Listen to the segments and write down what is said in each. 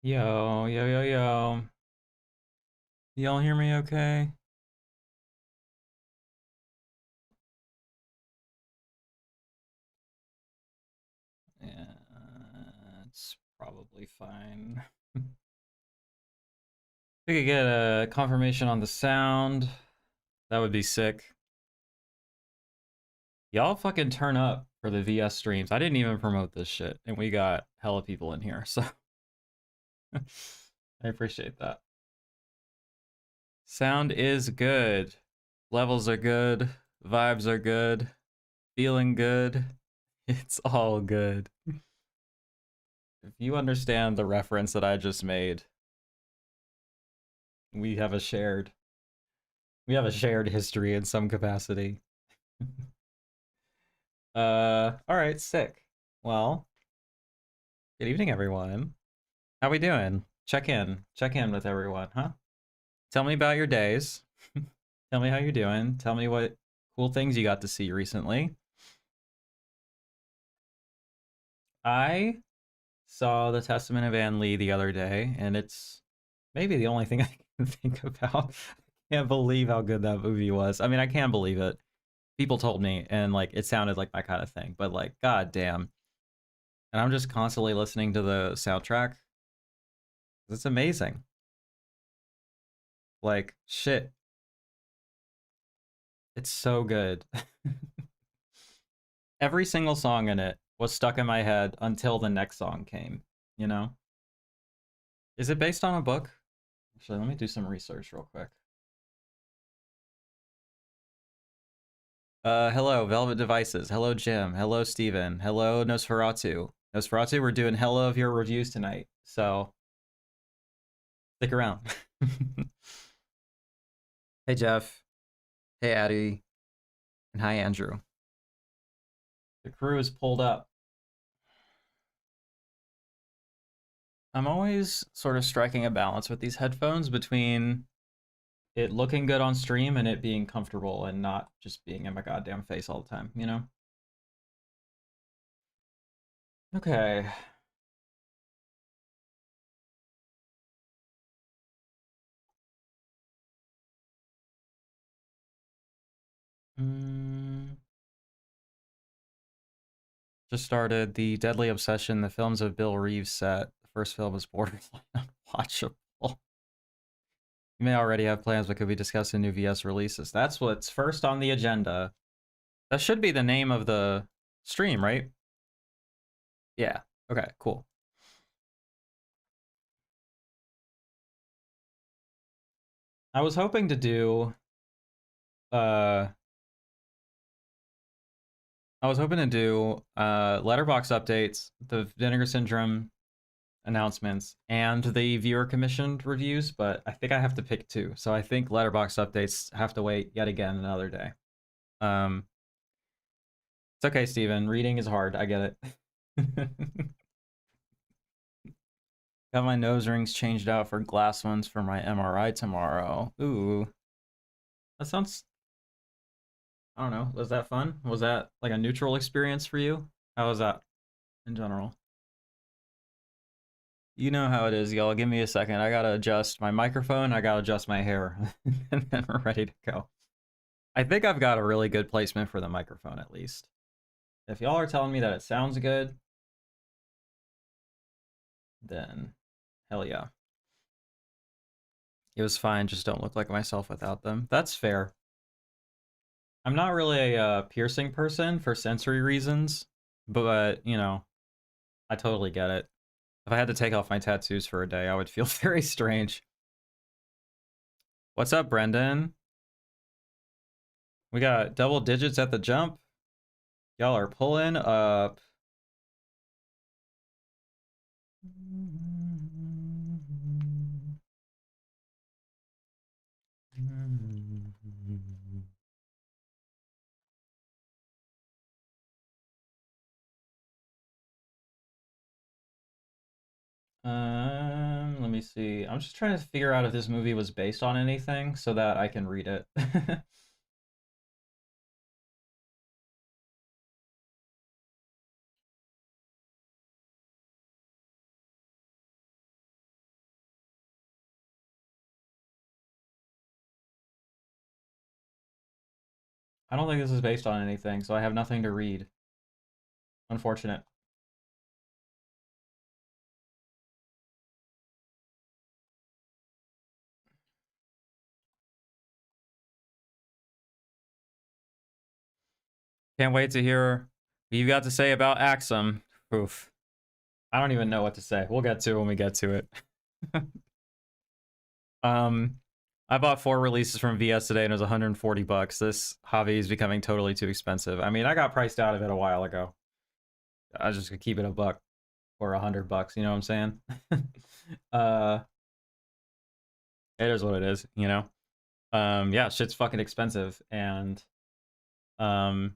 Yo, yo, yo, yo. Y'all hear me okay? Yeah, it's probably fine. We could get a confirmation on the sound. That would be sick. Y'all fucking turn up for the VS streams. I didn't even promote this shit, and we got hella people in here, so I appreciate that. Sound is good. Levels are good. Vibes are good. Feeling good. It's all good. If you understand the reference that I just made, we have a shared history in some capacity. All right, sick. Well, good evening, everyone. How we doing? Check in with everyone, huh? Tell me about your days. Tell me how you're doing. Tell me what cool things you got to see recently. I saw the Testament of Anne Lee the other day, and it's maybe the only thing I can think about. I can't believe how good that movie was. I mean, I can't believe it. People told me, and like it sounded like my kind of thing, but like, god damn. And I'm just constantly listening to the soundtrack. It's amazing. Like, shit. It's so good. Every single song in it was stuck in my head until the next song came, you know? Is it based on a book? Actually, let me do some research real quick. Hello, Velvet Devices. Hello, Jim. Hello, Steven. Hello, Nosferatu. Nosferatu, we're doing hella of your reviews tonight, so stick around. Hey, Jeff. Hey, Addie. And hi, Andrew. The crew is pulled up. I'm always sort of striking a balance with these headphones between it looking good on stream and it being comfortable and not just being in my goddamn face all the time, you know? Okay. Mm, just started The Deadly Obsession, the films of Bill Reeves set. The first film is borderline unwatchable. You may already have plans but could be discussed in new VS releases. That's what's first on the agenda. That should be the name of the stream, right? Yeah. Okay, cool. I was hoping to do uh letterbox updates, the Vinegar Syndrome announcements, and the viewer commissioned reviews, but I think I have to pick two. So I think letterbox updates have to wait yet again another day. Um, it's okay, Steven. Reading is hard. I get it. Got my nose rings changed out for glass ones for my MRI tomorrow. Ooh, that sounds. I don't know. Was that fun? Was that like a neutral experience for you? How was that in general? You know how it is, y'all. Give me a second. I gotta adjust my microphone. I gotta adjust my hair, and then we're ready to go. I think I've got a really good placement for the microphone, at least. If y'all are telling me that it sounds good, then hell yeah. It was fine. Just don't look like myself without them. That's fair. I'm not really a piercing person for sensory reasons, but you know, I totally get it. If I had to take off my tattoos for a day, I would feel very strange. What's up, Brendan? We got double digits at the jump. Y'all are pulling up. Let me see. I'm just trying to figure out if this movie was based on anything so that I can read it. I don't think this is based on anything, so I have nothing to read. Unfortunate. Can't wait to hear what you got to say about Axum. Oof. I don't even know what to say. We'll get to it when we get to it. um, I bought 4 releases from VS today and it was 140 bucks. This hobby is becoming totally too expensive. I mean, I got priced out of it a while ago. I was just gonna keep it a buck or 100 bucks. You know what I'm saying? uh, it is what it is. You know. Yeah, shit's fucking expensive, and um,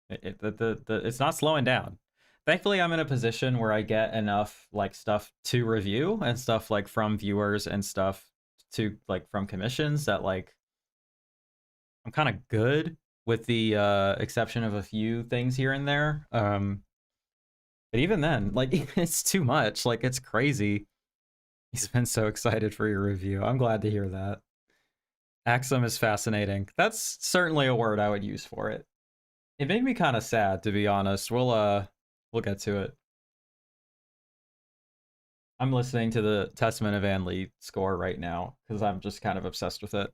it's not slowing down. Thankfully, I'm in a position where I get enough like stuff to review and stuff like from viewers and stuff to like from commissions that like I'm kind of good with the exception of a few things here and there. But even then, like it's too much. Like it's crazy. He's been so excited for your review. I'm glad to hear that. Axum is fascinating. That's certainly a word I would use for it. It made me kind of sad, to be honest. We'll get to it. I'm listening to the Testament of Anne Lee score right now because I'm just kind of obsessed with it.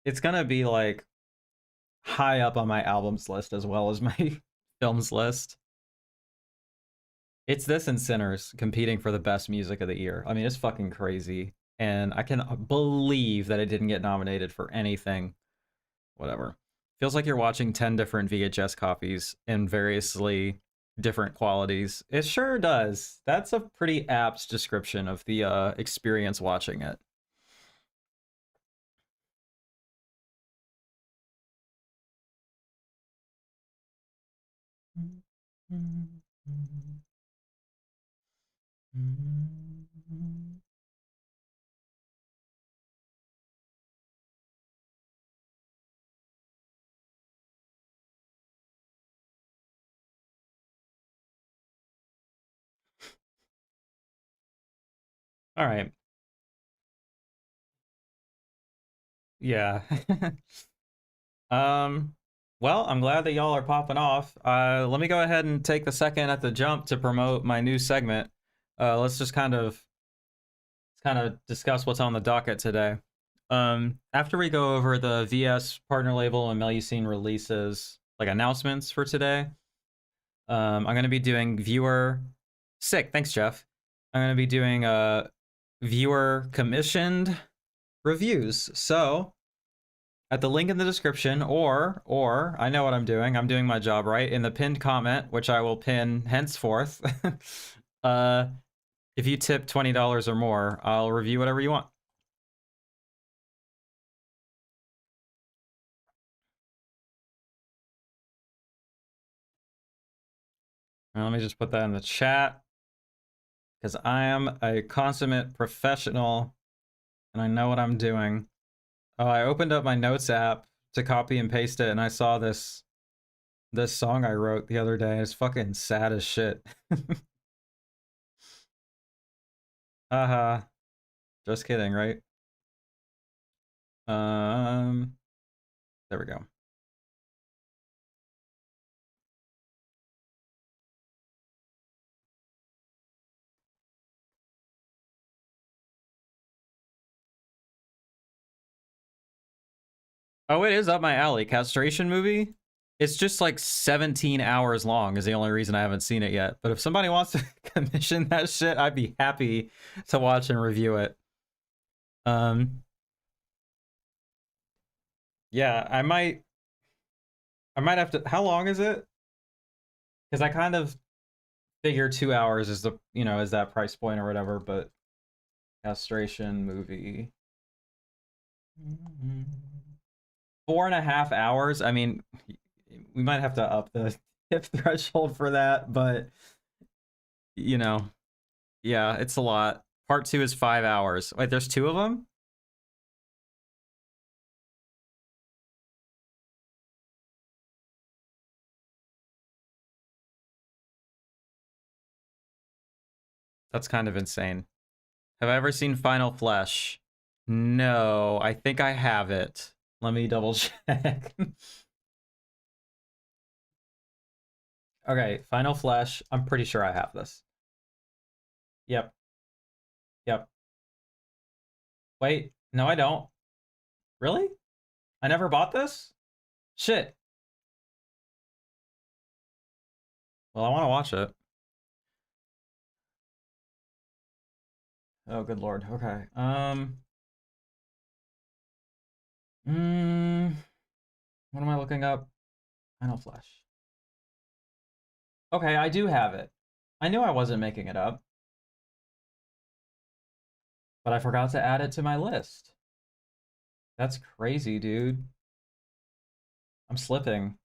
It's gonna be like high up on my albums list as well as my films list. It's this and Sinners competing for the best music of the year. I mean, it's fucking crazy. And I can believe that it didn't get nominated for anything. Whatever. Feels like you're watching 10 different VHS copies in variously different qualities. It sure does. That's a pretty apt description of the experience watching it. All right. Yeah. um well, I'm glad that y'all are popping off. Let me go ahead and take the second at the jump to promote my new segment. Let's just kind of discuss what's on the docket today. After we go over the VS partner label and Melusine releases, like announcements for today, I'm going to be doing viewer. Sick, thanks, Jeff. I'm going to be doing viewer commissioned reviews. So at the link in the description, or I know what I'm doing. I'm doing my job right in the pinned comment, which I will pin henceforth. uh, if you tip $20 or more, I'll review whatever you want. Now, let me just put that in the chat because I am a consummate professional and I know what I'm doing. Oh, I opened up my notes app to copy and paste it, and I saw this song I wrote the other day. It's fucking sad as shit. Haha. Just kidding, right? Um, there we go. Oh, it is up my alley. Castration movie. It's just like 17 hours long is the only reason I haven't seen it yet. But if somebody wants to commission that shit, I'd be happy to watch and review it. Yeah, I might have to. How long is it? Because I kind of figure 2 hours is the is that price point or whatever. But castration movie, 4.5 hours. I mean, we might have to up the tip threshold for that, but you know, yeah, it's a lot. Part two is 5 hours. Wait, there's two of them? That's kind of insane. Have I ever seen Final Flesh? No, I think I have it. Let me double check. Okay, Final Flesh. I'm pretty sure I have this. Yep. Yep. Wait, no, I don't. Really? I never bought this? Shit. Well, I want to watch it. Oh, good lord. Okay. Mm, what am I looking up? Final Flesh. Okay, I do have it. I knew I wasn't making it up, but I forgot to add it to my list. That's crazy, dude. I'm slipping.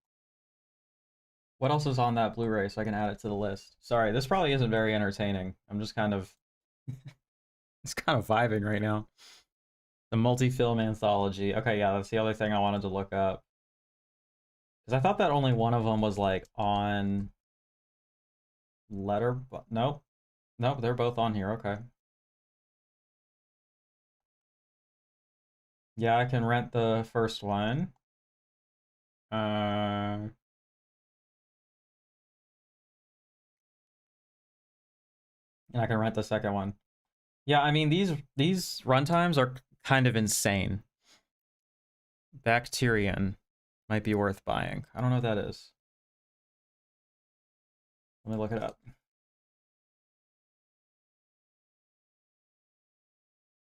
What else is on that Blu-ray so I can add it to the list? Sorry, this probably isn't very entertaining. I'm just kind of it's kind of vibing right now. The multi-film anthology. Okay, yeah, that's the other thing I wanted to look up. Because I thought that only one of them was like on letter. Nope. Nope, they're both on here. Okay. Yeah, I can rent the first one. Uh, and I can rent the second one. Yeah, I mean these runtimes are kind of insane. Bacterian might be worth buying. I don't know what that is. Let me look it up.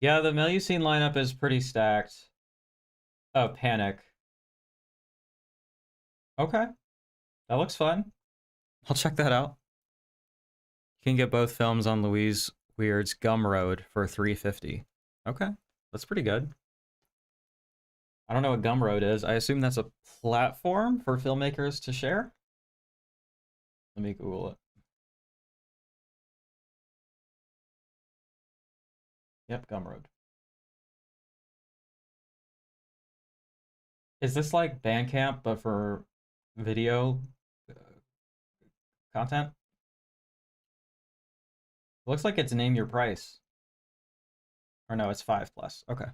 Yeah, the Melusine lineup is pretty stacked. Oh, Panic. Okay, that looks fun. I'll check that out. You can get both films on Louise Weird's Gumroad for $3.50. Okay, that's pretty good. I don't know what Gumroad is. I assume that's a platform for filmmakers to share. Let me Google it. Yep, Gumroad. Is this like Bandcamp but for video uh, content? Looks like it's name your price. Or no, it's 5 plus. Okay.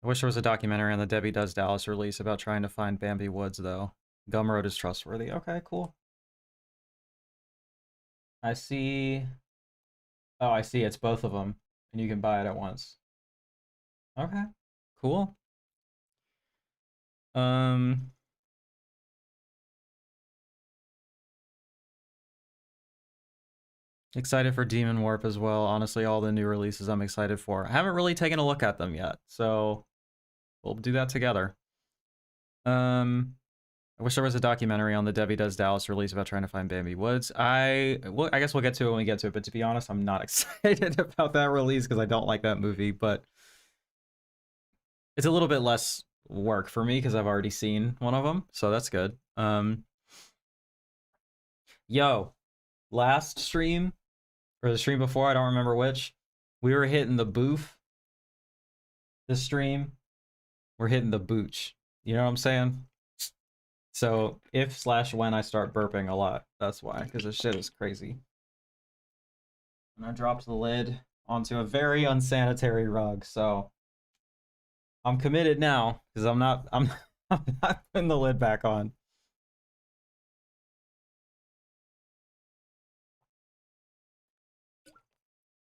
I wish there was a documentary on the Debbie Does Dallas release about trying to find Bambi Woods, though. Gumroad is trustworthy. Okay, cool. I see. Oh, I see. It's both of them, and you can buy it at once. Okay, cool. Um, excited for Demon Warp as well. Honestly, all the new releases I'm excited for. I haven't really taken a look at them yet, so we'll do that together. I wish there was a documentary on the Debbie Does Dallas release about trying to find Bambi Woods. I guess we'll get to it when we get to it, but to be honest, I'm not excited about that release because I don't like that movie, but it's a little bit less work for me because I've already seen one of them, so that's good. Yo, last stream, or the stream before, I don't remember which, we were hitting the booth. This stream, we're hitting the booch. You know what I'm saying? So if/when I start burping a lot, that's why, because this shit is crazy. And I dropped the lid onto a very unsanitary rug, so I'm committed now because I'm not putting the lid back on.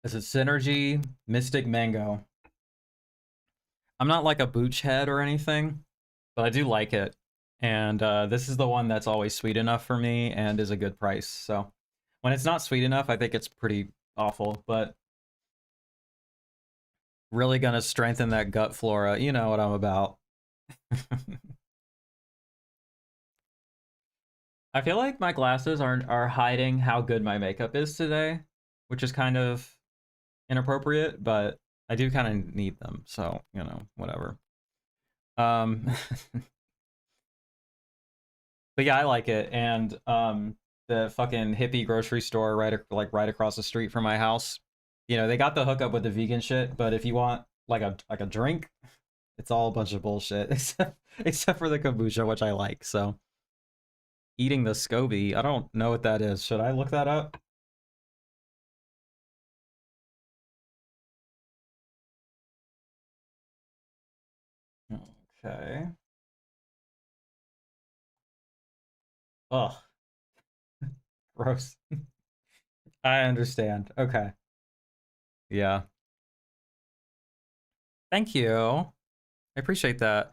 Is it Synergy Mystic Mango? I'm not like a booch head or anything, but I do like it. And this is the one that's always sweet enough for me and is a good price. So when it's not sweet enough, I think it's pretty awful, but really gonna strengthen that gut flora. You know what I'm about. I feel like my glasses are hiding how good my makeup is today, which is kind of inappropriate, but I do kind of need them, so you know, whatever. Um, but yeah, I like it, and the fucking hippie grocery store right across the street from my house, you know, they got the hookup with the vegan shit, but if you want like a drink, it's all a bunch of bullshit, except for the kombucha, which I like. So eating the SCOBY, I don't know what that is. Should I look that up? Okay. Ugh, gross. I understand. Okay. Yeah. Thank you. I appreciate that.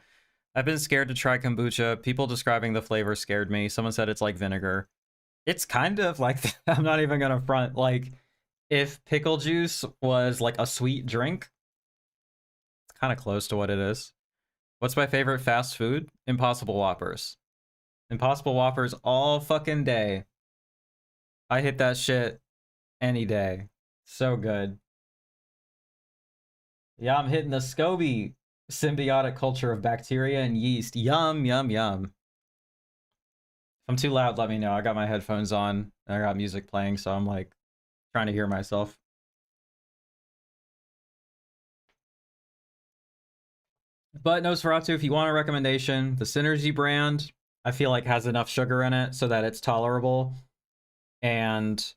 I've been scared to try kombucha. People describing the flavor scared me. Someone said it's like vinegar. It's kind of like I'm not even gonna front. Like, if pickle juice was like a sweet drink, it's kind of close to what it is. What's my favorite fast food? Impossible Whoppers. Impossible Whoppers all fucking day. I hit that shit any day. So good. Yeah, I'm hitting the SCOBY symbiotic culture of bacteria and yeast. Yum, yum, yum. If I'm too loud, let me know. I got my headphones on and I got music playing, so I'm like trying to hear myself. But Nosferatu, if you want a recommendation, the Synergy brand, I feel like has enough sugar in it so that it's tolerable and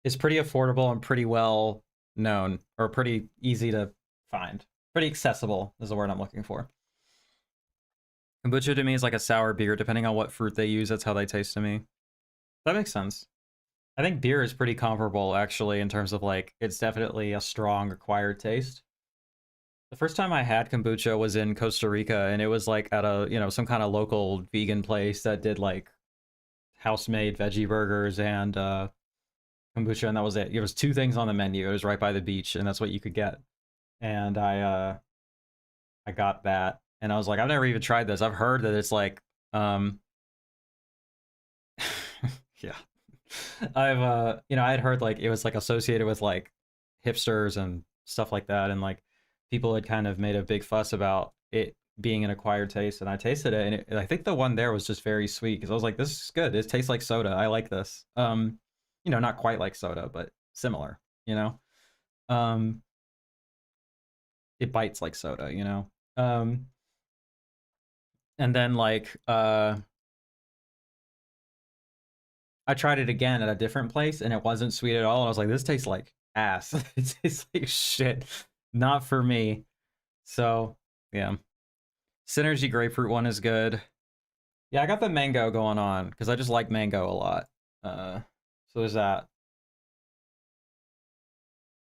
is pretty affordable and pretty well known, or pretty easy to find. Pretty accessible is the word I'm looking for. Kombucha to me is like a sour beer. Depending on what fruit they use, that's how they taste to me. That makes sense. I think beer is pretty comparable, actually, in terms of like, it's definitely a strong acquired taste. The first time I had kombucha was in Costa Rica, and it was like at a, some kind of local vegan place that did like house-made veggie burgers and kombucha, and that was it. It was two things on the menu. It was right by the beach, and that's what you could get. And I got that, and I was like, I've never even tried this. I've heard that it's like, yeah, I had heard like it was like associated with like hipsters and stuff like that, and like people had kind of made a big fuss about it being an acquired taste, and I tasted it, and I think the one there was just very sweet because I was like, this is good. It tastes like soda. I like this. Not quite like soda, but similar. You know, um, it bites like soda. And then like I tried it again at a different place and it wasn't sweet at all. And I was like, this tastes like ass. It tastes like shit. Not for me. So, yeah. Synergy grapefruit one is good. Yeah, I got the mango going on because I just like mango a lot. So there's that.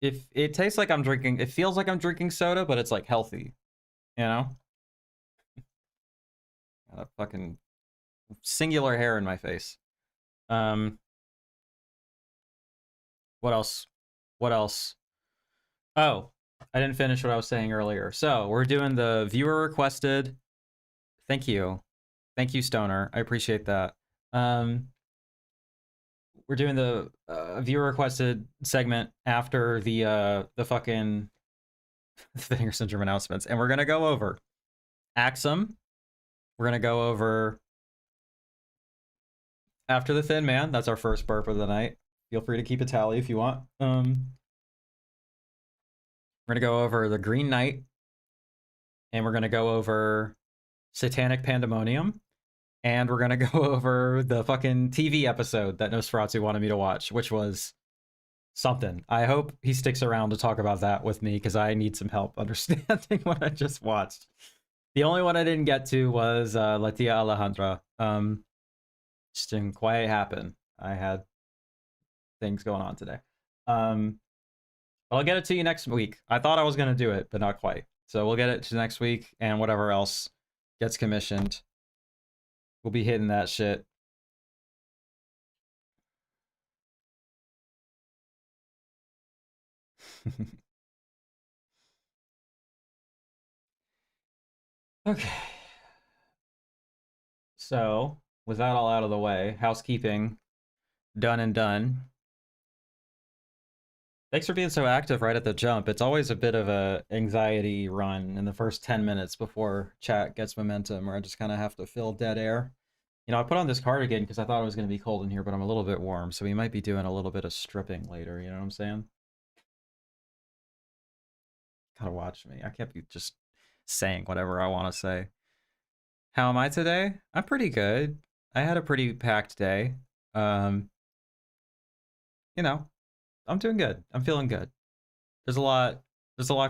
If it tastes like I'm drinking, it feels like I'm drinking soda, but it's like healthy, you know? Got a fucking singular hair in my face. Um, what else? What else? Oh, I didn't finish what I was saying earlier. So we're doing the viewer requested. Thank you. Thank you, Stoner. I appreciate that. We're doing the viewer requested segment after the fucking Vinegar Syndrome announcements, and we're gonna go over Axum. We're gonna go over After the Thin Man. That's our first burp of the night. Feel free to keep a tally if you want. We're gonna go over the Green Knight, and we're gonna go over Satanic Pandemonium, and we're gonna go over the fucking TV episode that Nosferatu wanted me to watch, which was something. I hope he sticks around to talk about that with me because I need some help understanding what I just watched. The only one I didn't get to was La Tia Alejandra. Just didn't quite happen. I had things going on today. I'll get it to you next week. I thought I was gonna do it, but not quite. So we'll get it to next week, and whatever else gets commissioned, we'll be hitting that shit. Okay. So, with that all out of the way, housekeeping done and done. Thanks for being so active right at the jump. It's always a bit of a anxiety run in the first 10 minutes before chat gets momentum, where I just kind of have to fill dead air. I put on this cardigan because I thought it was going to be cold in here, but I'm a little bit warm, so we might be doing a little bit of stripping later, you know what I'm saying? Gotta watch me. I can't be just saying whatever I want to say. How am I today? I'm pretty good. I had a pretty packed day. Um, you know, I'm doing good. I'm feeling good. There's a lot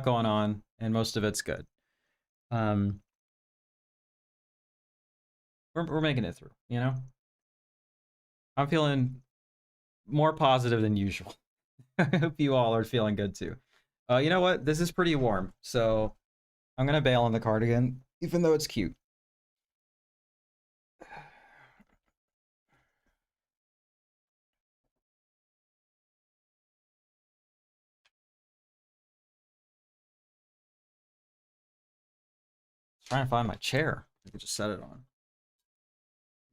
going on, and most of it's good. Um, we're making it through, you know? I'm feeling more positive than usual. I hope you all are feeling good too. You know what? This is pretty warm, so I'm gonna bail on the cardigan, even though it's cute. Trying to find my chair. I could just set it on.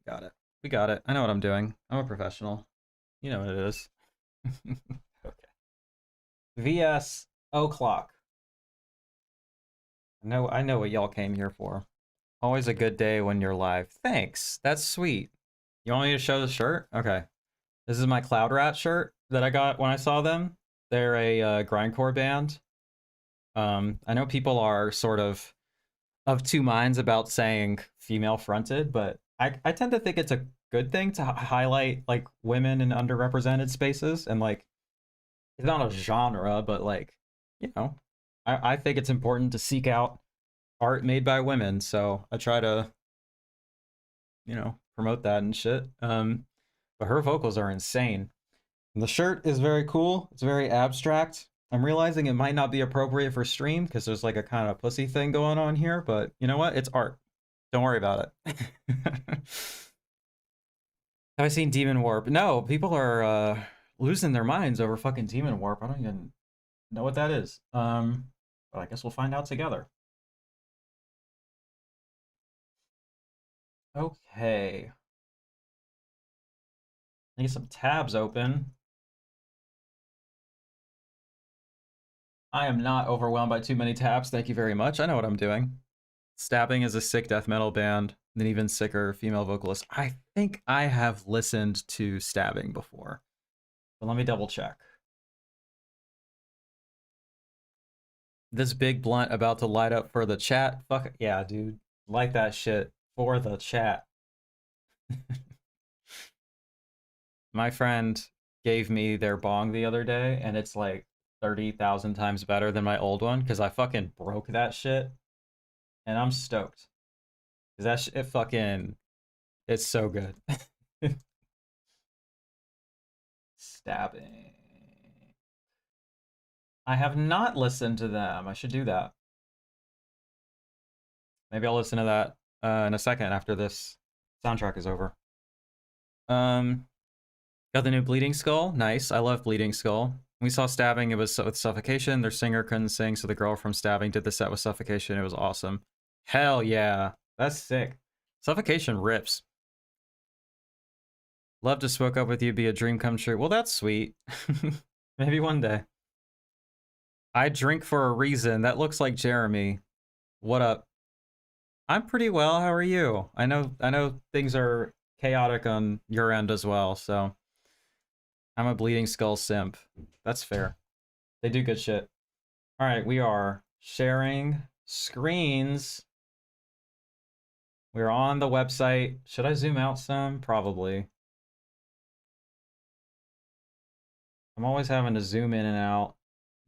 Got it. We got it. I know what I'm doing. I'm a professional. You know what it is. Okay. VS o'clock. I know what y'all came here for. Always a good day when you're live. Thanks. That's sweet. You want me to show the shirt? Okay. This is my Cloud Rat shirt that I got when I saw them. They're a grindcore band. I know people are sort of two minds about saying female fronted, but I tend to think it's a good thing to highlight like women in underrepresented spaces, and like it's not a genre, but like, you know, I think it's important to seek out art made by women, so I try to, you know, promote that and shit. But her vocals are insane. And the shirt is very cool. It's very abstract. I'm realizing it might not be appropriate for stream because there's like a kind of pussy thing going on here, but you know what? It's art. Don't worry about it. Have I seen Demon Warp? No, people are losing their minds over fucking Demon Warp. I don't even know what that is. But I guess we'll find out together. Okay. I need some tabs open. I am not overwhelmed by too many tabs. Thank you very much. I know what I'm doing. Stabbing is a sick death metal band, an even sicker female vocalist. I think I have listened to Stabbing before, but let me double check. This big blunt about to light up for the chat. Fuck yeah, dude. Light that shit for the chat. My friend gave me their bong the other day, and it's like 30,000 times better than my old one because I fucking broke that shit, and I'm stoked. Because that shit fucking, it's so good. Stabbing. I have not listened to them. I should do that. Maybe I'll listen to that in a second after this soundtrack is over. Got the new Bleeding Skull. Nice. I love Bleeding Skull. We saw Stabbing. It was with Suffocation. Their singer couldn't sing, so the girl from Stabbing did the set with Suffocation. It was awesome. Hell yeah. That's sick. Suffocation rips. Love to smoke up with you, be a dream come true. Well, that's sweet. Maybe one day. I drink for a reason. That looks like Jeremy. What up? I'm pretty well. How are you? I know things are chaotic on your end as well, so I'm a Bleeding Skull simp. That's fair. They do good shit. All right, we are sharing screens. We're on the website. Should I zoom out some? Probably. I'm always having to zoom in and out,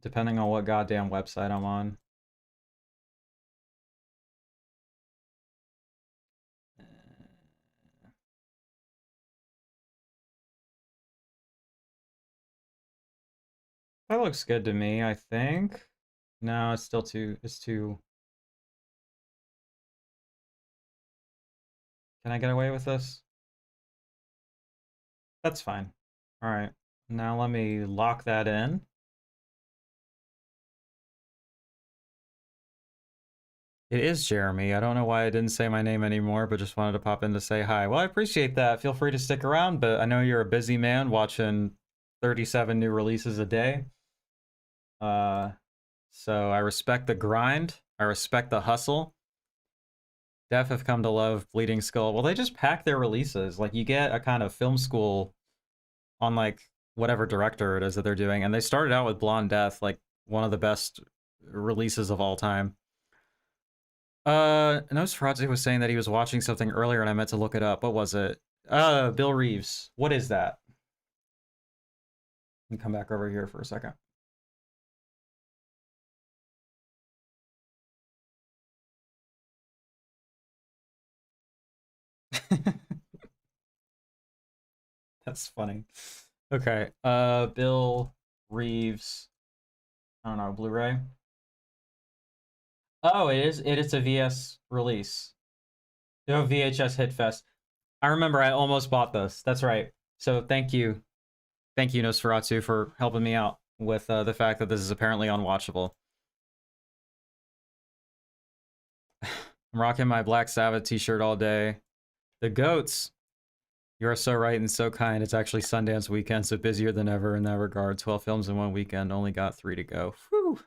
depending on what goddamn website I'm on. That looks good to me, I think. No, it's still it's too... Can I get away with this? That's fine. All right. Now let me lock that in. It is Jeremy. I don't know why I didn't say my name anymore, but just wanted to pop in to say hi. Well, I appreciate that. Feel free to stick around, but I know you're a busy man watching 37 new releases a day. So I respect the grind. I respect the hustle. Def have come to love Bleeding Skull. Well, they just pack their releases. Like, you get a kind of film school on, like, whatever director it is that they're doing. And they started out with Blonde Death, like, one of the best releases of all time. Nosferatu was saying that he was watching something earlier and I meant to look it up. What was it? Bill Reeves. What is that? Let me come back over here for a second. That's funny. Okay. Bill Reeves. I don't know, Blu-ray. Oh, it is. It is a VS release. No VHS Hit Fest. I remember I almost bought this. That's right. So thank you Nosferatu for helping me out with the fact that this is apparently unwatchable. I'm rocking my Black Sabbath t-shirt all day. The goats. You are so right and so kind. It's actually Sundance weekend, so busier than ever in that regard. 12 films in one weekend, only got 3 to go. Whew.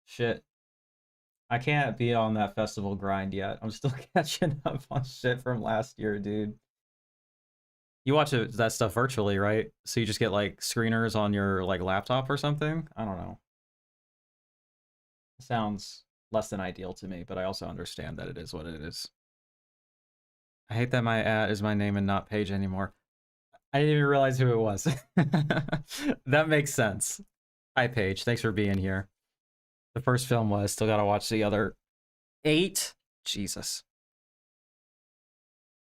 Shit. I can't be on that festival grind yet. I'm still catching up on shit from last year, dude. You watch that stuff virtually, right? So you just get like screeners on your like laptop or something? I don't know. Sounds less than ideal to me, but I also understand that it is what it is. I hate that my ad is my name and not Paige anymore. I didn't even realize who it was. That makes sense. Hi, Paige. Thanks for being here. The first film was. Still gotta watch the other 8. Jesus.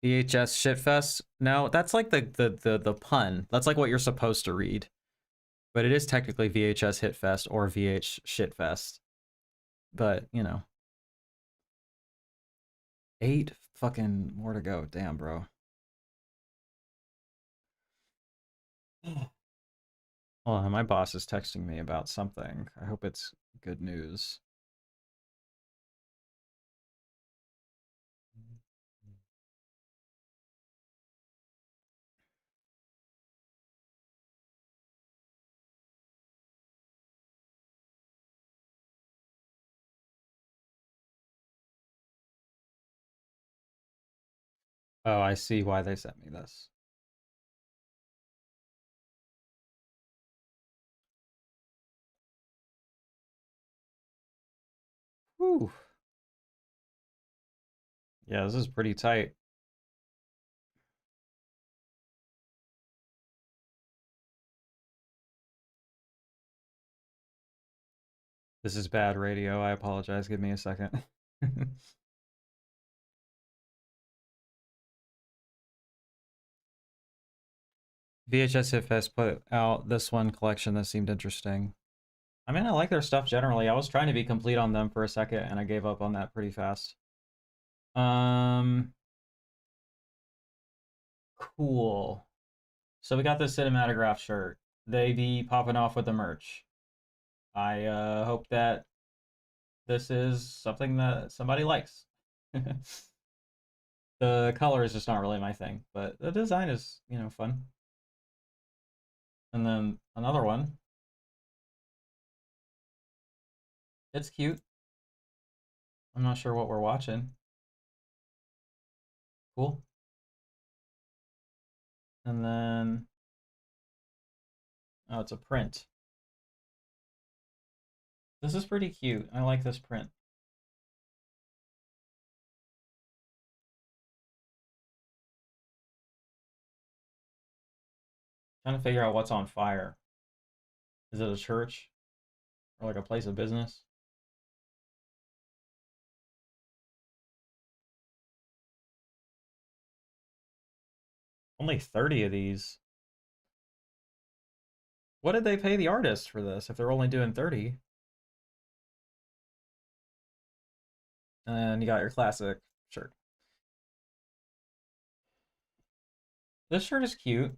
VHS shitfest. No, that's like the pun. That's like what you're supposed to read. But it is technically VHS hitfest or VH shitfest. But, you know. 8 fucking more to go. Damn, bro. Hold on, my boss is texting me about something. I hope it's good news. Oh, I see why they sent me this. Whew. Yeah, this is pretty tight. This is bad radio. I apologize. Give me a second. VHS Hitfest put out this one collection that seemed interesting. I mean, I like their stuff generally. I was trying to be complete on them for a second, and I gave up on that pretty fast. Cool. So we got this Cinematograph shirt. They be popping off with the merch. I hope that this is something that somebody likes. The color is just not really my thing, but the design is, you know, fun. And then another one. It's cute. I'm not sure what we're watching. Cool. And then, oh, it's a print. This is pretty cute. I like this print. Trying to figure out what's on fire. Is it a church or like a place of business? Only 30 of these. What did they pay the artist for this if they're only doing 30? And you got your classic shirt. This shirt is cute.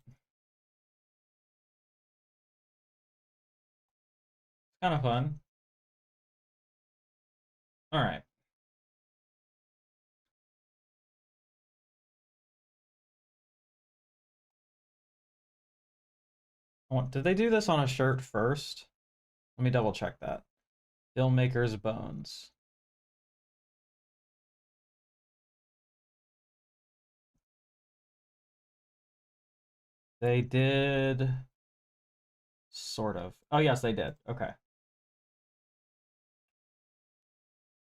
It's kind of fun. All right. Did they do this on a shirt first? Let me double check that. Filmmaker's Bones. They did sort of. Oh, yes, they did. Okay.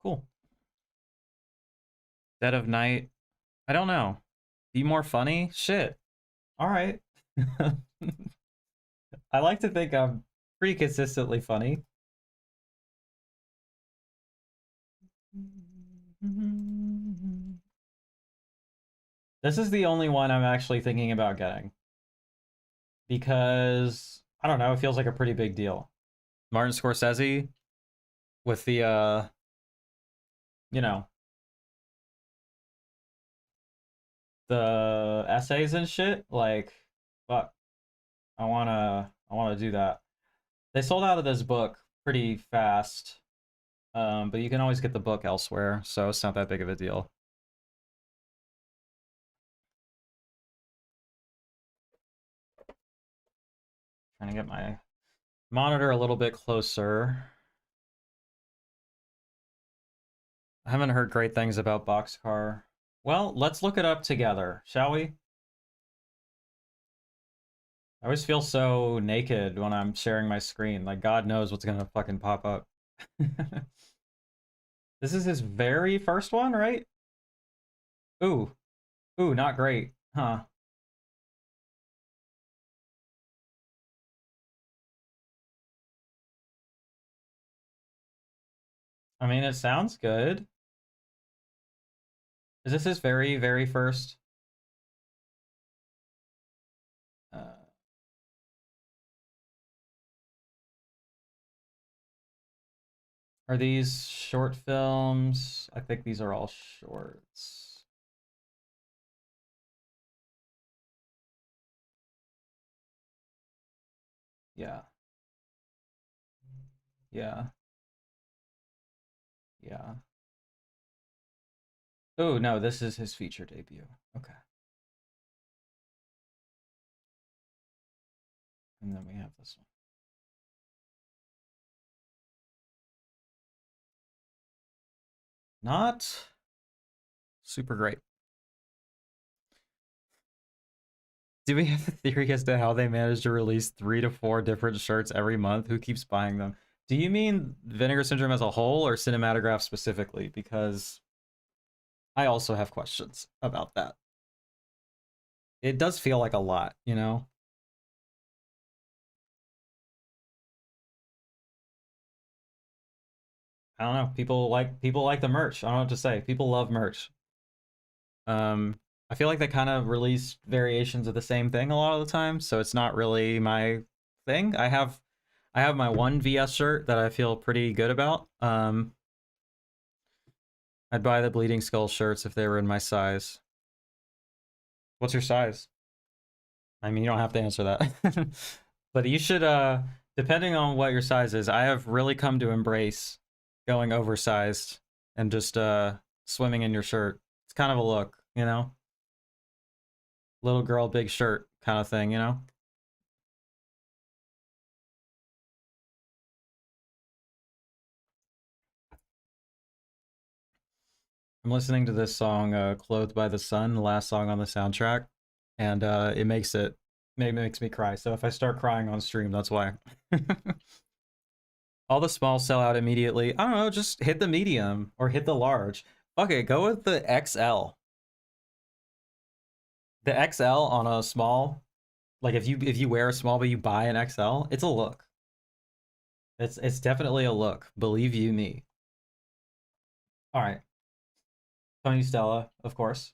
Cool. Dead of Night. I don't know. Be more funny? Shit. All right. I like to think I'm pretty consistently funny. This is the only one I'm actually thinking about getting because I don't know, it feels like a pretty big deal. Martin Scorsese with the you know, the essays and shit, like fuck. I wanna do that. They sold out of this book pretty fast. But you can always get the book elsewhere, so it's not that big of a deal. Trying to get my monitor a little bit closer. I haven't heard great things about Boxcar. Well, let's look it up together, shall we? I always feel so naked when I'm sharing my screen. Like, God knows what's gonna fucking pop up. This is his very first one, right? Ooh. Ooh, not great. Huh. I mean, it sounds good. Is this his very, very first? Uh, Are these short films? I think these are all shorts. Yeah. Yeah. Yeah. Oh, no, this is his feature debut. Okay. And then we have this one. Not super great. Do we have a theory as to how they managed to release 3 to 4 different shirts every month? Who keeps buying them? Do you mean Vinegar Syndrome as a whole or Cinematograph specifically? Because I also have questions about that. It does feel like a lot, you know? I don't know. People like the merch. I don't know what to say. People love merch. Um, I feel like they kind of release variations of the same thing a lot of the time, so it's not really my thing. I have my one VS shirt that I feel pretty good about. I'd buy the Bleeding Skull shirts if they were in my size. What's your size? I mean, you don't have to answer that. But you should depending on what your size is, I have really come to embrace going oversized and just swimming in your shirt. It's kind of a look, you know? Little girl, big shirt kind of thing, you know? I'm listening to this song, "Clothed by the Sun," the last song on the soundtrack, and it makes me cry. So if I start crying on stream, that's why. All the smalls sell out immediately. I don't know, just hit the medium or hit the large. Fuck it, go with the XL. The XL on a small, like if you wear a small but you buy an XL, it's a look. It's definitely a look. Believe you me. All right, Tony Stella, of course.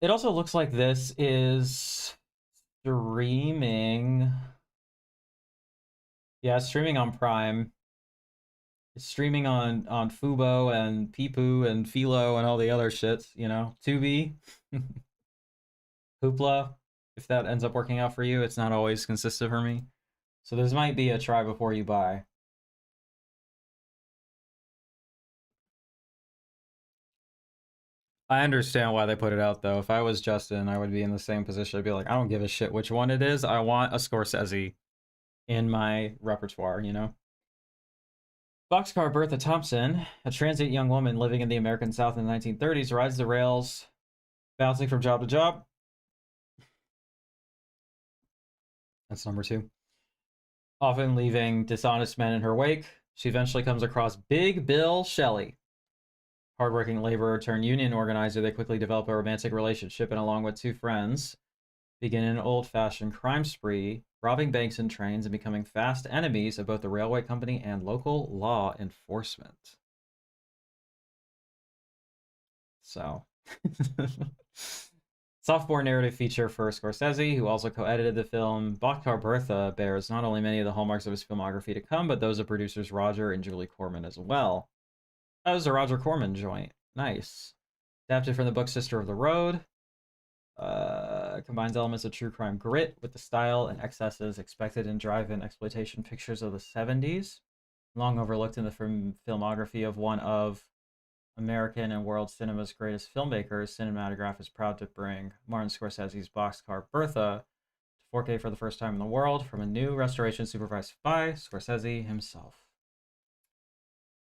It also looks like this is streaming. Yeah, it's streaming on Prime. It's streaming on Fubo and Peepoo and Philo and all the other shits, you know. Tubi, Hoopla. If that ends up working out for you, it's not always consistent for me. So this might be a try before you buy. I understand why they put it out though. If I was Justin, I would be in the same position. I'd be like, I don't give a shit which one it is. I want a Scorsese in my repertoire, you know? Boxcar Bertha Thompson, a transient young woman living in the American South in the 1930s, rides the rails, bouncing from job to job. That's number 2. Often leaving dishonest men in her wake. She eventually comes across Big Bill Shelley. Hardworking laborer turned union organizer, they quickly develop a romantic relationship and, along with 2 friends, begin an old-fashioned crime spree, robbing banks and trains and becoming fast enemies of both the railway company and local law enforcement. So, Sophomore narrative feature for Scorsese, who also co-edited the film. Boxcar Bertha bears not only many of the hallmarks of his filmography to come, but those of producers Roger and Julie Corman as well. That was a Roger Corman joint. Nice. Adapted from the book Sister of the Road. Combines elements of true crime grit with the style and excesses expected in drive-in exploitation pictures of the 70s. Long overlooked in the filmography of one of American and world cinema's greatest filmmakers, Cinematograph is proud to bring Martin Scorsese's Boxcar Bertha to 4K for the first time in the world from a new restoration supervised by Scorsese himself.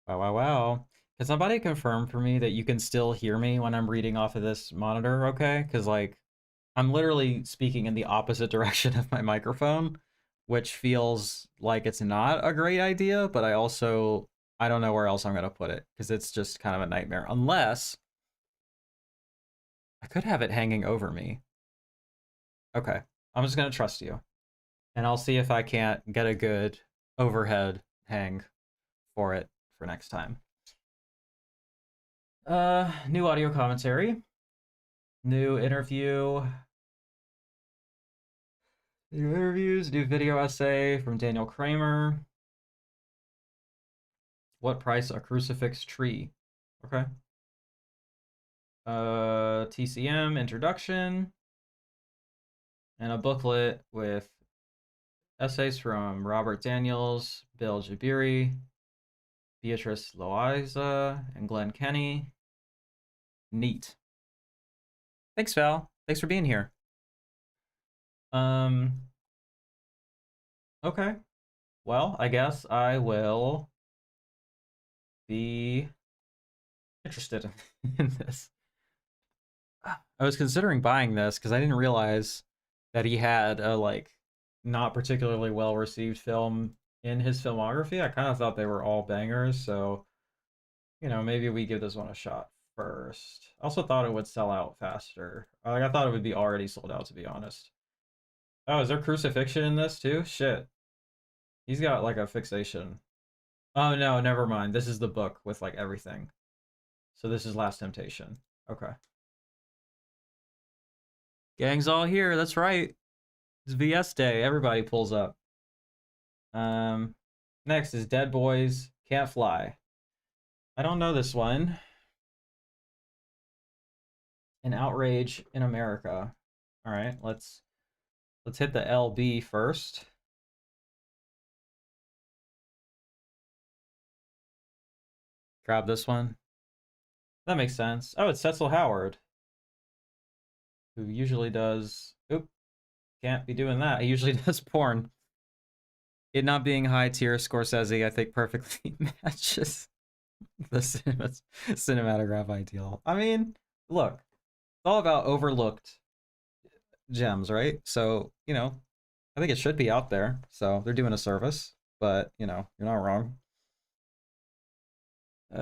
Wow, wow, wow. Can somebody confirm for me that you can still hear me when I'm reading off of this monitor, okay? Because, like, I'm literally speaking in the opposite direction of my microphone, which feels like it's not a great idea, but I don't know where else I'm going to put it because it's just kind of a nightmare. Unless I could have it hanging over me. Okay, I'm just going to trust you. And I'll see if I can't get a good overhead hang for it for next time. New audio commentary. New interview. New interviews, new video essay from Daniel Kramer. What price a crucifix tree? Okay. TCM introduction and a booklet with essays from Robert Daniels, Bill Jabiri, Beatrice Loaiza, and Glenn Kenny. Neat. Thanks, Val. Thanks for being here. Okay. Well, I guess I will be interested in this. I was considering buying this because I didn't realize that he had a like not particularly well received film in his filmography. I kind of thought they were all bangers, so maybe we give this one a shot first. I also thought it would sell out faster. Like I thought it would be already sold out, to be honest. Oh, is there crucifixion in this too? Shit. He's got like a fixation. Oh no, never mind. This is the book with like everything. So this is Last Temptation. Okay. Gang's all here. That's right. It's VS Day. Everybody pulls up. Next is Dead Boys Can't Fly. I don't know this one. An Outrage in America. All right, let's hit the LB first. Grab this one. That makes sense. Oh, it's Cecil Howard, who usually does. Oop, can't be doing that. He usually does porn. It not being high tier Scorsese, I think, perfectly matches the cinematograph ideal. I mean, look, it's all about overlooked gems, right? So, I think it should be out there. So they're doing a service, but you're not wrong. All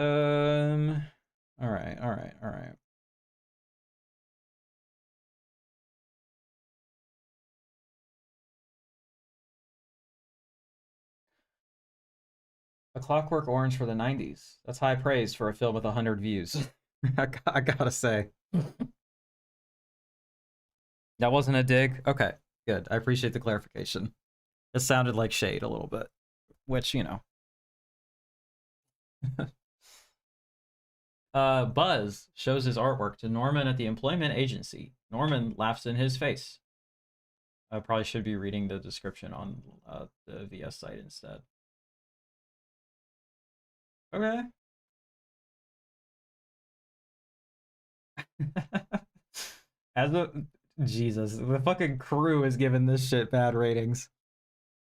right, all right, all right. A Clockwork Orange for the 90s. That's high praise for a film with 100 views. I gotta say. That wasn't a dig? Okay, good. I appreciate the clarification. It sounded like shade a little bit, which, Buzz shows his artwork to Norman at the employment agency. Norman laughs in his face. I probably should be reading the description on the VS site instead. Okay. As a Jesus, the fucking crew is giving this shit bad ratings.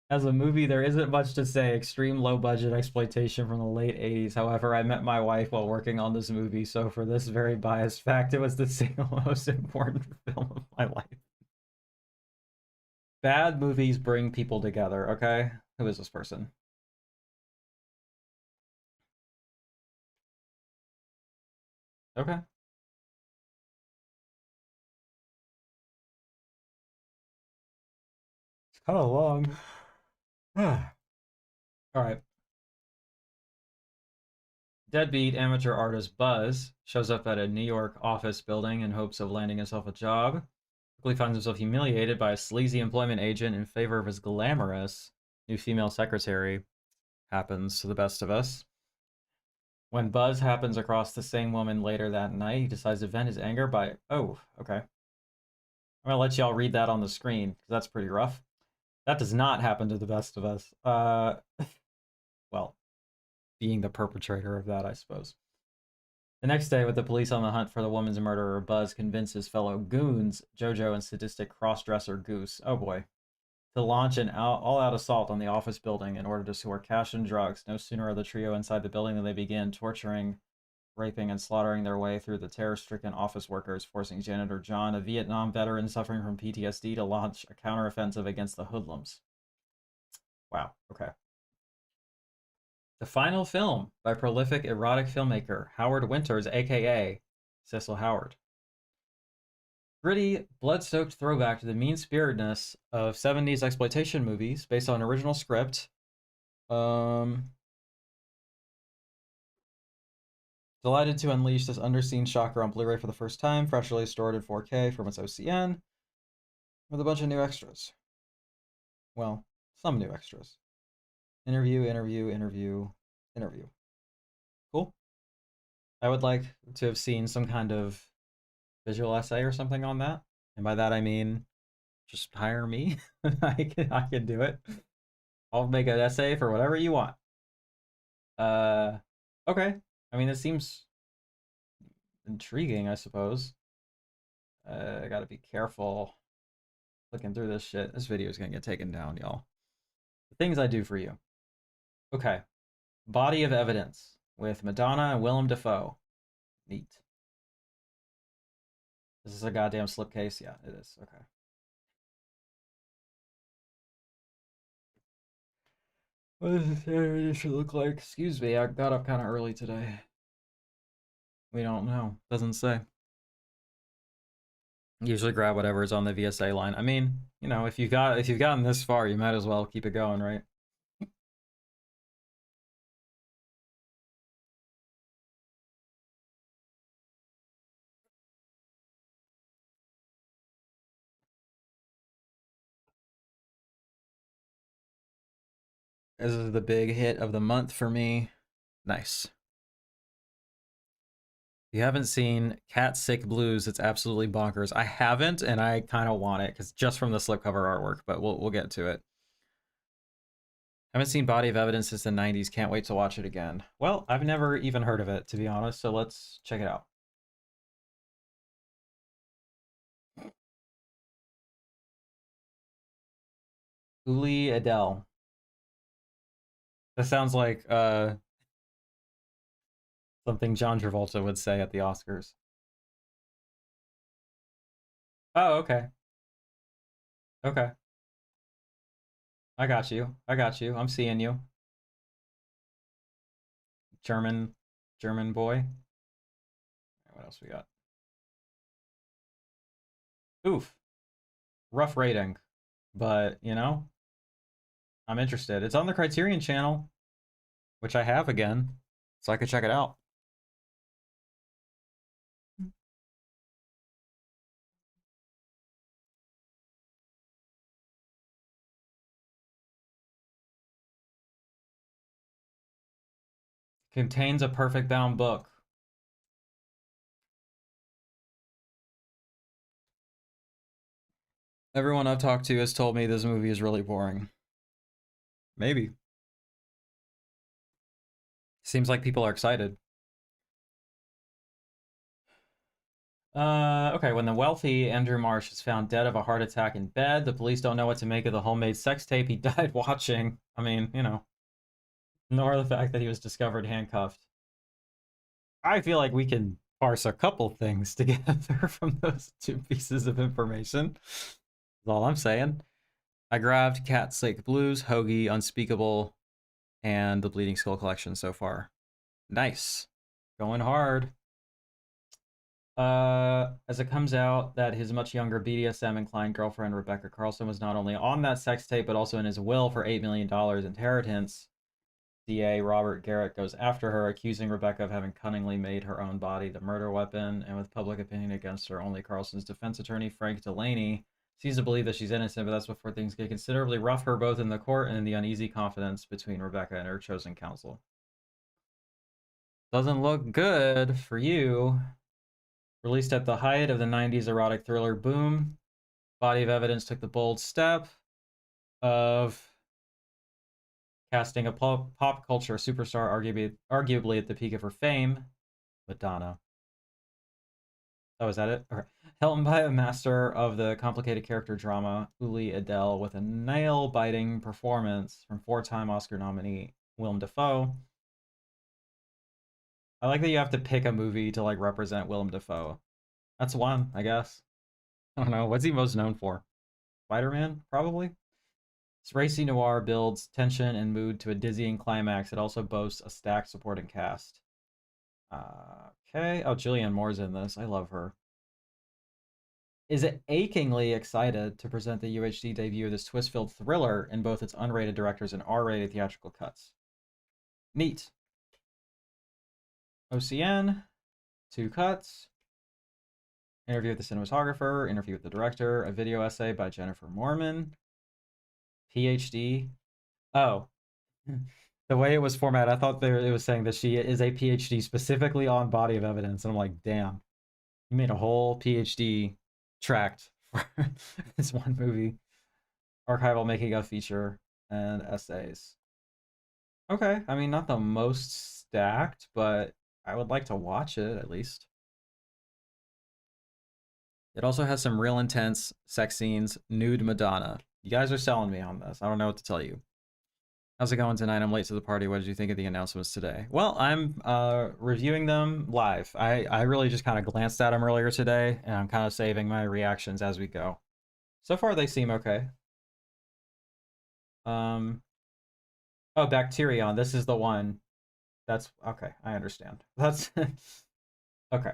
As a movie, there isn't much to say. Extreme low budget exploitation from the late 80s. However, I met my wife while working on this movie, so for this very biased fact, it was the single most important film of my life. Bad movies bring people together, okay? Who is this person? Okay. It's kind of long. All right. Deadbeat amateur artist Buzz shows up at a New York office building in hopes of landing himself a job. Quickly finds himself humiliated by a sleazy employment agent in favor of his glamorous new female secretary. Happens to the best of us. When Buzz happens across the same woman later that night, he decides to vent his anger by... Oh, okay. I'm going to let y'all read that on the screen, because that's pretty rough. That does not happen to the best of us. Well, being the perpetrator of that, I suppose. The next day, with the police on the hunt for the woman's murderer, Buzz convinces fellow goons, Jojo and sadistic cross-dresser Goose, oh boy, to launch an all-out assault on the office building in order to score cash and drugs. No sooner are the trio inside the building than they begin torturing, raping, and slaughtering their way through the terror-stricken office workers, forcing janitor John, a Vietnam veteran suffering from PTSD, to launch a counteroffensive against the hoodlums. Wow, okay. The final film by prolific erotic filmmaker Howard Winters, aka Cecil Howard. Gritty, blood-soaked throwback to the mean-spiritedness of 70s exploitation movies based on an original script. Delighted to unleash this underseen shocker on Blu-ray for the first time, freshly stored in 4K from its OCN, with a bunch of new extras. Well, some new extras. Interview. Cool. I would like to have seen some kind of visual essay or something on that. And by that I mean just hire me. I can do it. I'll make an essay for whatever you want. Okay. I mean, it seems intriguing, I suppose. I gotta be careful looking through this shit. This video is gonna get taken down, y'all. The things I do for you. Okay. Body of Evidence with Madonna and Willem Dafoe. Neat. Is this a goddamn slipcase? Yeah, it is. Okay. What does this ammunition look like? Excuse me, I got up kind of early today. We don't know. Doesn't say. Usually grab whatever's on the VSA line. I mean, you know, if you've gotten this far, you might as well keep it going, right? This is the big hit of the month for me. Nice. If you haven't seen Cat Sick Blues, it's absolutely bonkers. I haven't, and I kind of want it because just from the slipcover artwork, but we'll get to it. Haven't seen Body of Evidence since the 90s. Can't wait to watch it again. Well, I've never even heard of it, to be honest, so let's check it out. Uli Adele. That sounds like something John Travolta would say at the Oscars. Oh, okay. Okay. I got you. I got you. I'm seeing you. German boy. What else we got? Oof. Rough rating. But, you know, I'm interested. It's on the Criterion channel, which I have again, so I could check it out. Contains a perfect bound book. Everyone I've talked to has told me this movie is really boring. Maybe. Seems like people are excited. Okay, when the wealthy Andrew Marsh is found dead of a heart attack in bed, the police don't know what to make of the homemade sex tape he died watching. I mean, you know, nor the fact that he was discovered handcuffed. I feel like we can parse a couple things together from those two pieces of information. That's all I'm saying. I grabbed Cat Sick Blues, Hoagie, Unspeakable, and the Bleeding Skull collection so far. Nice. Going hard. As it comes out that his much younger BDSM-inclined girlfriend, Rebecca Carlson, was not only on that sex tape, but also in his will for $8 million inheritance, DA Robert Garrett goes after her, accusing Rebecca of having cunningly made her own body the murder weapon. And with public opinion against her, only Carlson's defense attorney, Frank Delaney, seems to believe that she's innocent, but that's before things get considerably rougher both in the court and in the uneasy confidence between Rebecca and her chosen counsel. Doesn't look good for you. Released at the height of the 90s erotic thriller boom, Body of Evidence took the bold step of casting a pop culture superstar, arguably at the peak of her fame, Madonna. Oh, is that it? Okay. Helmed by a master of the complicated character drama, Uli Adele, with a nail-biting performance from four-time Oscar nominee Willem Dafoe. I like that you have to pick a movie to like represent Willem Dafoe. That's one, I guess. I don't know. What's he most known for? Spider-Man, probably? This racy noir builds tension and mood to a dizzying climax. It also boasts a stacked supporting cast. Okay. Oh, Julianne Moore's in this. I love her. Is achingly excited to present the UHD debut of this twist-filled thriller in both its unrated directors and R-rated theatrical cuts. Neat. OCN, 2 cuts. Interview with the cinematographer, interview with the director, a video essay by Jennifer Mormon. PhD. Oh. The way it was formatted, I thought it was saying that she is a PhD specifically on Body of Evidence. And I'm like, damn. You made a whole PhD tract for this one movie. Archival making a feature and essays. Okay, I mean, not the most stacked, but I would like to watch it at least. It also has some real intense sex scenes, nude Madonna. You guys are selling me on this. I don't know what to tell you. How's it going tonight? I'm late to the party. What did you think of the announcements today? Well, I'm reviewing them live. I really just kind of glanced at them earlier today, and I'm kind of saving my reactions as we go. So far, they seem okay. Oh, Bacterion. This is the one. That's okay. I understand. That's okay.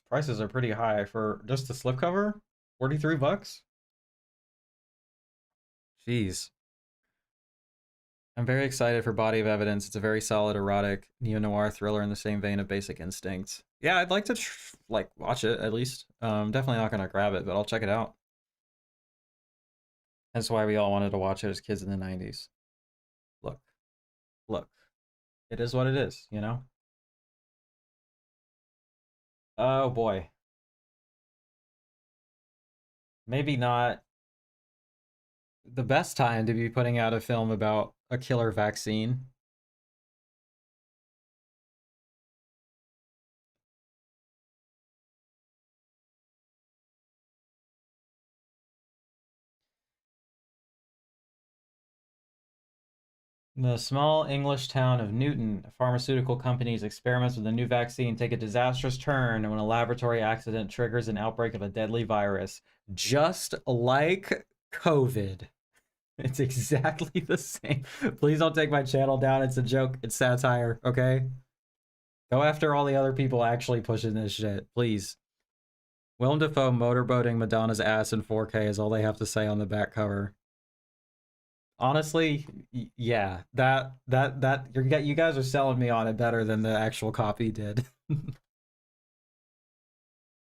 Prices are pretty high for just the slipcover. $43. Jeez. I'm very excited for Body of Evidence. It's a very solid erotic neo-noir thriller in the same vein of Basic Instinct. Yeah, I'd like to like watch it at least. Definitely not gonna grab it, but I'll check it out. That's why we all wanted to watch it as kids in the 90s. Look, look, it is what it is, you know? Oh boy. Maybe not the best time to be putting out a film about a killer vaccine. In the small English town of Newton, a pharmaceutical company's experiments with a new vaccine take a disastrous turn when a laboratory accident triggers an outbreak of a deadly virus, just like COVID. It's exactly the same. Please don't take my channel down. It's a joke. It's satire, okay? Go after all the other people actually pushing this shit, please. Willem Dafoe motorboating Madonna's ass in 4K is all they have to say on the back cover. Honestly, yeah, you guys are selling me on it better than the actual copy did.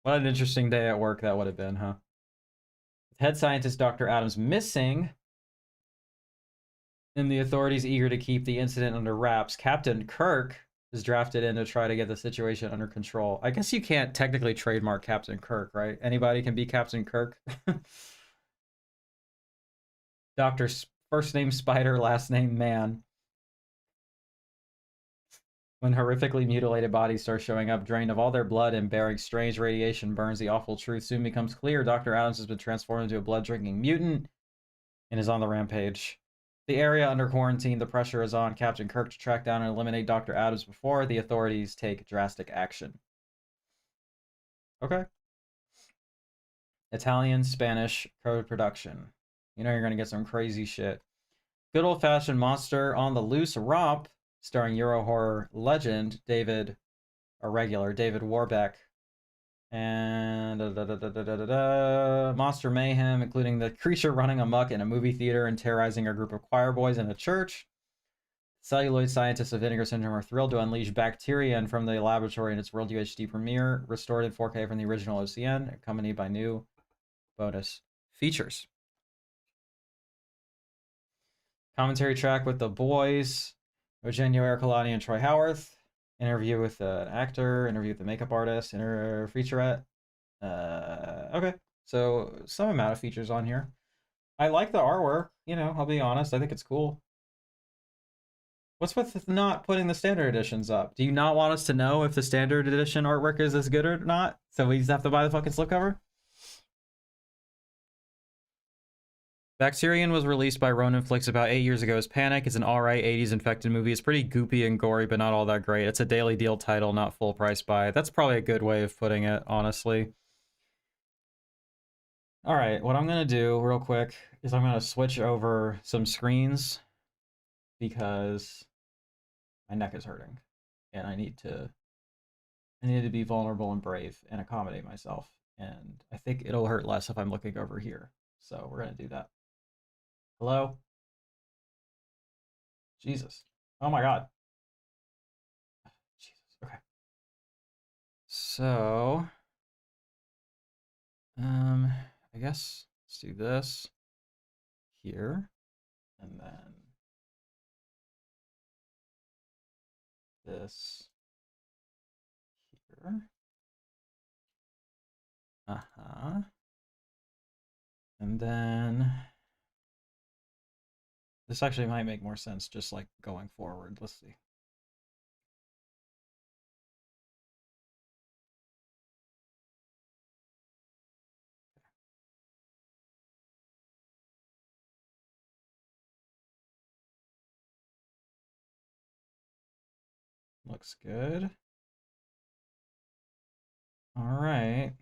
What an interesting day at work that would have been, huh? Head scientist Dr. Adams missing, and the authorities eager to keep the incident under wraps. Captain Kirk is drafted in to try to get the situation under control. I guess you can't technically trademark Captain Kirk, right? Anybody can be Captain Kirk. Doctor first name Spider, last name Man. When horrifically mutilated bodies start showing up, drained of all their blood and bearing strange radiation burns, the awful truth soon becomes clear. Dr. Adams has been transformed into a blood-drinking mutant and is on the rampage. The area under quarantine, the pressure is on Captain Kirk to track down and eliminate Dr. Adams before the authorities take drastic action. Okay. Italian, Spanish, co-production. You know you're going to get some crazy shit. Good old-fashioned monster on the loose romp, starring Euro horror legend David Warbeck And Monster Mayhem, including the creature running amok in a movie theater and terrorizing a group of choir boys in a church. Celluloid scientists of Vinegar Syndrome are thrilled to unleash bacteria and from the laboratory in its World UHD premiere, restored in 4K from the original OCN, accompanied by new bonus features. Commentary track with the boys, Eugenio Ercolani and Troy Howarth. Interview with an actor, interview with the makeup artist, featurette. Okay, so some amount of features on here. I like the artwork, you know, I'll be honest. I think it's cool. What's with not putting the standard editions up? Do you not want us to know if the standard edition artwork is as good or not? So we just have to buy the fucking slipcover? Bacterian was released by Ronin Flicks about 8 years ago as Panic. It's an alright 80s infected movie. It's pretty goopy and gory, but not all that great. It's a daily deal title, not full price buy. That's probably a good way of putting it, honestly. Alright, what I'm gonna do real quick is I'm gonna switch over some screens because my neck is hurting and I need to be vulnerable and brave and accommodate myself. And I think it'll hurt less if I'm looking over here. So we're gonna do that. Hello? Jesus. Oh my god. Jesus. Okay. So, I guess let's do this here, and then this here. And then this actually might make more sense just like going forward. Let's see. Looks good. All right.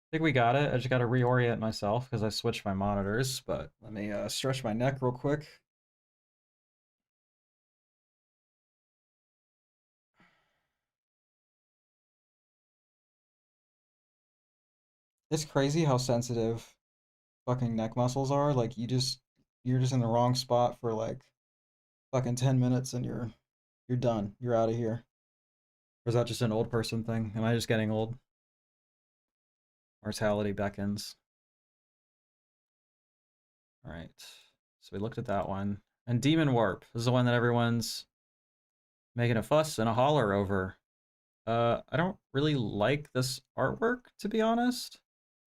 I think we got it. I just got to reorient myself because I switched my monitors, but let me stretch my neck real quick. It's crazy how sensitive fucking neck muscles are. Like you're just in the wrong spot for like fucking 10 minutes and you're done. You're out of here. Or is that just an old person thing? Am I just getting old? Mortality beckons. All right. So we looked at that one. And Demon Warp. This is the one that everyone's making a fuss and a holler over. I don't really like this artwork, to be honest.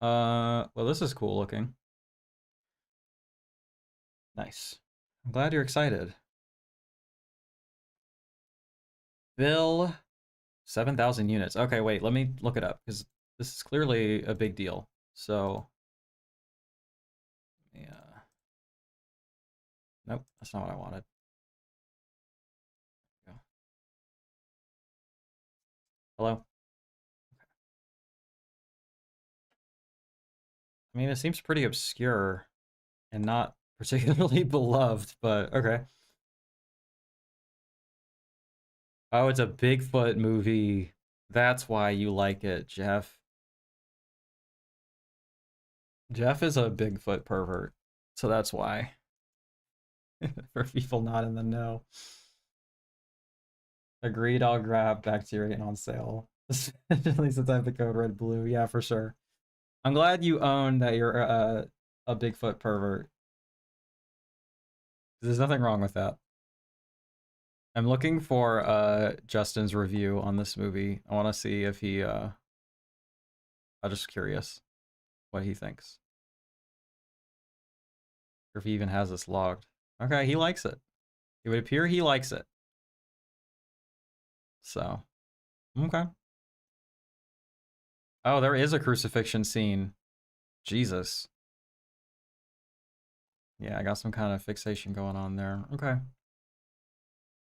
Well, this is cool looking. Nice. I'm glad you're excited. Bill, 7,000 units. Okay, wait, let me look it up because this is clearly a big deal. So, yeah. Nope, that's not what I wanted. Hello? I mean, it seems pretty obscure and not particularly beloved, but okay. Oh, it's a Bigfoot movie. That's why you like it, Jeff. Jeff is a Bigfoot pervert, so that's why. For people not in the know. Agreed, I'll grab Bacterian on sale. Especially since I have the code red blue. Yeah, for sure. I'm glad you own that you're a Bigfoot pervert. There's nothing wrong with that. I'm looking for Justin's review on this movie. I want to see if he I'm just curious what he thinks. Or if he even has this logged. Okay, he likes it. It would appear he likes it. So, okay. Oh, there is a crucifixion scene. Jesus. Yeah, I got some kind of fixation going on there. Okay.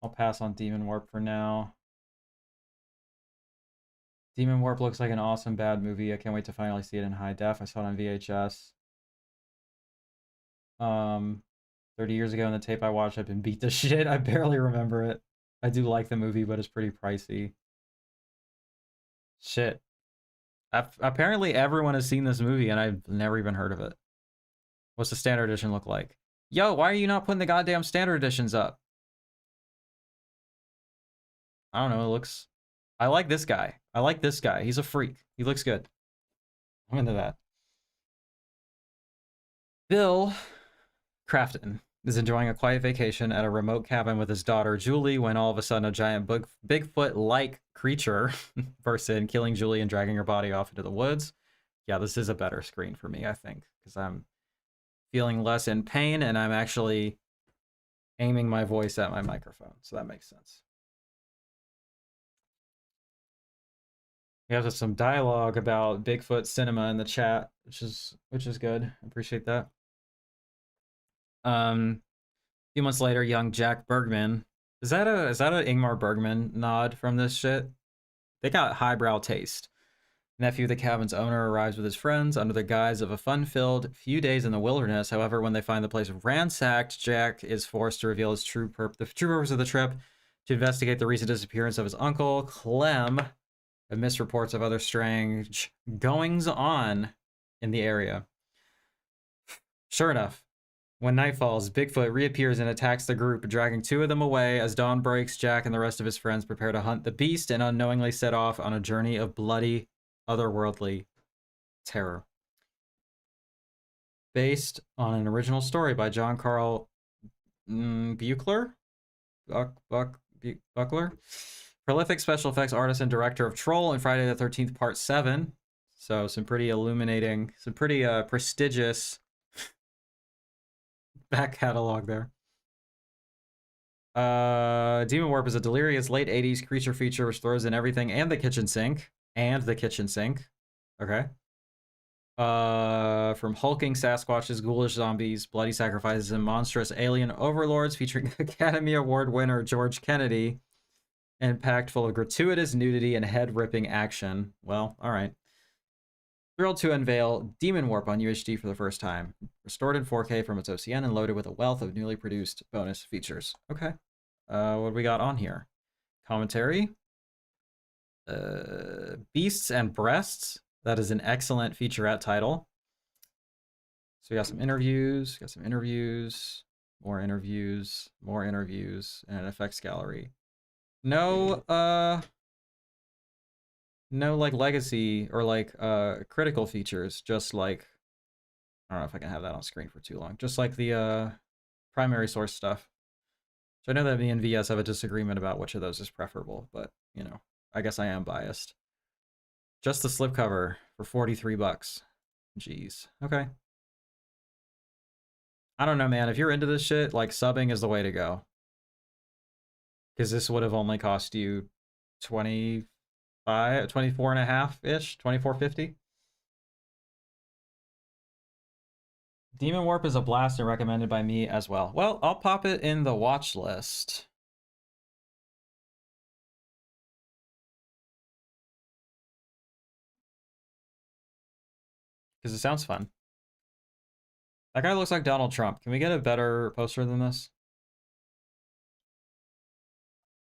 I'll pass on Demon Warp for now. Demon Warp looks like an awesome bad movie. I can't wait to finally see it in high def. I saw it on VHS. 30 years ago in the tape I watched, I've been beat to shit. I barely remember it. I do like the movie, but it's pretty pricey. Shit. Apparently everyone has seen this movie and I've never even heard of it. What's the standard edition look like? Yo, why are you not putting the goddamn standard editions up? I don't know, it looks... I like this guy. I like this guy. He's a freak. He looks good. I'm into that. Bill Crafton is enjoying a quiet vacation at a remote cabin with his daughter, Julie, when all of a sudden a giant Bigfoot-like creature bursts in, killing Julie and dragging her body off into the woods. Yeah, this is a better screen for me, I think, because I'm feeling less in pain and I'm actually aiming my voice at my microphone, so that makes sense. We have some dialogue about Bigfoot cinema in the chat, which is good. I appreciate that. A few months later, young Jack Bergman. Is that a Ingmar Bergman nod from this shit? They got highbrow taste. Nephew, the cabin's owner, arrives with his friends under the guise of a fun-filled few days in the wilderness. However, when they find the place ransacked, Jack is forced to reveal his the true purpose of the trip, to investigate the recent disappearance of his uncle, Clem, amidst reports of other strange goings-on in the area. Sure enough, when night falls, Bigfoot reappears and attacks the group, dragging two of them away. As dawn breaks, Jack and the rest of his friends prepare to hunt the beast and unknowingly set off on a journey of bloody, otherworldly terror. Based on an original story by John Carl Buechler? Buckler? Prolific special effects artist and director of Troll and Friday the 13th Part 7. So some pretty illuminating, some pretty prestigious back catalog there. Demon Warp is a delirious late 80s creature feature which throws in everything and the kitchen sink. Okay. From hulking Sasquatches, ghoulish zombies, bloody sacrifices, and monstrous alien overlords, featuring Academy Award winner George Kennedy, and packed full of gratuitous nudity and head-ripping action. Well, all right. Thrilled to unveil Demon Warp on UHD for the first time. Restored in 4K from its OCN and loaded with a wealth of newly produced bonus features. Okay. What do we got on here? Commentary. Beasts and Breasts. That is an excellent featurette title. So we got some interviews, more interviews, and an effects gallery. No, no like legacy or like critical features, just like, I don't know if I can have that on screen for too long. Just like the primary source stuff. So I know that me and VS have a disagreement about which of those is preferable, but you know, I guess I am biased. Just the slipcover for 43 bucks. Jeez. Okay. I don't know, man. If you're into this shit, like subbing is the way to go. Because this would have only cost you 24 and a half-ish, 24.50. Demon Warp is a blast and recommended by me as well. Well, I'll pop it in the watch list. Because it sounds fun. That guy looks like Donald Trump. Can we get a better poster than this?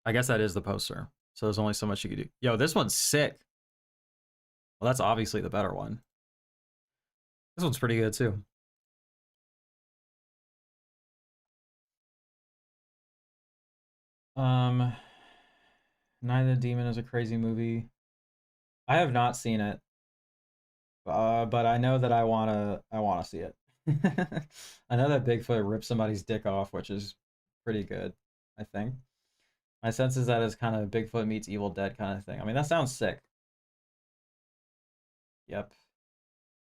I guess that is the poster. So there's only so much you can do. Yo, this one's sick. Well, that's obviously the better one. This one's pretty good too. Night of the Demon is a crazy movie. I have not seen it. But I know that I wanna see it. I know that Bigfoot rips somebody's dick off, which is pretty good, I think. My sense is that it's kind of Bigfoot meets Evil Dead kind of thing. I mean, that sounds sick. Yep.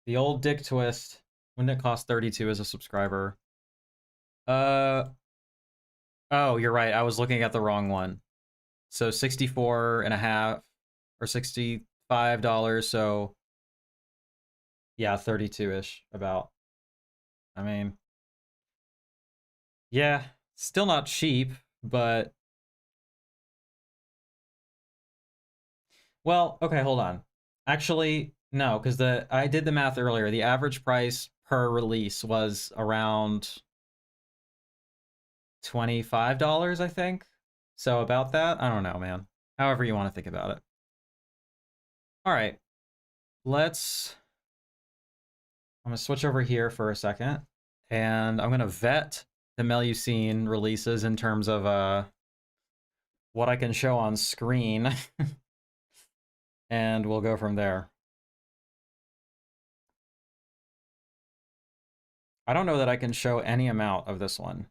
The old dick twist. Wouldn't it cost 32 as a subscriber? Oh, you're right. I was looking at the wrong one. So 64 and a half or $65. So yeah, 32-ish about. I mean, yeah, still not cheap, but well, okay, hold on. Actually, no, because I did the math earlier. The average price per release was around $25, I think. So about that, I don't know, man. However you want to think about it. All right, let's. I'm gonna switch over here for a second, and I'm gonna vet the Melusine releases in terms of what I can show on screen, and we'll go from there. I don't know that I can show any amount of this one.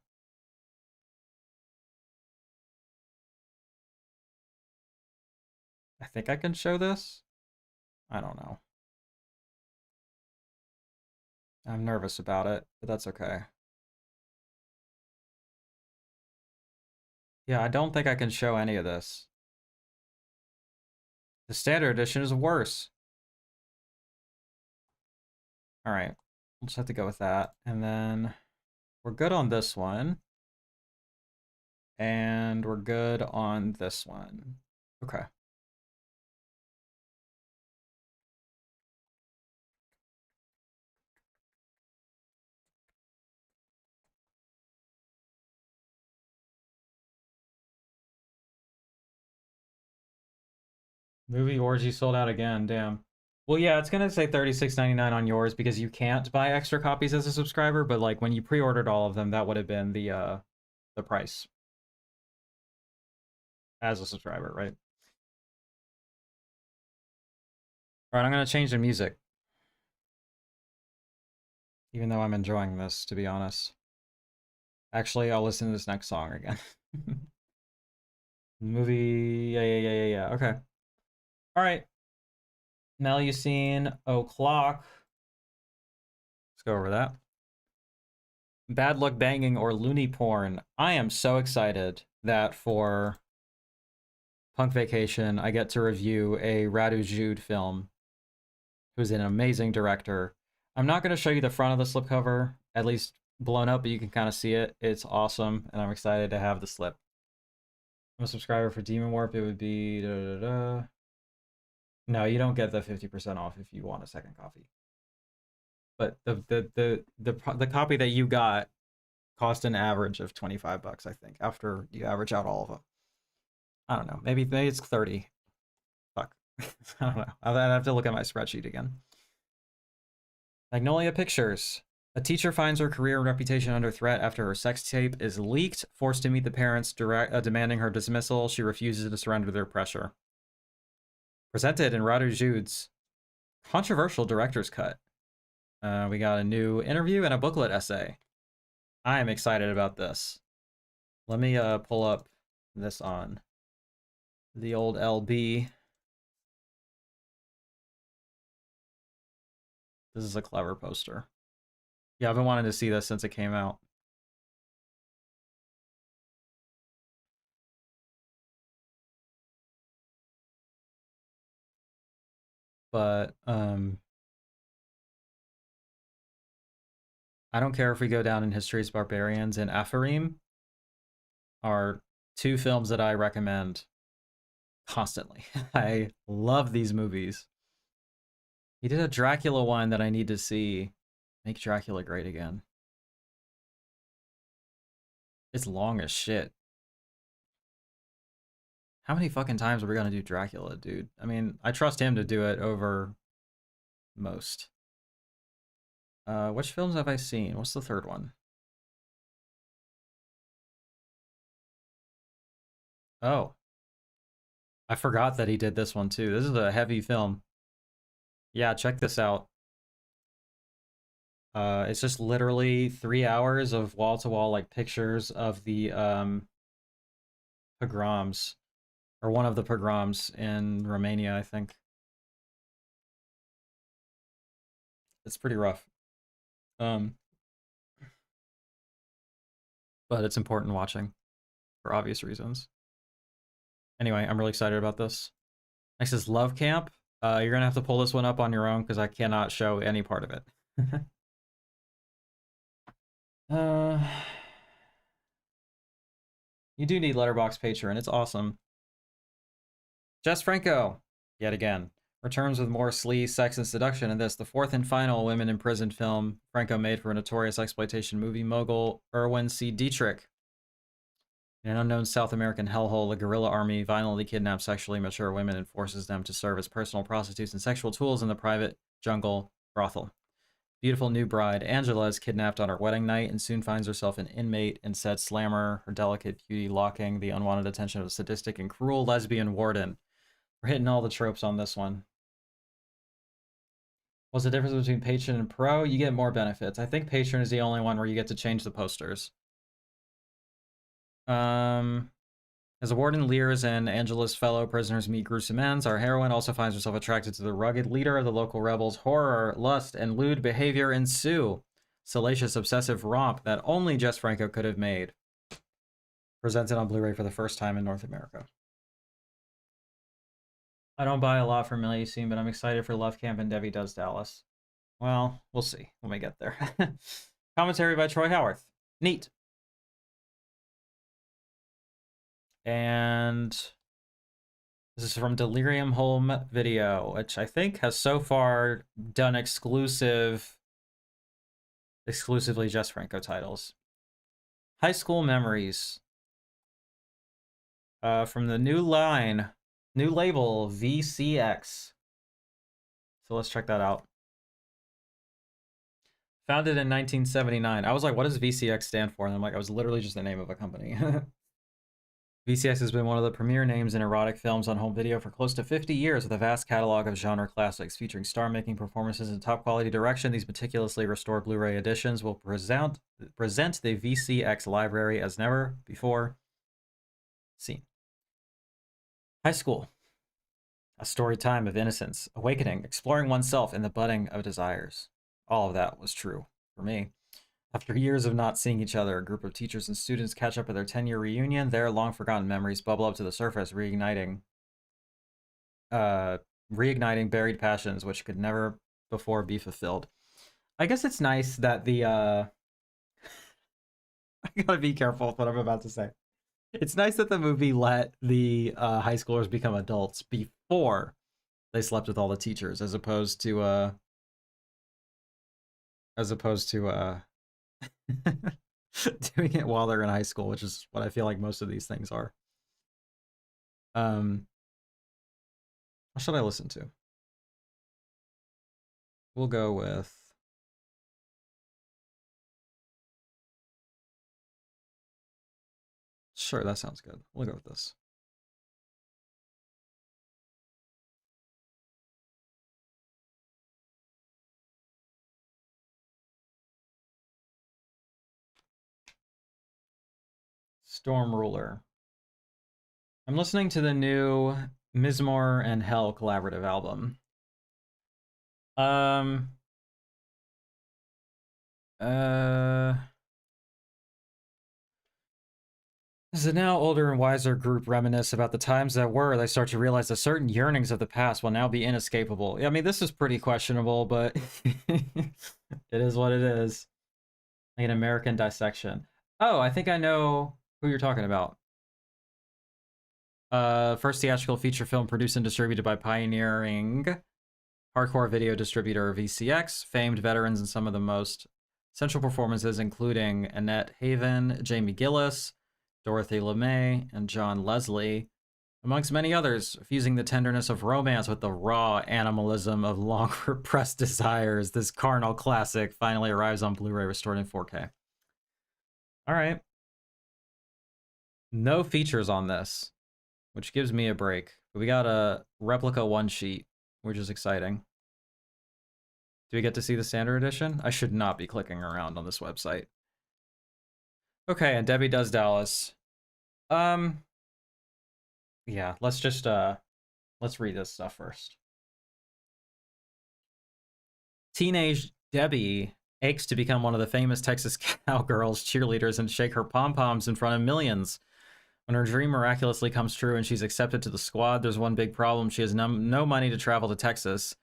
I think I can show this. I don't know. I'm nervous about it, but that's okay. Yeah, I don't think I can show any of this. The standard edition is worse. All right, we'll just have to go with that. And then we're good on this one. And we're good on this one. Okay. Movie Orgy sold out again, damn. Well, yeah, it's gonna say $36.99 on yours because you can't buy extra copies as a subscriber, but like when you pre-ordered all of them, that would have been the price as a subscriber, right? All right, I'm gonna change the music, even though I'm enjoying this, to be honest. Actually, I'll listen to this next song again. Movie, yeah. Okay. All right. Melusine O'Clock. Let's go over that. Bad Luck Banging or Loony Porn. I am so excited that for Punk Vacation, I get to review a Radu Jude film, who's an amazing director. I'm not going to show you the front of the slipcover, at least blown up, but you can kind of see it. It's awesome, and I'm excited to have the slip. I'm a subscriber for Demon Warp. It would be... No, you don't get the 50% off if you want a second copy. But the copy that you got cost an average of $25, I think, after you average out all of them. I don't know. Maybe it's 30. Fuck. I don't know. I'd have to look at my spreadsheet again. Magnolia Pictures. A teacher finds her career and reputation under threat after her sex tape is leaked. Forced to meet the parents demanding her dismissal, she refuses to surrender to their pressure. Presented in Radu Jude's controversial director's cut. We got a new interview and a booklet essay. I am excited about this. Let me pull up this on the old LB. This is a clever poster. Yeah, I've been wanting to see this since it came out. But I don't care if we go down in history as barbarians, and Apharim are two films that I recommend constantly. I love these movies. He did a Dracula one that I need to see. Make Dracula great again. It's long as shit. How many fucking times are we gonna do Dracula, dude? I mean, I trust him to do it over most. Which films have I seen? What's the third one? Oh. I forgot that he did this one too. This is a heavy film. Yeah, check this out. It's just literally 3 hours of wall-to-wall like pictures of the pogroms, or one of the pogroms in Romania, I think. It's pretty rough. But it's important watching for obvious reasons. Anyway, I'm really excited about this. Next is Love Camp. You're gonna have to pull this one up on your own because I cannot show any part of it. You do need Letterboxd Patreon. It's awesome. Jess Franco, yet again, returns with more sleaze, sex, and seduction in this, the fourth and final women in prison film Franco made for a notorious exploitation movie mogul Erwin C. Dietrich. In an unknown South American hellhole, a guerrilla army violently kidnaps sexually mature women and forces them to serve as personal prostitutes and sexual tools in the private jungle brothel. Beautiful new bride, Angela, is kidnapped on her wedding night and soon finds herself an inmate in said slammer, her delicate beauty locking the unwanted attention of a sadistic and cruel lesbian warden. We're hitting all the tropes on this one. What's the difference between patron and pro? You get more benefits. I think patron is the only one where you get to change the posters. As the warden leers and Angela's fellow prisoners meet gruesome ends, our heroine also finds herself attracted to the rugged leader of the local rebels. Horror, lust, and lewd behavior ensue. Salacious, obsessive romp that only Jess Franco could have made. Presented on Blu-ray for the first time in North America. I don't buy a lot from Millie, but I'm excited for Love Camp and Debbie Does Dallas. Well, we'll see when we get there. Commentary by Troy Howarth. Neat. And this is from Delirium Home Video, which I think has so far done exclusively Jess Franco titles. High School Memories. From the new label, VCX. So let's check that out. Founded in 1979. I was like, what does VCX stand for? And I'm like, it was literally just the name of a company. VCX has been one of the premier names in erotic films on home video for close to 50 years, with a vast catalog of genre classics featuring star-making performances and top-quality direction. These meticulously restored Blu-ray editions will present the VCX library as never before seen. High school. A story time of innocence, awakening, exploring oneself, and the budding of desires. All of that was true for me. After years of not seeing each other, a group of teachers and students catch up at their 10-year reunion. Their long-forgotten memories bubble up to the surface, reigniting buried passions which could never before be fulfilled. I guess it's nice that the I gotta be careful with what I'm about to say. It's nice that the movie let the high schoolers become adults before they slept with all the teachers, as opposed to doing it while they're in high school, which is what I feel like most of these things are. What should I listen to? We'll go with... Sure, that sounds good. We'll go with this. Storm Ruler. I'm listening to the new Mizmor and Hell collaborative album. As the now older and wiser group reminisce about the times that were, they start to realize that certain yearnings of the past will now be inescapable. I mean, this is pretty questionable, but it is what it is. Like an American dissection. Oh, I think I know who you're talking about. First theatrical feature film produced and distributed by pioneering hardcore video distributor VCX, famed veterans in some of the most central performances, including Annette Haven, Jamie Gillis, Dorothy LeMay, and John Leslie, amongst many others, fusing the tenderness of romance with the raw animalism of long-repressed desires. This carnal classic finally arrives on Blu-ray restored in 4K. All right. No features on this, which gives me a break. But we got a replica one sheet, which is exciting. Do we get to see the standard edition? I should not be clicking around on this website. Okay, and Debbie Does Dallas. Yeah, let's just let's read this stuff first. Teenage Debbie aches to become one of the famous Texas Cowgirls cheerleaders and shake her pom-poms in front of millions. When her dream miraculously comes true and she's accepted to the squad, there's one big problem. She has no money to travel to Texas.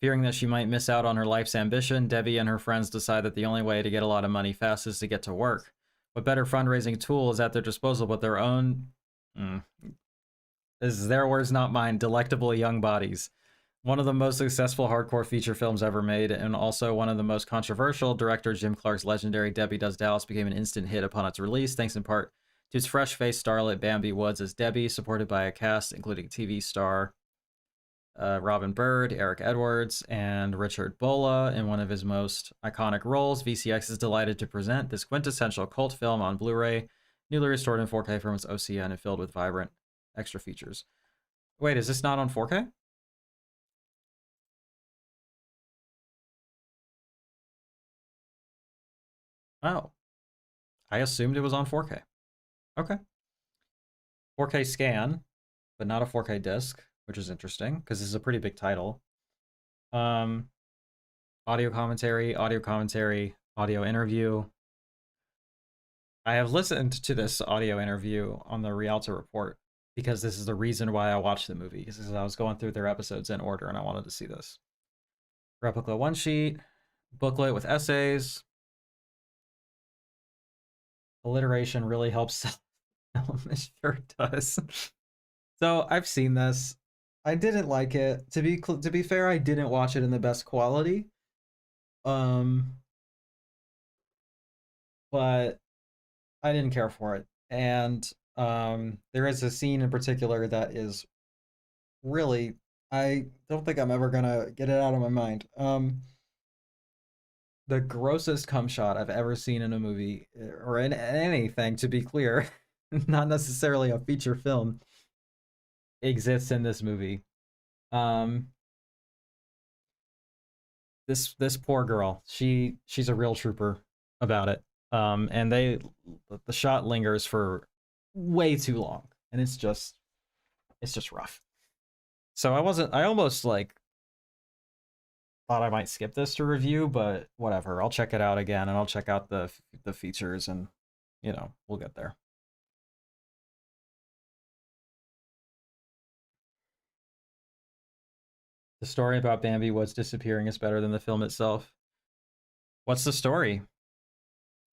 Fearing that she might miss out on her life's ambition, Debbie and her friends decide that the only way to get a lot of money fast is to get to work. What better fundraising tool is at their disposal but their own... This is their words, not mine. Delectable young bodies. One of the most successful hardcore feature films ever made, and also one of the most controversial. Director Jim Clark's legendary Debbie Does Dallas became an instant hit upon its release, thanks in part To its fresh-faced starlet Bambi Woods as Debbie, supported by a cast including TV star Robin Bird, Eric Edwards, and Richard Bolla in one of his most iconic roles. VCX is delighted to present this quintessential cult film on Blu-ray, newly restored in 4K from its OCN and filled with vibrant extra features. Wait, is this not on 4K? Oh, I assumed it was on 4K. Okay. 4K scan, but not a 4K disc, which is interesting because this is a pretty big title. Um, audio commentary, audio interview. I have listened to this audio interview on the Rialto Report because this is the reason why I watched the movie. Because I was going through their episodes in order and I wanted to see this. Replica one sheet, booklet with essays. Alliteration really helps sell film. It sure does. So I've seen this. I didn't like it. To be fair, I didn't watch it in the best quality. Um, but I didn't care for it. And there is a scene in particular that is really, I don't think I'm ever gonna get it out of my mind. The grossest cum shot I've ever seen in a movie or in anything, to be clear, not necessarily a feature film, exists in this movie. Um, this poor girl, she's a real trooper about it. And the shot lingers for way too long, and it's just rough. So I almost like thought I might skip this to review, but whatever. I'll check it out again, and I'll check out the features, and we'll get there. The story about Bambi Woods disappearing is better than the film itself. What's the story?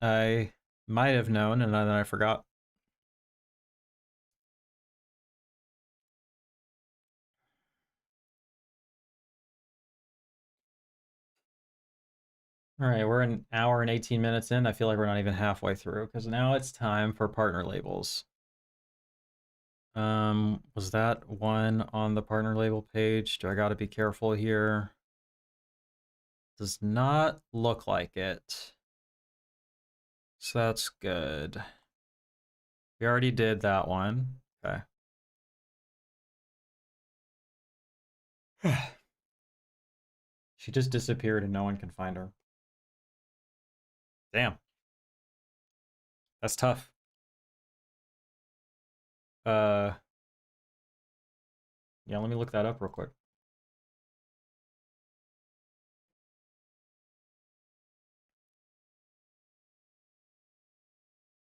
I might have known, and then I forgot. All right, we're an hour and 18 minutes in. I feel like we're not even halfway through because now it's time for partner labels. Was that one on the partner label page? Do I got to be careful here? Does not look like it. So that's good. We already did that one. Okay. She just disappeared and no one can find her. Damn. That's tough. Uh, yeah, let me look that up real quick.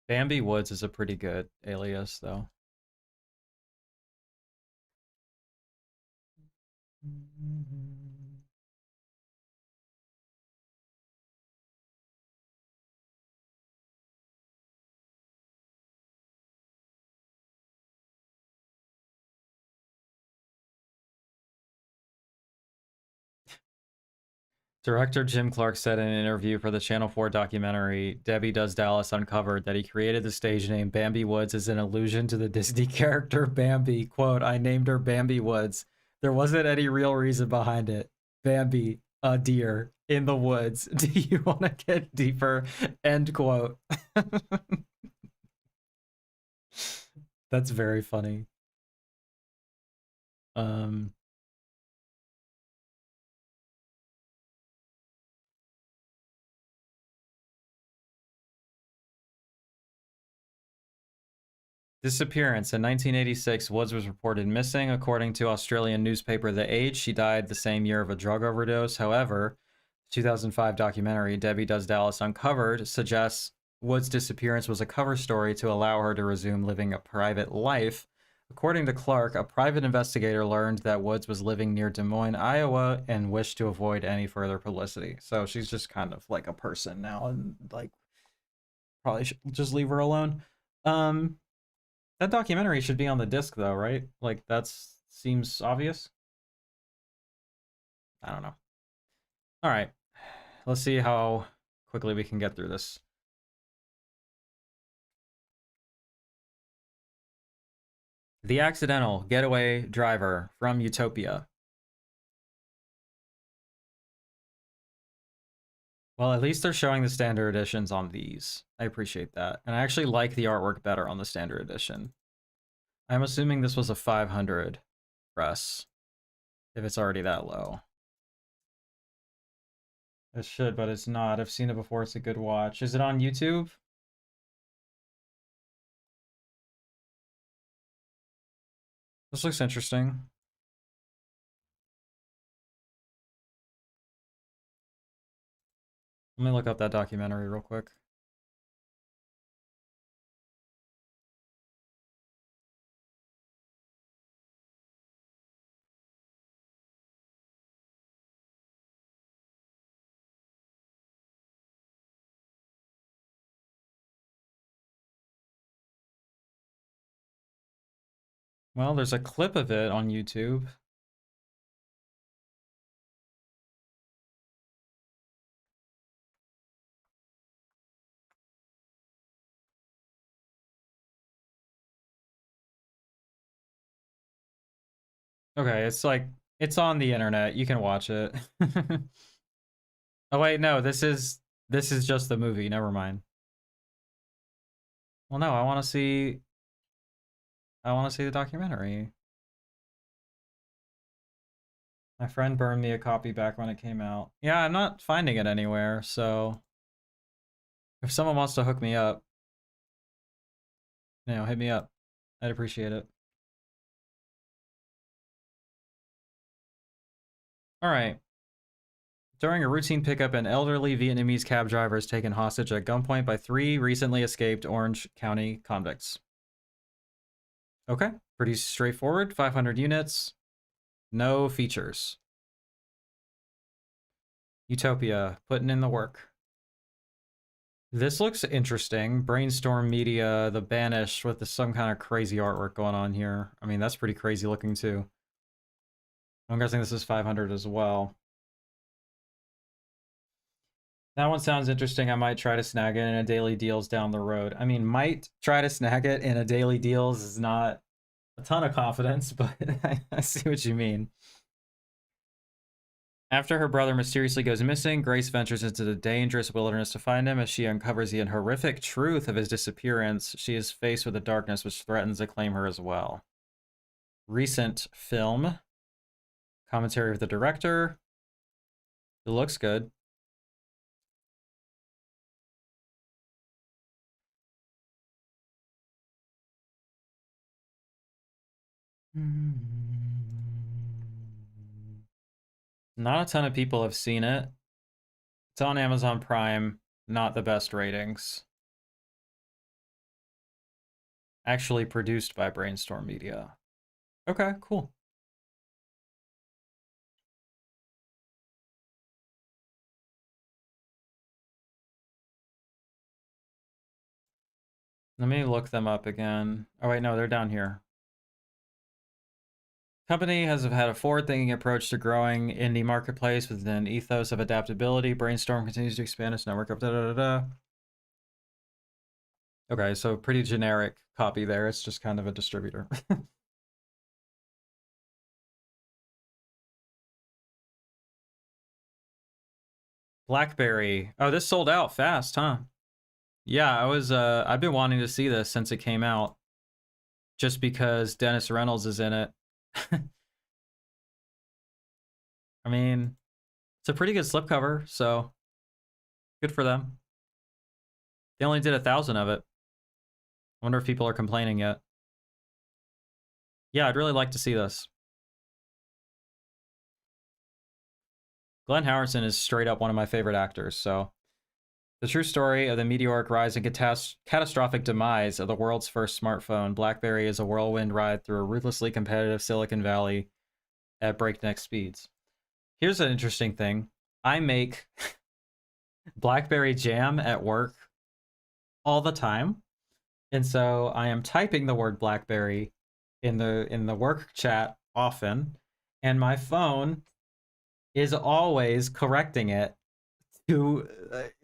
Bambi Woods is a pretty good alias, though. Director Jim Clark said in an interview for the Channel 4 documentary Debbie Does Dallas Uncovered that he created the stage name Bambi Woods as an allusion to the Disney character Bambi. Quote, I named her Bambi Woods. There wasn't any real reason behind it. Bambi, a deer in the woods. Do you want to get deeper? End quote. That's very funny. Um, Disappearance. In 1986, Woods was reported missing. According to Australian newspaper The Age, she died the same year of a drug overdose. However, the 2005 documentary Debbie Does Dallas Uncovered suggests Woods' disappearance was a cover story to allow her to resume living a private life. According to Clark, a private investigator learned that Woods was living near Des Moines, Iowa, and wished to avoid any further publicity. So she's just kind of like a person now, and like probably should just leave her alone. Um, that documentary should be on the disc, though, right? Like, that seems obvious. I don't know. All right. Let's see how quickly we can get through this. The Accidental Getaway Driver from Utopia. Well, at least they're showing the standard editions on these. I appreciate that. And I actually like the artwork better on the standard edition. I'm assuming this was a 500 press, if it's already that low. It should, but it's not. I've seen it before. It's a good watch. Is it on YouTube? This looks interesting. Let me look up that documentary real quick. Well, there's a clip of it on YouTube. Okay, it's like, it's on the internet. You can watch it. Oh wait, no, this is just the movie. Never mind. Well, no, I want to see the documentary. My friend burned me a copy back when it came out. Yeah, I'm not finding it anywhere, so if someone wants to hook me up, hit me up. I'd appreciate it. All right. During a routine pickup, an elderly Vietnamese cab driver is taken hostage at gunpoint by 3 recently escaped Orange County convicts. Okay, pretty straightforward. 500 units, no features. Utopia, putting in the work. This looks interesting. Brainstorm Media, The Banished, with some kind of crazy artwork going on here. I mean, that's pretty crazy looking too. I'm guessing this is 500 as well. That one sounds interesting. I might try to snag it in a daily deals down the road. I mean, might try to snag it in a daily deals is not a ton of confidence, but I see what you mean. After her brother mysteriously goes missing, Grace ventures into the dangerous wilderness to find him. As she uncovers the horrific truth of his disappearance, she is faced with a darkness which threatens to claim her as well. Recent film. Commentary of the director. It looks good. Not a ton of people have seen it. It's on Amazon Prime. Not the best ratings. Actually produced by Brainstorm Media. Okay, cool. Let me look them up again. Oh wait, no, they're down here. Company has had a forward-thinking approach to growing indie marketplace with an ethos of adaptability. Brainstorm continues to expand its network of da-da-da-da. Okay, so pretty generic copy there. It's just kind of a distributor. Blackberry. Oh, this sold out fast, huh? Yeah, I've been wanting to see this since it came out. Just because Dennis Reynolds is in it. I mean, it's a pretty good slipcover, so good for them. They only did 1,000 of it. I wonder if people are complaining yet. Yeah, I'd really like to see this. Glenn Howerton is straight up one of my favorite actors, so. The true story of the meteoric rise and catastrophic demise of the world's first smartphone, BlackBerry is a whirlwind ride through a ruthlessly competitive Silicon Valley at breakneck speeds. Here's an interesting thing. I make BlackBerry jam at work all the time. And so I am typing the word BlackBerry in the work chat often, and my phone is always correcting it to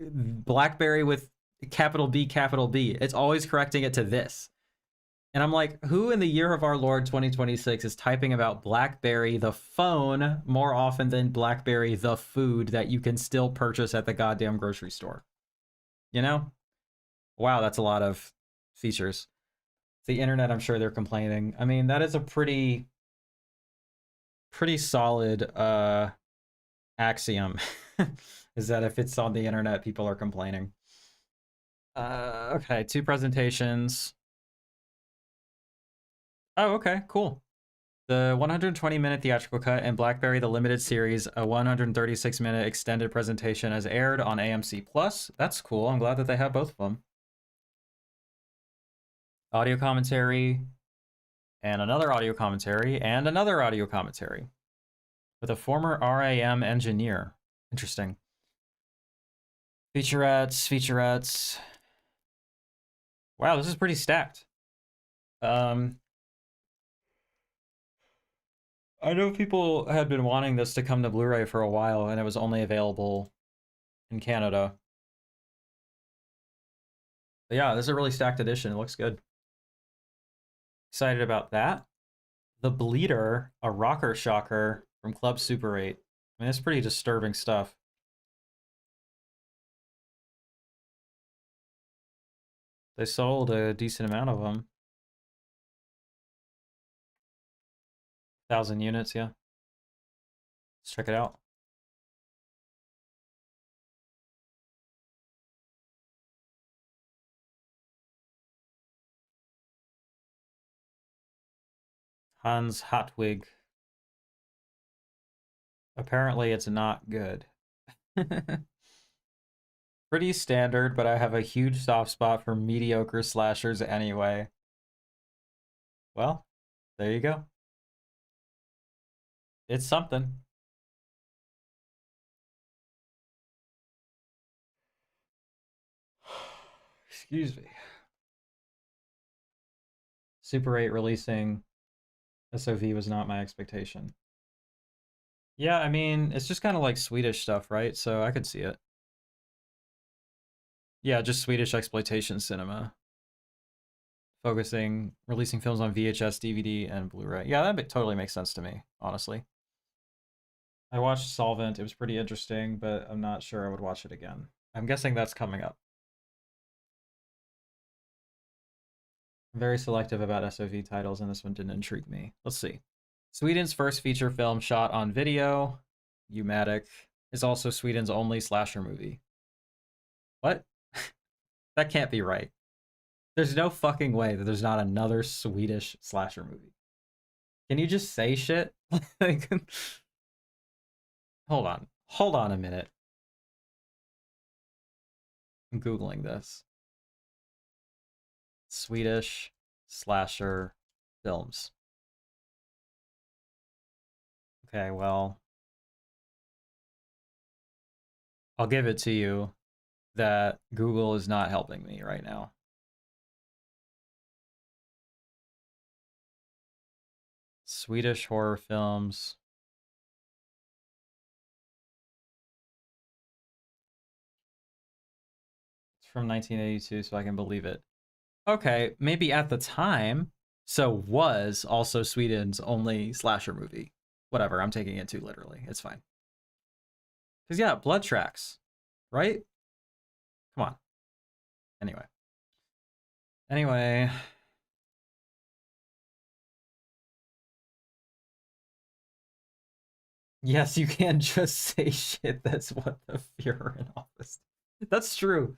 BlackBerry with capital B, capital B. It's always correcting it to this. And I'm like, who in the year of our Lord 2026 is typing about BlackBerry the phone more often than BlackBerry the food that you can still purchase at the goddamn grocery store? You know? Wow, that's a lot of features. The internet, I'm sure they're complaining. I mean, that is a pretty solid axiom. Is that if it's on the internet, people are complaining. Okay, 2 presentations. Oh, okay, cool. The 120-minute theatrical cut and BlackBerry the Limited Series, a 136-minute extended presentation, has aired on AMC Plus. That's cool. I'm glad that they have both of them. Audio commentary, and another audio commentary, and another audio commentary with a former RAM engineer. Interesting. Featurettes. Wow, this is pretty stacked. I know people had been wanting this to come to Blu-ray for a while, and it was only available in Canada. But yeah, this is a really stacked edition. It looks good. Excited about that. The Bleeder, a rocker shocker from Club Super 8. I mean, it's pretty disturbing stuff. They sold a decent amount of them. 1,000 units, yeah. Let's check it out. Hans Hartwig. Apparently it's not good. Pretty standard, but I have a huge soft spot for mediocre slashers anyway. Well, there you go. It's something. Excuse me. Super 8 releasing SOV was not my expectation. Yeah, I mean, it's just kind of like Swedish stuff, right? So I could see it. Yeah, just Swedish exploitation cinema. Releasing films on VHS, DVD, and Blu-ray. Yeah, that totally makes sense to me, honestly. I watched Solvent. It was pretty interesting, but I'm not sure I would watch it again. I'm guessing that's coming up. I'm very selective about SOV titles, and this one didn't intrigue me. Let's see. Sweden's first feature film shot on video, Umatic, is also Sweden's only slasher movie. What? That can't be right. There's no fucking way that there's not another Swedish slasher movie. Can you just say shit? Like, hold on a minute. I'm Googling this. Swedish slasher films. Okay, well, I'll give it to you that Google is not helping me right now. Swedish horror films. It's from 1982, so I can believe it. Okay, maybe at the time, so was also Sweden's only slasher movie. Whatever, I'm taking it too literally. It's fine. Because, yeah, Blood Tracks, right? Come on. Anyway. Yes, you can just say shit. That's what the Fuhrer in office. That's true.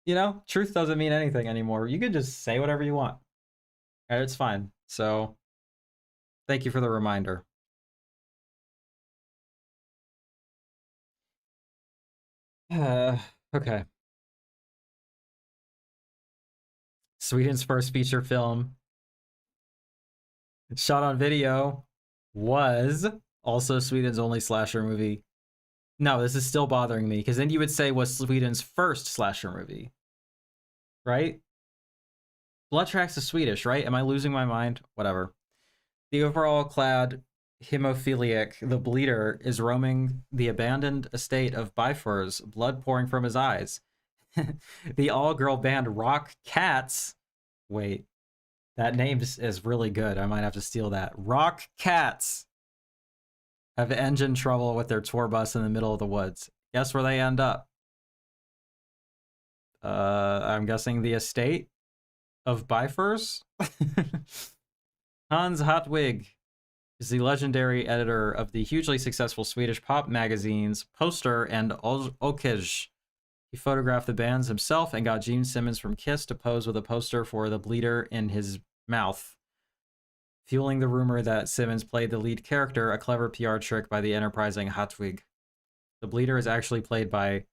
You know, truth doesn't mean anything anymore. You can just say whatever you want. And it's fine. So, thank you for the reminder. Okay. Sweden's first feature film, shot on video, was also Sweden's only slasher movie. No, this is still bothering me because then you would say was Sweden's first slasher movie, right? Blood Tracks is Swedish, right? Am I losing my mind? Whatever. The overall clad hemophiliac, the Bleeder, is roaming the abandoned estate of Bifurs, blood pouring from his eyes. The all-girl band Rock Cats. Wait. That name is really good. I might have to steal that. Rock Cats have engine trouble with their tour bus in the middle of the woods. Guess where they end up? I'm guessing the estate of Bifurs? Hans Hartwig is the legendary editor of the hugely successful Swedish pop magazines Poster and Okej. He photographed the bands himself and got Gene Simmons from Kiss to pose with a poster for The Bleeder in his mouth, fueling the rumor that Simmons played the lead character, a clever PR trick by the enterprising Hartwig. The Bleeder is actually played by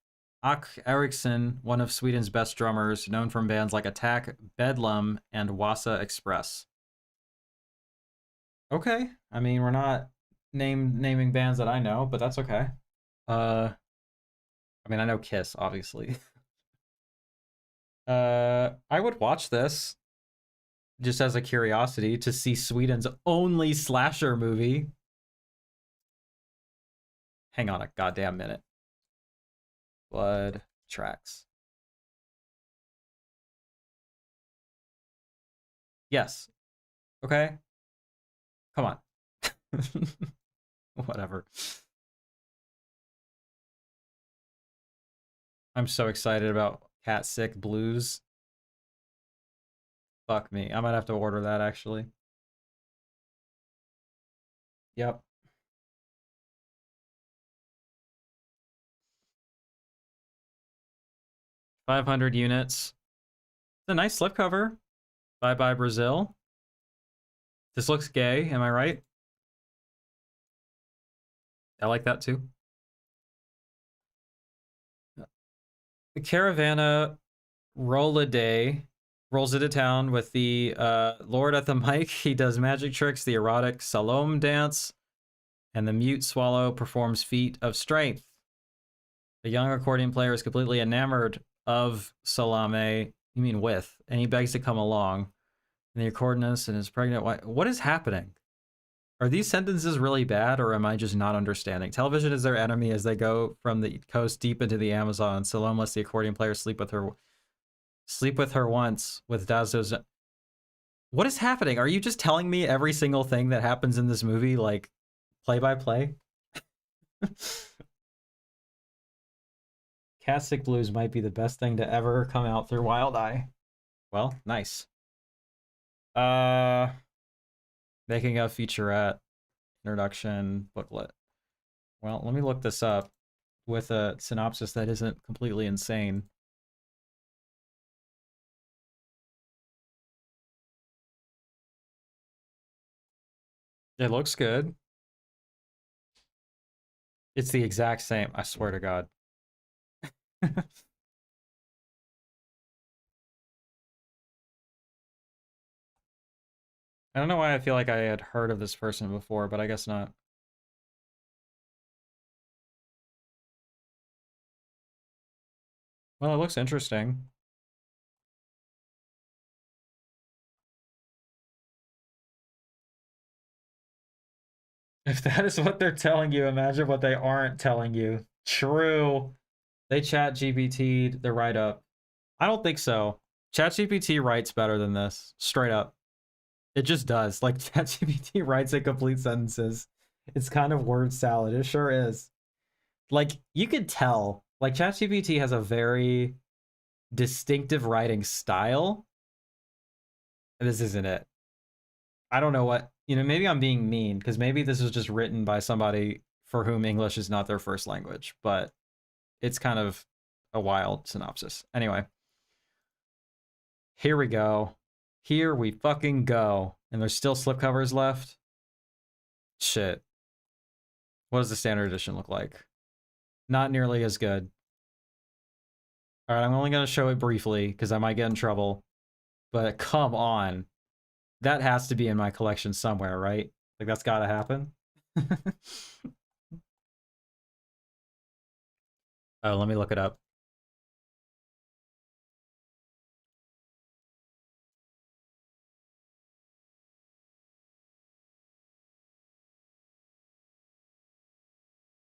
Ak Eriksson, one of Sweden's best drummers, known from bands like Attack, Bedlam, and Wassa Express. Okay, I mean, we're not naming bands that I know, but that's okay. I mean, I know Kiss, obviously. I would watch this just as a curiosity to see Sweden's only slasher movie. Hang on a goddamn minute. Blood tracks. Yes. Okay. Come on. Whatever. I'm so excited about Cat Sick Blues. Fuck me. I might have to order that actually. Yep. 500 units. It's a nice slipcover. Bye bye Brazil. This looks gay, am I right? I like that too. The Caravana Roll-A-Day rolls into town with the Lord at the mic. He does magic tricks, the erotic Salome dance, and the mute swallow performs feat of strength. The young accordion player is completely enamored of Salome, you mean with, and he begs to come along. And the accordionist and his pregnant wife. What is happening? Are these sentences really bad, or am I just not understanding? Television is their enemy as they go from the coast deep into the Amazon. Salome lets the accordion player sleep with her once with Dazdo's. What is happening? Are you just telling me every single thing that happens in this movie, like, play by play? Cat Sick Blues might be the best thing to ever come out through Wild Eye. Well, nice. Making a featurette introduction booklet. Well, let me look this up with a synopsis that isn't completely insane. It looks good. It's the exact same, I swear to God. I don't know why I feel like I had heard of this person before, but I guess not. Well, it looks interesting. If that is what they're telling you, imagine what they aren't telling you. True. They chat GPT'd the write-up. I don't think so. ChatGPT writes better than this. Straight up. It just does. Like, ChatGPT writes in complete sentences. It's kind of word salad. It sure is. Like, you could tell. Like, ChatGPT has a very distinctive writing style. This isn't it. I don't know what, maybe I'm being mean because maybe this was just written by somebody for whom English is not their first language, but it's kind of a wild synopsis. Anyway, here we go. Here we fucking go. And there's still slipcovers left. Shit. What does the standard edition look like? Not nearly as good. All right, I'm only going to show it briefly because I might get in trouble. But come on. That has to be in my collection somewhere, right? Like, that's got to happen. Oh, let me look it up.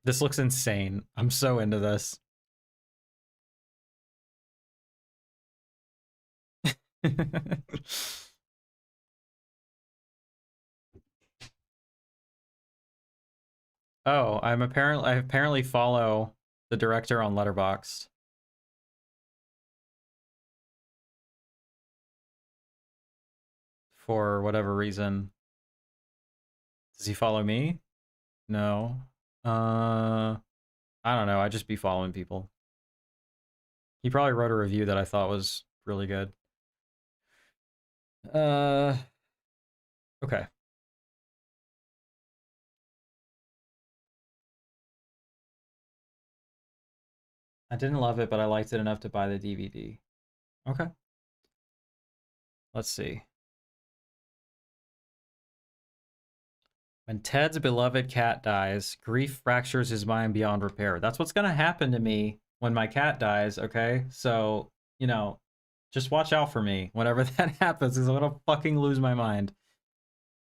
This looks insane. I'm so into this. Oh, I apparently follow the director on Letterboxd for whatever reason. Does he follow me? No. I don't know. I just be following people. He probably wrote a review that I thought was really good. Uh, okay. I didn't love it, but I liked it enough to buy the DVD. Okay. Let's see. When Ted's beloved cat dies, grief fractures his mind beyond repair. That's what's gonna happen to me when my cat dies, okay? So, you know, just watch out for me whenever that happens, because I'm gonna fucking lose my mind.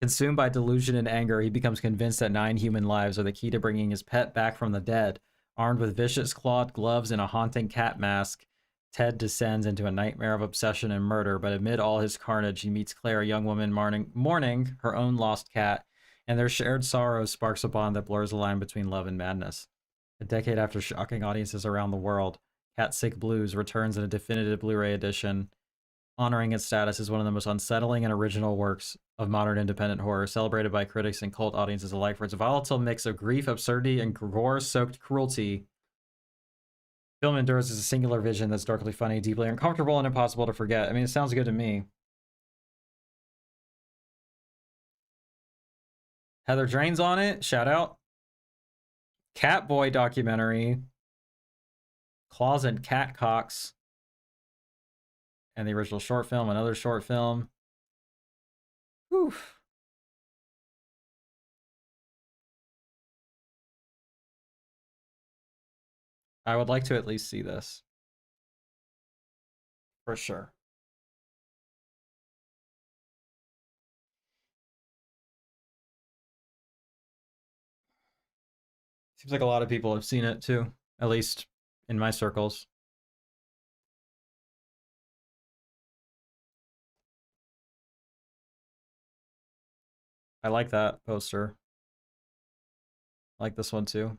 Consumed by delusion and anger, he becomes convinced that 9 human lives are the key to bringing his pet back from the dead. Armed with vicious clawed gloves and a haunting cat mask, Ted descends into a nightmare of obsession and murder, but amid all his carnage, he meets Claire, a young woman mourning her own lost cat, and their shared sorrow sparks a bond that blurs the line between love and madness. A decade after shocking audiences around the world, Cat Sick Blues returns in a definitive Blu-ray edition, honoring its status as one of the most unsettling and original works of modern independent horror, celebrated by critics and cult audiences alike for its volatile mix of grief, absurdity, and gore-soaked cruelty. Film endures as a singular vision that's darkly funny, deeply uncomfortable, and impossible to forget. I mean, it sounds good to me. Heather Drain's on it. Shout out. Catboy documentary. Claws and Catcocks. And the original short film, another short film. Whew. I would like to at least see this. For sure. Seems like a lot of people have seen it too, at least in my circles. I like that poster. I like this one too.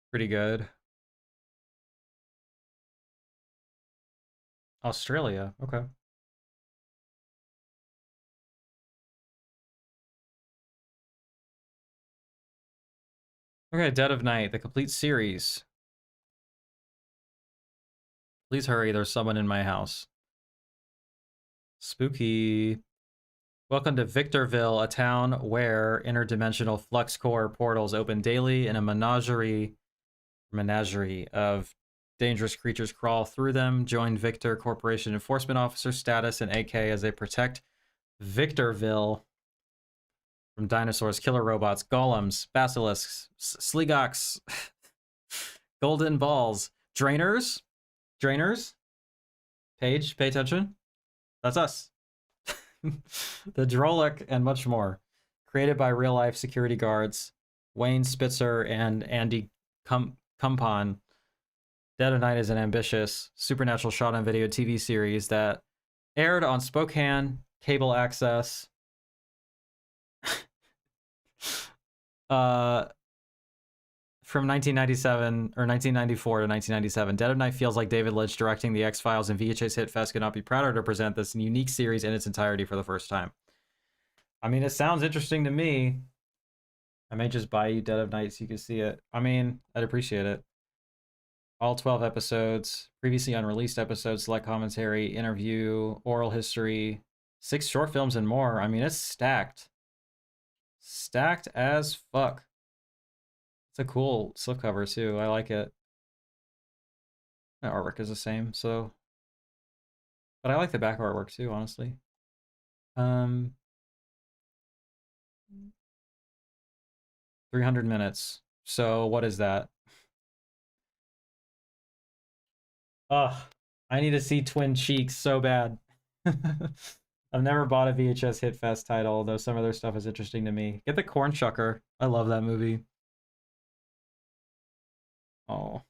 Pretty good. Australia. Okay. Okay, Dead of Night, the complete series. Please hurry, there's someone in my house. Spooky. Welcome to Victorville, a town where interdimensional flux core portals open daily and a menagerie of dangerous creatures crawl through them. Join Victor Corporation Enforcement Officer status and AK as they protect Victorville from dinosaurs, killer robots, golems, basilisks, sleegoks, golden balls, drainers, Paige, pay attention. That's us. The Drolic and much more. Created by real life security guards Wayne Spitzer and Andy Cumpon. Dead of Night is an ambitious supernatural shot on video TV series that aired on Spokane cable access from 1997 or 1994 to 1997. Dead of Night feels like David Lynch directing The X-Files, and VHS Hit Fest could not be prouder to present this unique series in its entirety for the first time. I mean, it sounds interesting to me. I may just buy you Dead of Night so you can see it. I mean, I'd appreciate it. All 12 episodes, previously unreleased episodes, select commentary, interview, oral history, 6 short films, and more. I mean, it's stacked. Stacked as fuck. It's a cool slipcover too. I like it. The artwork is the same, so. But I like the back artwork too, honestly. 300 minutes. So what is that? Ugh, I need to see Twin Cheeks so bad. I've never bought a VHS Hit Fest title, though some of their stuff is interesting to me. Get the Corn Chucker. I love that movie. Oh.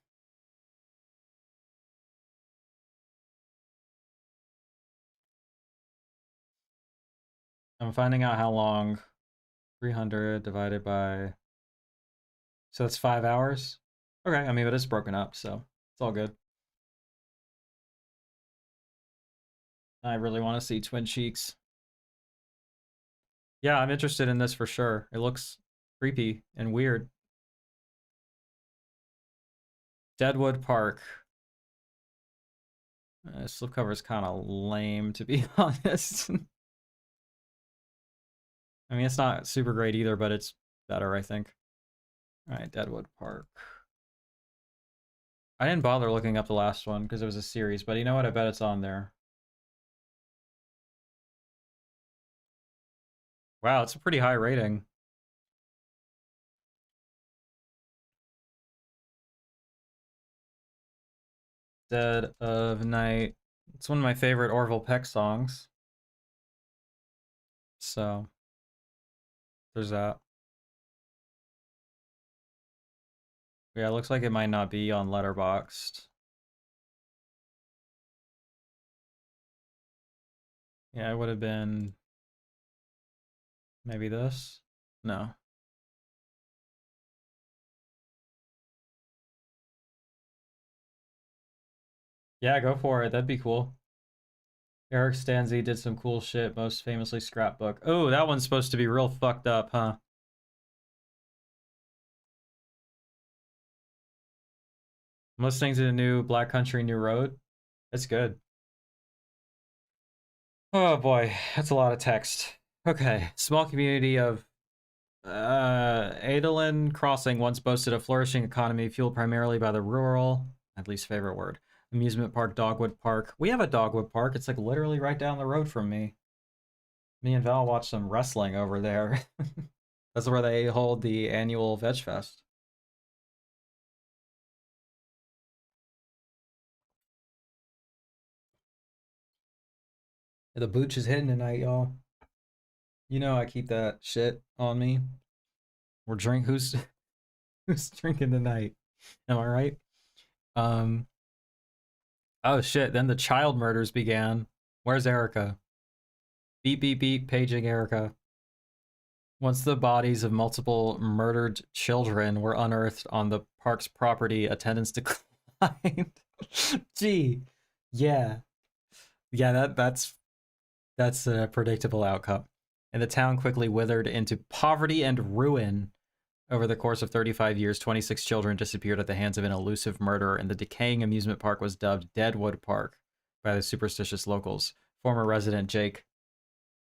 I'm finding out how long 300 divided by, so that's 5 hours. Okay, I mean, but it's broken up, so it's all good. I really want to see Twin Cheeks. Yeah, I'm interested in this for sure. It looks creepy and weird. Deadwood Park. Slipcover is kind of lame, to be honest. I mean, it's not super great either, but it's better, I think. All right, Deadwood Park. I didn't bother looking up the last one because it was a series, but you know what? I bet it's on there. Wow, it's a pretty high rating. Dead of Night. It's one of my favorite Orville Peck songs. So, there's that. Yeah, it looks like it might not be on Letterboxd. Yeah, it would have been maybe this. No. Yeah, go for it. That'd be cool. Eric Stanzi did some cool shit, most famously Scrapbook. Oh, that one's supposed to be real fucked up, huh? I'm listening to the new Black Country New Road. It's good. Oh boy, that's a lot of text. Okay, small community of Adelaide Crossing once boasted a flourishing economy fueled primarily by the rural, at least favorite word, amusement park, Dogwood Park. We have a Dogwood Park. It's like literally right down the road from me. Me and Val watched some wrestling over there. That's where they hold the annual Veg Fest. The booch is hitting tonight, y'all. You know I keep that shit on me. We're drink who's who's drinking tonight? Am I right? Um oh shit, then the child murders began. Where's Erica? Beep beep beep, paging Erica. Once the bodies of multiple murdered children were unearthed on the park's property, attendance declined. Gee. Yeah. Yeah, that's a predictable outcome. And the town quickly withered into poverty and ruin. Over the course of 35 years, 26 children disappeared at the hands of an elusive murderer, and the decaying amusement park was dubbed Deadwood Park by the superstitious locals. Former resident Jake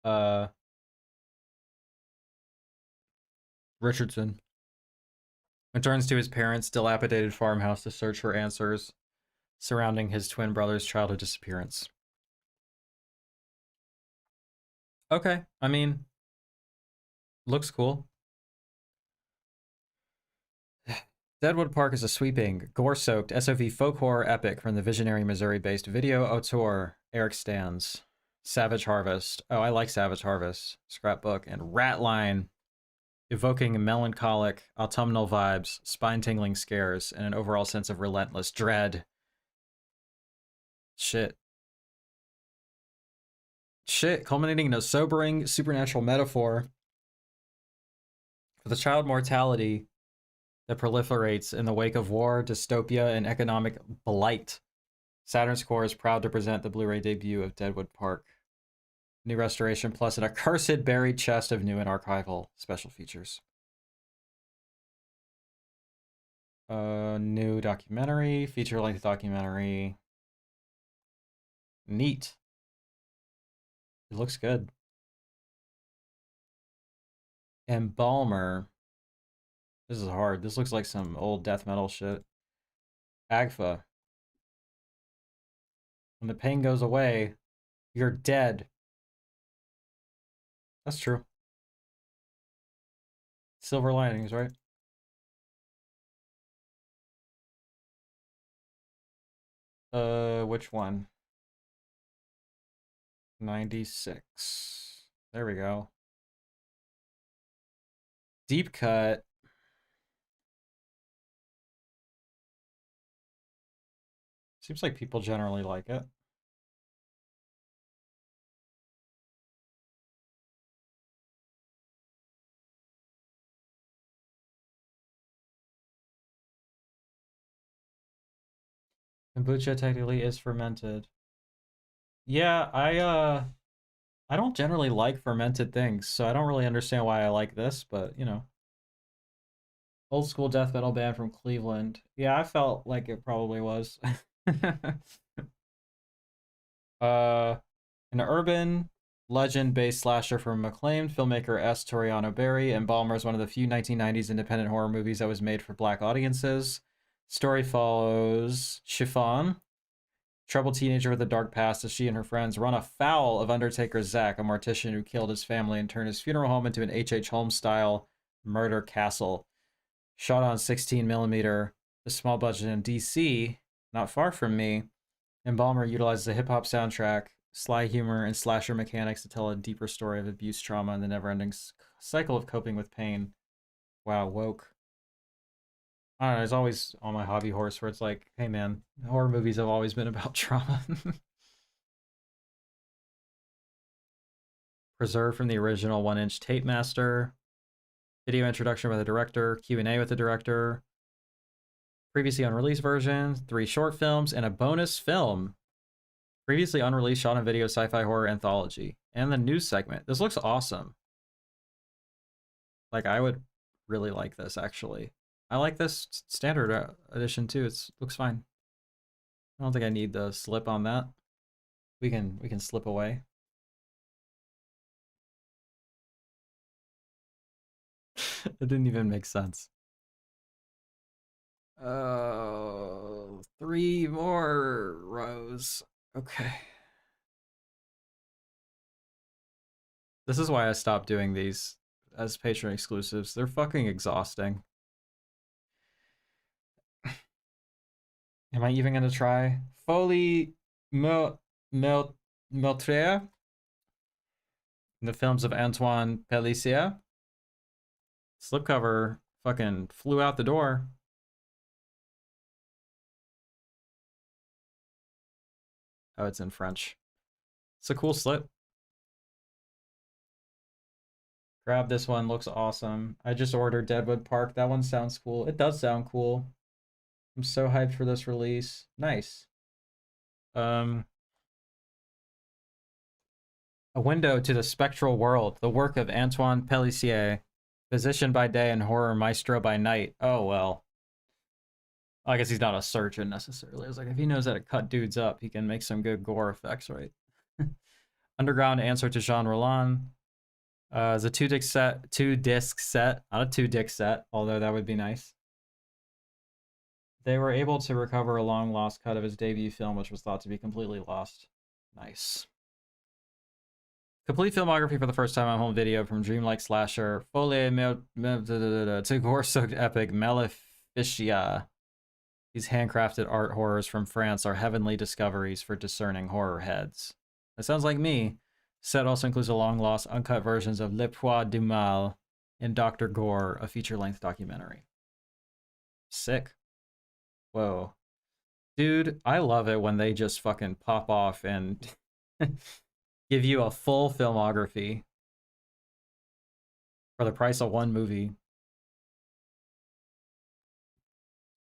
uh, Richardson returns to his parents' dilapidated farmhouse to search for answers surrounding his twin brother's childhood disappearance. Okay, I mean, looks cool. Deadwood Park is a sweeping, gore-soaked SOV folk horror epic from the visionary Missouri-based video auteur Eric Stans. Savage Harvest. Oh, I like Savage Harvest. Scrapbook and Ratline, evoking melancholic, autumnal vibes, spine-tingling scares, and an overall sense of relentless dread. Shit. Shit, culminating in a sobering supernatural metaphor for the child mortality that proliferates in the wake of war, dystopia, and economic blight. Saturn's Core is proud to present the Blu-ray debut of Deadwood Park. New restoration plus an accursed buried chest of new and archival special features. New documentary, feature-length documentary. Neat. It looks good. Embalmer. This is hard. This looks like some old death metal shit. Agfa. When the pain goes away, you're dead. That's true. Silver linings, right? Which one? 96. There we go. Deep cut. Seems like people generally like it. Kombucha technically is fermented. Yeah, I don't generally like fermented things, so I don't really understand why I like this, but you know. Old school death metal band from Cleveland. Yeah, I felt like it probably was. uh an urban legend-based slasher from acclaimed filmmaker S. Toriano Berry, Embalmer is one of the few 1990s independent horror movies that was made for black audiences. Story follows Chiffon, troubled teenager with a dark past, as she and her friends run afoul of Undertaker Zack, a mortician who killed his family and turned his funeral home into an H.H. Holmes style murder castle. Shot on 16 millimeter, a small budget in DC, not far from me. Embalmer utilizes a hip hop soundtrack, sly humor, and slasher mechanics to tell a deeper story of abuse, trauma, and the never ending cycle of coping with pain. Wow, woke. I don't know, it's always on my hobby horse where it's like, hey man, horror movies have always been about trauma. Preserved from the original 1-inch tape master. Video introduction by the director, Q&A with the director. Previously unreleased version, 3 short films, and a bonus film. Previously unreleased shot on video sci-fi horror anthology. And the news segment. This looks awesome. Like, I would really like this, actually. I like this standard edition, too. It looks fine. I don't think I need the slip on that. We can slip away. It didn't even make sense. 3 more rows. Okay. This is why I stopped doing these as patron exclusives. They're fucking exhausting. Am I even gonna try? Folie Meurtrière? The films of Antoine Pellissier. Slipcover fucking flew out the door. Oh, it's in French. It's a cool slip. Grab this one, looks awesome. I just ordered Deadwood Park. That one sounds cool. It does sound cool. I'm so hyped for this release. Nice. A window to the spectral world, the work of Antoine Pellissier, physician by day and horror maestro by night. Oh, well. I guess he's not a surgeon necessarily. It's like, if he knows how to cut dudes up, he can make some good gore effects, right? Underground answer to Jean Roland. It's a two disc set, not a 2-disc set, although that would be nice. They were able to recover a long lost cut of his debut film, which was thought to be completely lost. Nice. Complete filmography for the first time on home video from dreamlike slasher Folie to gore-soaked epic Maleficia. These handcrafted art horrors from France are heavenly discoveries for discerning horror heads. That sounds like me. Set also includes a long-lost uncut versions of Le Poids du Mal and Dr. Gore, a feature-length documentary. Sick. Whoa. Dude, I love it when they just fucking pop off and give you a full filmography for the price of one movie.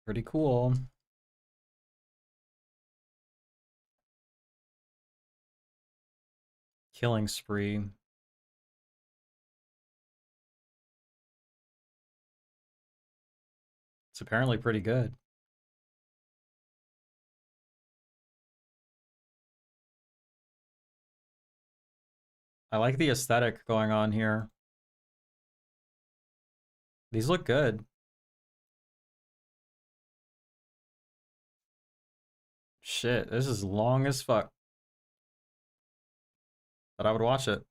Pretty cool. Killing Spree. It's apparently pretty good. I like the aesthetic going on here. These look good. Shit, this is long as fuck. But I would watch it.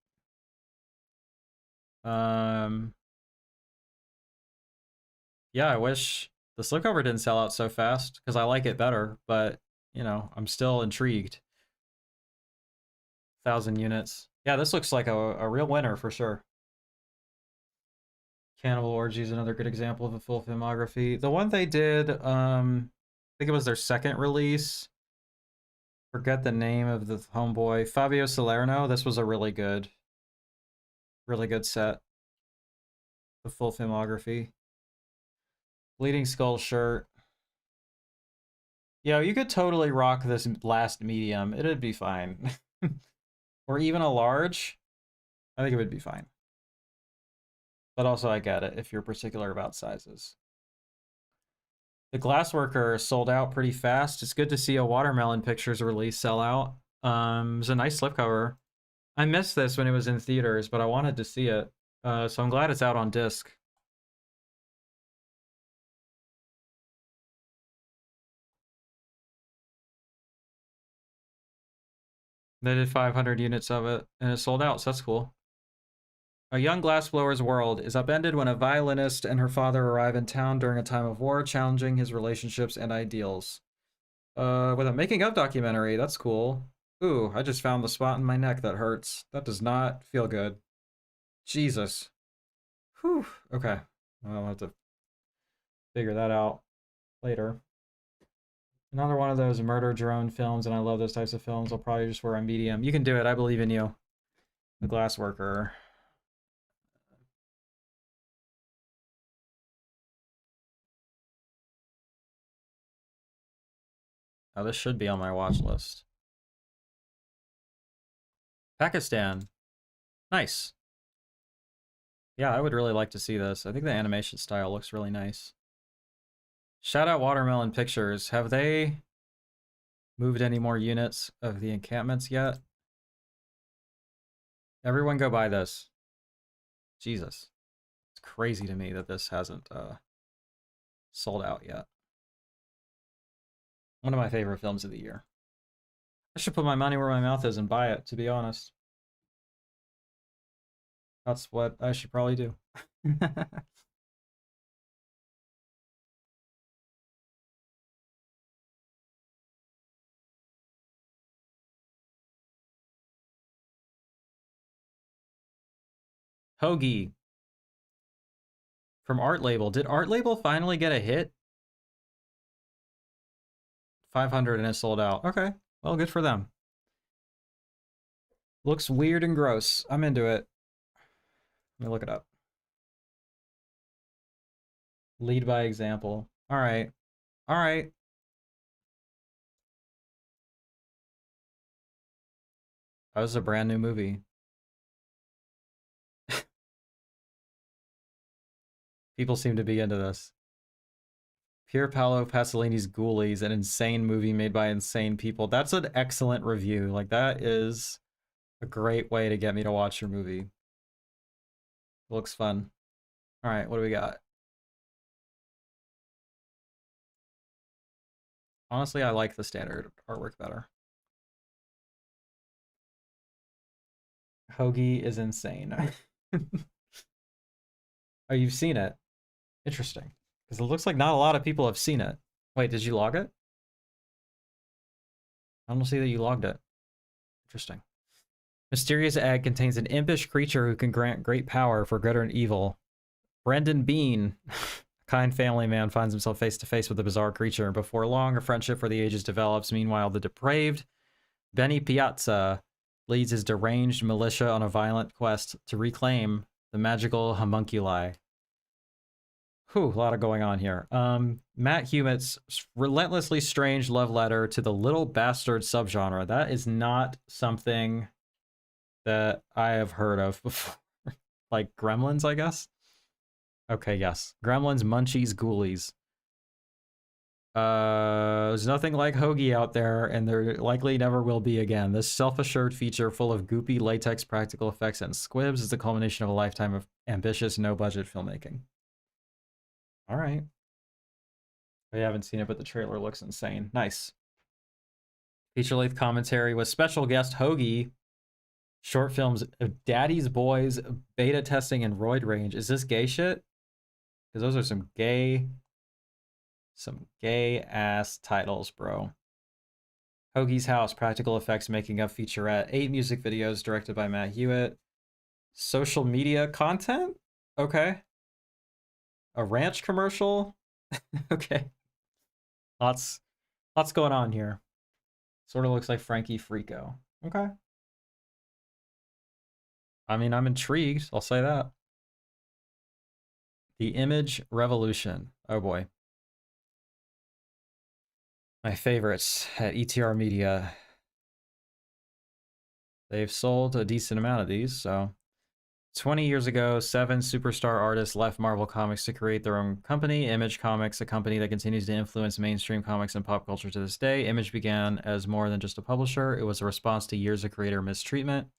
Yeah, I wish the slipcover didn't sell out so fast because I like it better, but you know, I'm still intrigued. 1,000 units. Yeah, this looks like a real winner for sure. Cannibal Orgy is another good example of a full filmography. The one they did, I think it was their second release. Forget the name of the homeboy. Fabio Salerno. This was a really good set. The full filmography. Bleeding Skull shirt. Yo, you could totally rock this last medium. It'd be fine. Or even a large. I think it would be fine. But also, I get it if you're particular about sizes. The Glassworker sold out pretty fast. It's good to see a Watermelon Pictures release sell out. It was a nice slipcover. I missed this when it was in theaters, but I wanted to see it. So I'm glad it's out on disc. They did 500 units of it, and it sold out, so that's cool. A young glassblower's world is upended when a violinist and her father arrive in town during a time of war, challenging his relationships and ideals. With a making of documentary, that's cool. Ooh, I just found the spot in my neck that hurts. That does not feel good. Jesus. Whew. Okay. I'll have to figure that out later. Another one of those murder drone films, and I love those types of films. I'll probably just wear a medium. You can do it. I believe in you. The Glassworker. Oh, this should be on my watch list. Pakistan. Nice. Yeah, I would really like to see this. I think the animation style looks really nice. Shout out Watermelon Pictures. Have they moved any more units of the encampments yet? Everyone go buy this. Jesus. It's crazy to me that this hasn't sold out yet. One of my favorite films of the year. I should put my money where my mouth is and buy it, to be honest. That's what I should probably do. Hoagie from Art Label. Did Art Label finally get a hit? 500 and it sold out. Okay, well, good for them. Looks weird and gross. I'm into it. Let me look it up. Lead by example. All right. All right. That was a brand new movie. People seem to be into this. Pier Paolo Pasolini's Ghoulies, an insane movie made by insane people. That's an excellent review. Like, that is a great way to get me to watch your movie. It looks fun. All right, what do we got? Honestly, I like the standard artwork better. Hoagie is insane. Oh, you've seen it? Interesting. Because it looks like not a lot of people have seen it. Wait, did you log it? I don't see that you logged it. Interesting. Mysterious egg contains an impish creature who can grant great power for good or evil. Brendan Bean, a kind family man, finds himself face to face with a bizarre creature. Before long, a friendship for the ages develops. Meanwhile, the depraved Benny Piazza leads his deranged militia on a violent quest to reclaim the magical homunculi. Whew, a lot of going on here. Matt Humett's relentlessly strange love letter to the little bastard subgenre. That is not something that I have heard of before. Like Gremlins, I guess? Okay, yes. Gremlins, Munchies, Ghoulies. There's nothing like Hoagie out there, and there likely never will be again. This self-assured feature full of goopy latex practical effects and squibs is the culmination of a lifetime of ambitious, no-budget filmmaking. All right. I haven't seen it, but the trailer looks insane. Nice. Feature-length commentary with special guest Hoagie. Short films of Daddy's Boys, beta testing, and Roid Range. Is this gay shit? Because those are some gay ass titles, bro. Hoagie's House, practical effects making up featurette. 8 music videos directed by Matt Hewitt. Social media content? Okay. A ranch commercial? Okay. Lots going on here. Sort of looks like Frankie Frico. Okay. I mean, I'm intrigued. I'll say that. The Image Revolution. Oh boy. My favorites at ETR Media. They've sold a decent amount of these, so 20 years ago, 7 superstar artists left Marvel Comics to create their own company, Image Comics, a company that continues to influence mainstream comics and pop culture to this day. Image began as more than just a publisher. It was a response to years of creator mistreatment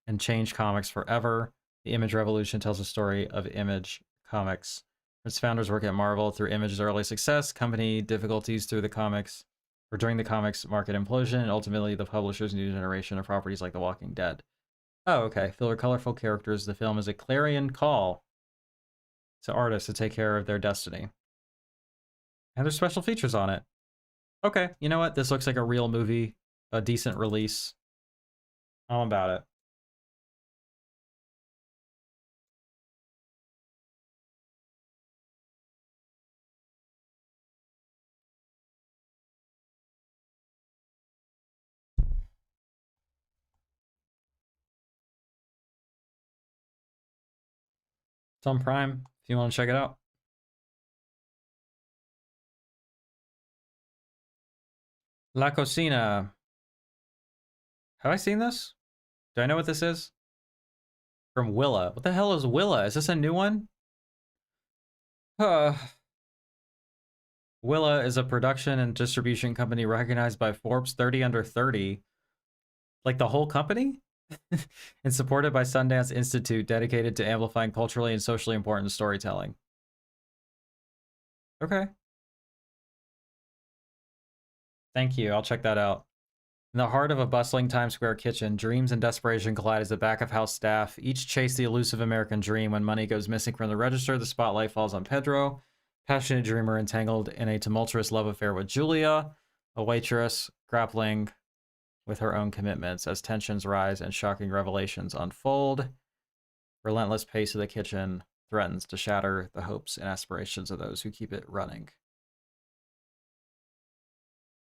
and changed comics forever. The Image Revolution tells the story of Image Comics. Its founders work at Marvel through Image's early success, company difficulties through the comics, or during the comics market implosion, and ultimately the publisher's new generation of properties like The Walking Dead. Oh, okay. Filled with colorful characters, the film is a clarion call to artists to take care of their destiny. And there's special features on it. Okay, you know what? This looks like a real movie, a decent release. I'm about it. It's on Prime if you want to check it out. La Cocina. Have I seen this? Do I know what this is? From Willa. What the hell is Willa? Is this a new one? Willa is a production and distribution company recognized by Forbes 30 under 30. Like the whole company? And supported by Sundance Institute, dedicated to amplifying culturally and socially important storytelling. Okay. Thank you. I'll check that out. In the heart of a bustling Times Square kitchen, dreams and desperation collide as the back-of-house staff each chase the elusive American dream. When money goes missing from the register, the spotlight falls on Pedro, passionate dreamer entangled in a tumultuous love affair with Julia, a waitress grappling with her own commitments. As tensions rise and shocking revelations unfold, relentless pace of the kitchen threatens to shatter the hopes and aspirations of those who keep it running.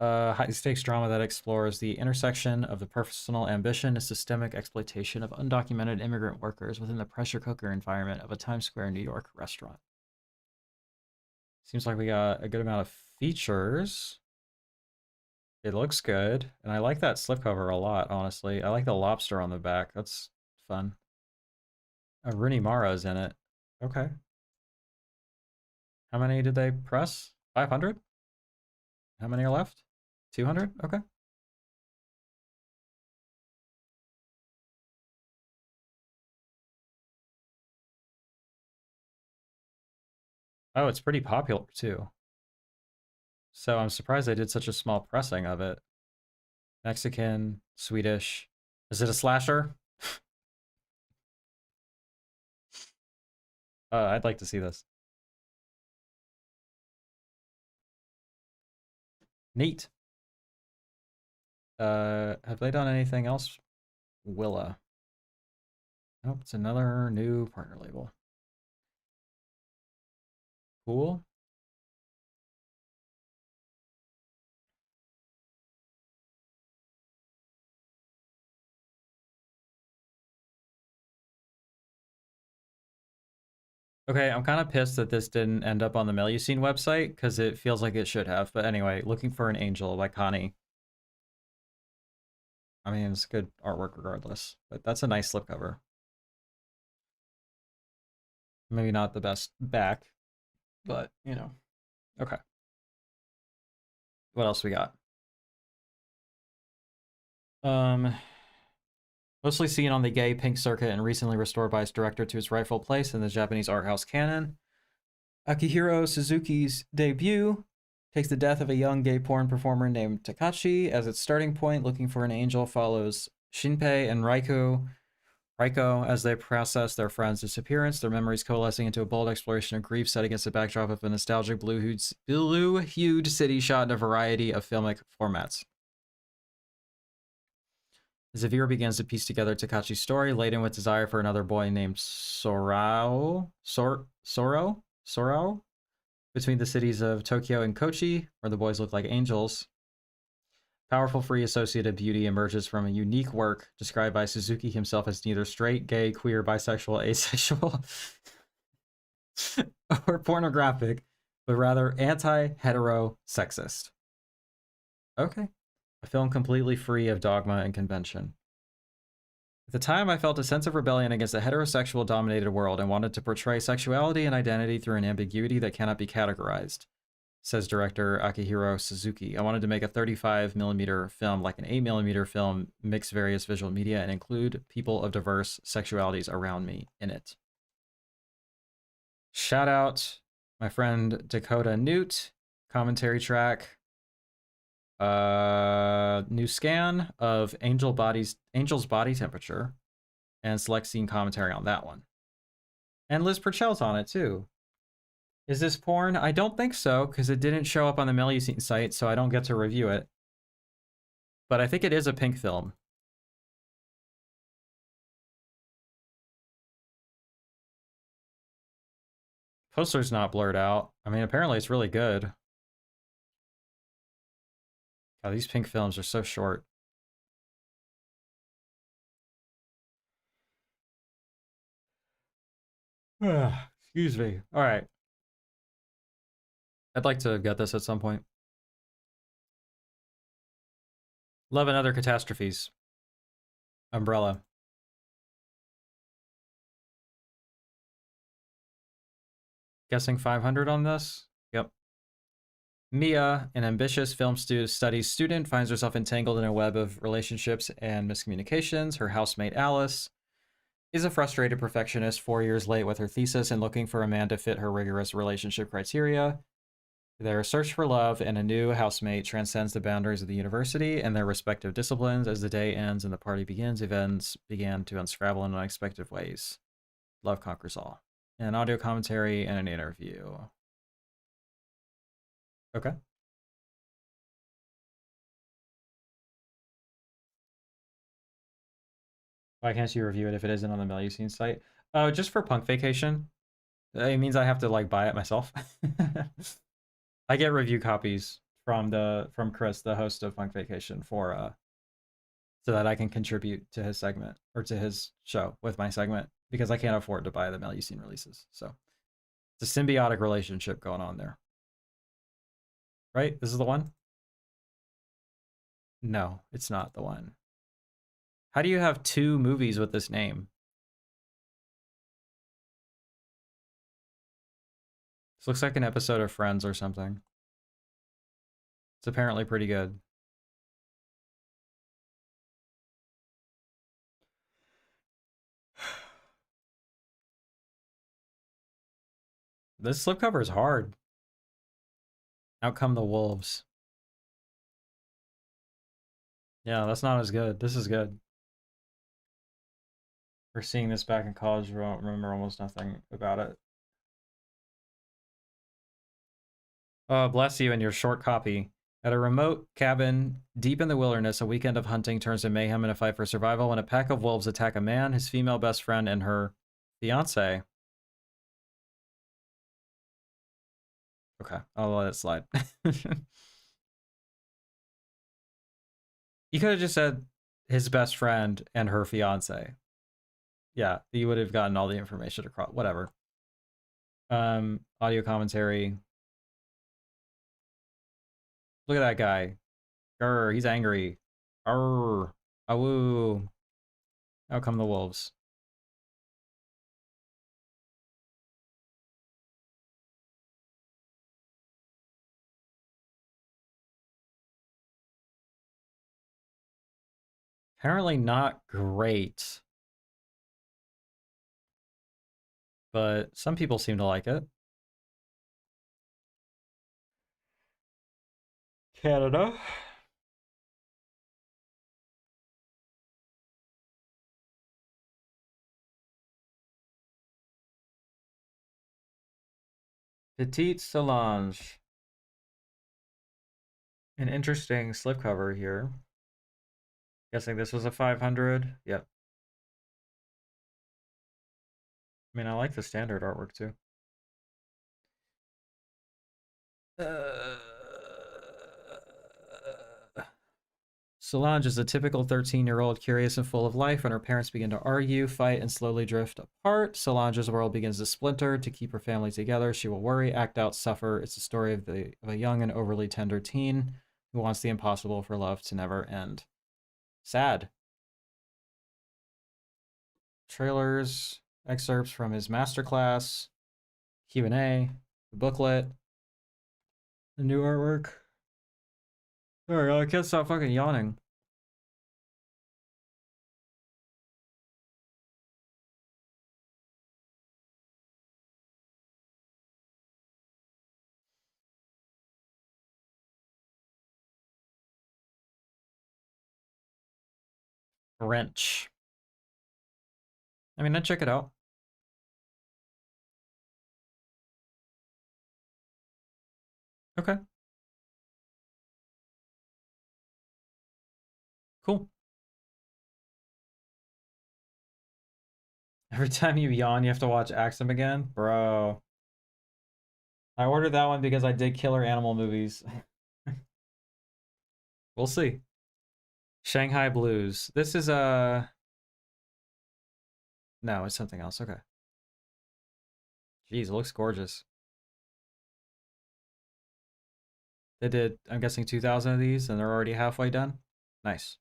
High-stakes drama that explores the intersection of the personal ambition and systemic exploitation of undocumented immigrant workers within the pressure cooker environment of a Times Square, New York restaurant. Seems like we got a good amount of features. It looks good, and I like that slipcover a lot, honestly. I like the lobster on the back. That's fun. Rooney Mara's in it. Okay. How many did they press? 500? How many are left? 200? Okay. Oh, it's pretty popular too. So I'm surprised they did such a small pressing of it. Mexican, Swedish. Is it a slasher? I'd like to see this. Neat. Have they done anything else? Willa. Nope, it's another new partner label. Cool. Okay, I'm kind of pissed that this didn't end up on the Melusine website because it feels like it should have. But anyway, Looking for an Angel by Connie. I mean, it's good artwork regardless, but that's a nice slipcover. Maybe not the best back, but you know. Okay. What else we got? Mostly seen on the gay pink circuit and recently restored by its director to its rightful place in the Japanese art house canon. Akihiro Suzuki's debut takes the death of a young gay porn performer named Takashi as its starting point. Looking for an Angel follows Shinpei and Raiko as they process their friend's disappearance, their memories coalescing into a bold exploration of grief set against the backdrop of a nostalgic blue-hued city shot in a variety of filmic formats. As the viewer begins to piece together Takashi's story, laden with desire for another boy named Sorao, between the cities of Tokyo and Kochi, where the boys look like angels, powerful free associated beauty emerges from a unique work described by Suzuki himself as neither straight, gay, queer, bisexual, asexual, or pornographic, but rather anti-hetero sexist. Okay. A film completely free of dogma and convention. At the time, I felt a sense of rebellion against a heterosexual dominated world and wanted to portray sexuality and identity through an ambiguity that cannot be categorized, says director Akihiro Suzuki. I wanted to make a 35mm film like an 8mm film, mix various visual media, and include people of diverse sexualities around me in it. Shout out my friend Dakota Newt, commentary track. New scan of Angel's body temperature, and select scene commentary on that one. And Liz Purcell's on it too. Is this porn? I don't think so, because it didn't show up on the Melusine site, so I don't get to review it. But I think it is a pink film. Poster's not blurred out. I mean, apparently it's really good. God, these pink films are so short. Excuse me. All right. I'd like to get this at some point. Love and Other Catastrophes. Umbrella. Guessing 500 on this? Yep. Mia, an ambitious film studies student, finds herself entangled in a web of relationships and miscommunications. Her housemate Alice is a frustrated perfectionist, 4 years late with her thesis and looking for a man to fit her rigorous relationship criteria. Their search for love and a new housemate transcends the boundaries of the university and their respective disciplines. As the day ends and the party begins, events began to unscramble in unexpected ways. Love conquers all. An audio commentary and an interview. Okay. Why can't you review it if it isn't on the Melusine site? Oh, just for Punk Vacation. It means I have to like buy it myself. I get review copies from Chris, the host of Punk Vacation, for so that I can contribute to his segment or to his show with my segment because I can't afford to buy the Melusine releases. So it's a symbiotic relationship going on there. Right? This is the one? No, it's not the one. How do you have 2 movies with this name? This looks like an episode of Friends or something. It's apparently pretty good. This slipcover is hard. Out come the wolves. Yeah, that's not as good. This is good. For seeing this back in college, I don't remember almost nothing about it. Oh, bless you and your short copy. At a remote cabin deep in the wilderness, a weekend of hunting turns to mayhem in a fight for survival when a pack of wolves attack a man, his female best friend, and her fiance. Okay, I'll let it slide. You could have just said his best friend and her fiance. Yeah, you would have gotten all the information across. Whatever. Audio commentary. Look at that guy. Grr, he's angry. Grr, awoo. Out come the wolves. Apparently not great. But some people seem to like it. Canada. Petite Solange. An interesting slipcover here. Guessing this was a 500. Yep. I mean, I like the standard artwork too. Solange is a typical 13-year-old, curious and full of life. When her parents begin to argue, fight, and slowly drift apart, Solange's world begins to splinter. To keep her family together, she will worry, act out, suffer. It's a story of a young and overly tender teen who wants the impossible for love to never end. Sad. Trailers, excerpts from his masterclass, Q&A, the booklet, the new artwork. Sorry, I can't stop fucking yawning. Wrench. I mean, I'd check it out. Okay, cool. Every time you yawn, you have to watch Axum again? Bro. I ordered that one because I dig killer animal movies. We'll see. Shanghai Blues. This is a... No, it's something else. Okay. Jeez, it looks gorgeous. They did, I'm guessing, 2,000 of these, and they're already halfway done? Nice.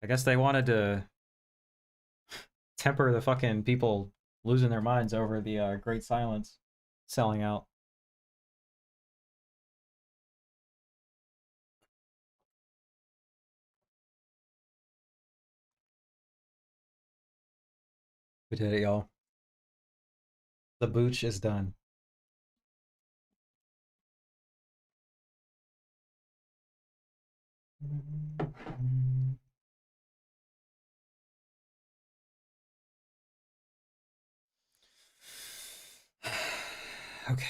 I guess they wanted to temper the fucking people losing their minds over the Great Silence selling out. We did it, y'all. The booch is done. Okay.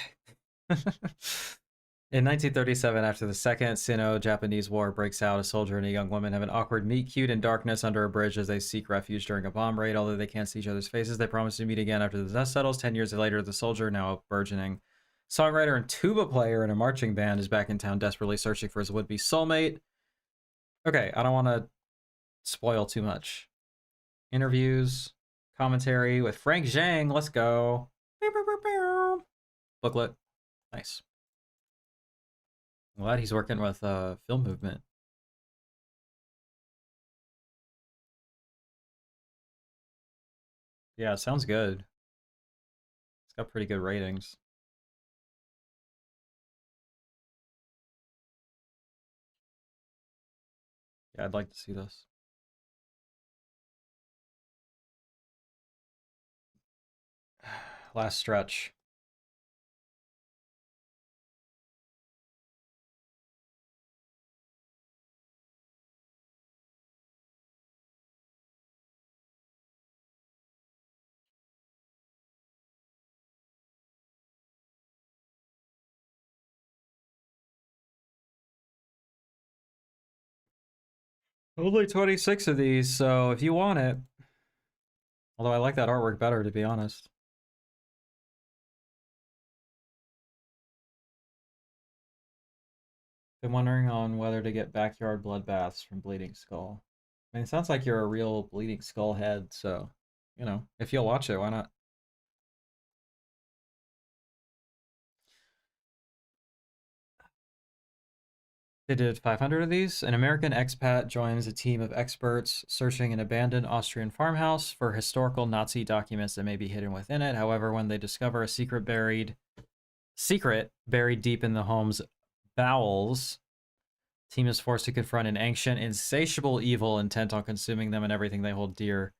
In 1937, after the Second Sino-Japanese War breaks out, a soldier and a young woman have an awkward meet-cute in darkness under a bridge as they seek refuge during a bomb raid. Although they can't see each other's faces, they promise to meet again after the dust settles. 10 years later, the soldier, now a burgeoning songwriter and tuba player in a marching band, is back in town desperately searching for his would-be soulmate. Okay, I don't want to spoil too much. Interviews, commentary with Frank Zhang. Let's go. Booklet. Nice. I'm glad he's working with Film Movement. Yeah, sounds good. It's got pretty good ratings. Yeah, I'd like to see this. Last stretch. Only 26 of these, so if you want it. Although I like that artwork better, to be honest. Been wondering on whether to get backyard bloodbaths from Bleeding Skull. I mean, it sounds like you're a real Bleeding Skull head, so, you know, if you'll watch it, why not? They did 500 of these. An American expat joins a team of experts searching an abandoned Austrian farmhouse for historical Nazi documents that may be hidden within it. However, when they discover a secret buried deep in the home's bowels, the team is forced to confront an ancient, insatiable evil intent on consuming them and everything they hold dear.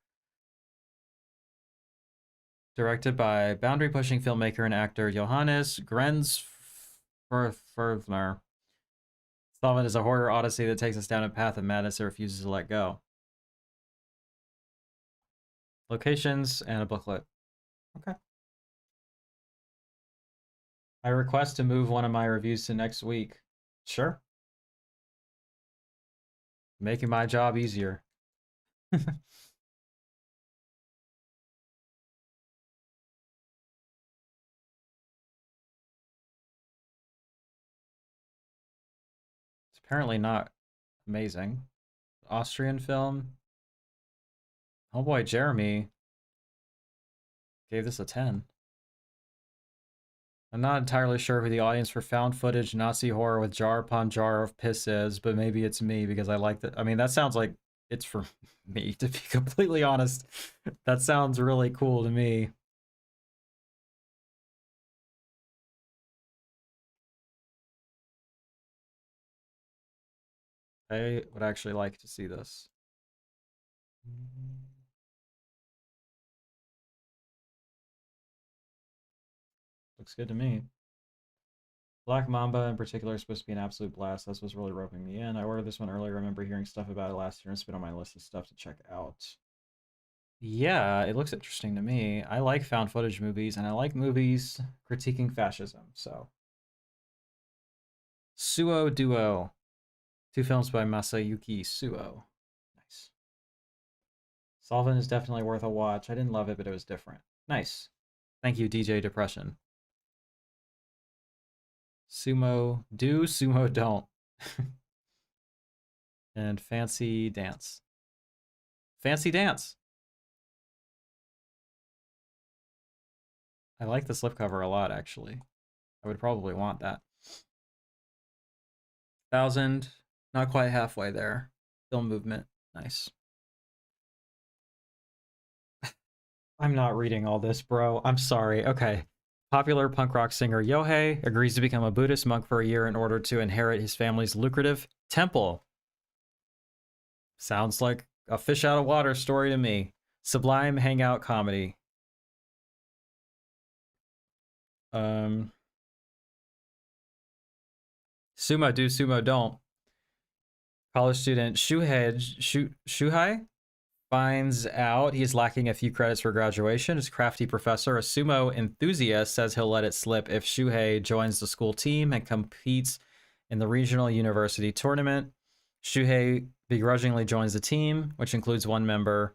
Directed by boundary-pushing filmmaker and actor Johannes Grenzfurthner. Solvent is a horror odyssey that takes us down a path of madness that refuses to let go. Locations and a booklet. Okay. I request to move one of my reviews to next week. Sure. Making my job easier. It's apparently not amazing. Austrian film. Oh boy, Jeremy gave this a 10. I'm not entirely sure who the audience for found footage Nazi horror with jar upon jar of piss is, but maybe it's me because I like that. I mean, that sounds like it's for me, to be completely honest. That sounds really cool to me. I would actually like to see this. Looks good to me. Black Mamba in particular is supposed to be an absolute blast. That's what's really roping me in. I ordered this one earlier. I remember hearing stuff about it last year and it's been on my list of stuff to check out. Yeah, it looks interesting to me. I like found footage movies and I like movies critiquing fascism. So, Suo Duo. Two films by Masayuki Suo. Nice. Solvent is definitely worth a watch. I didn't love it, but it was different. Nice. Thank you, DJ Depression. Sumo do, sumo don't. And Fancy Dance. Fancy Dance. I like the slipcover a lot, actually. I would probably want that. 1,000, not quite halfway there. Film movement, nice. I'm not reading all this, bro. I'm sorry. Okay. Popular punk rock singer Yohei agrees to become a Buddhist monk for a year in order to inherit his family's lucrative temple. Sounds like a fish out of water story to me. Sublime hangout comedy. Um, Sumo do, sumo don't. College student Shuhei finds out he's lacking a few credits for graduation. His crafty professor, a sumo enthusiast, says he'll let it slip if Shuhei joins the school team and competes in the regional university tournament. Shuhei begrudgingly joins the team, which includes one member,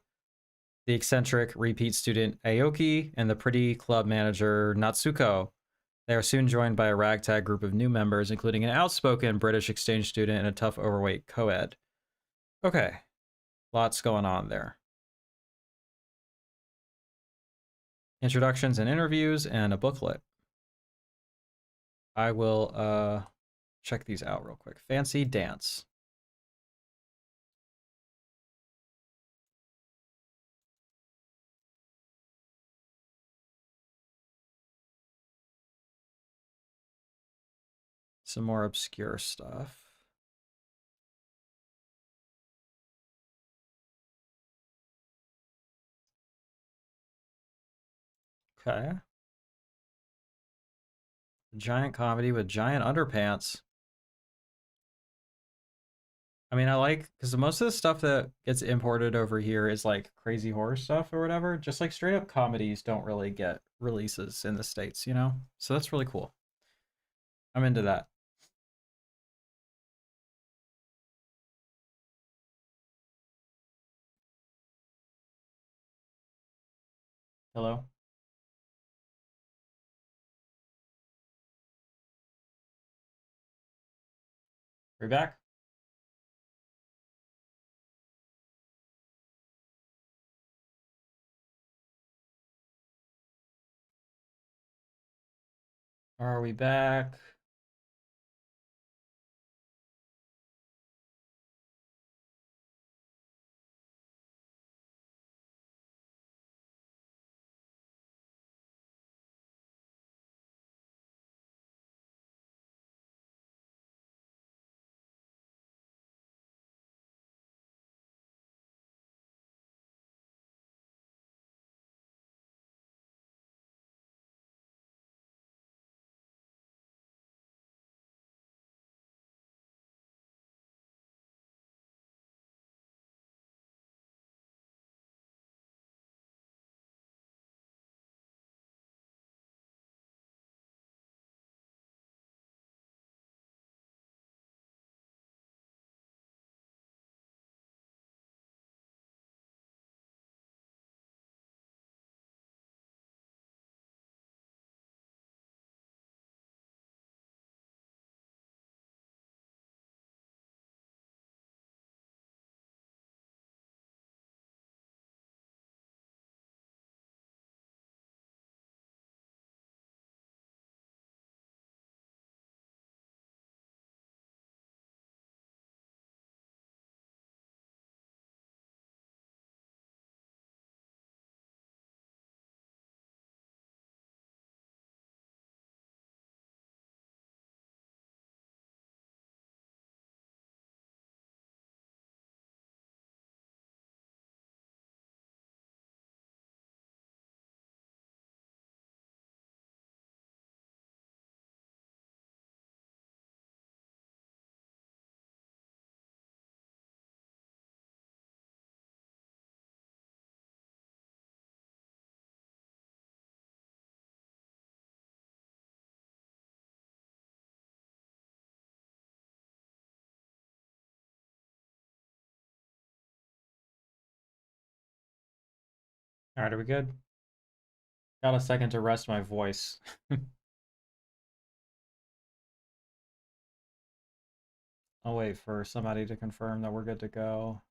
the eccentric repeat student Aoki, and the pretty club manager Natsuko. They are soon joined by a ragtag group of new members, including an outspoken British exchange student and a tough overweight co-ed. Okay, lots going on there. Introductions and interviews and a booklet. I will check these out real quick. Fancy Dance. Some more obscure stuff. Okay. Giant comedy with giant underpants. I mean, I like, because most of the stuff that gets imported over here is like crazy horror stuff or whatever. Just like straight up comedies don't really get releases in the States, you know? So that's really cool. I'm into that. Hello? Are we back? Are we back? All right, are we good? Got a second to rest my voice. I'll wait for somebody to confirm that we're good to go.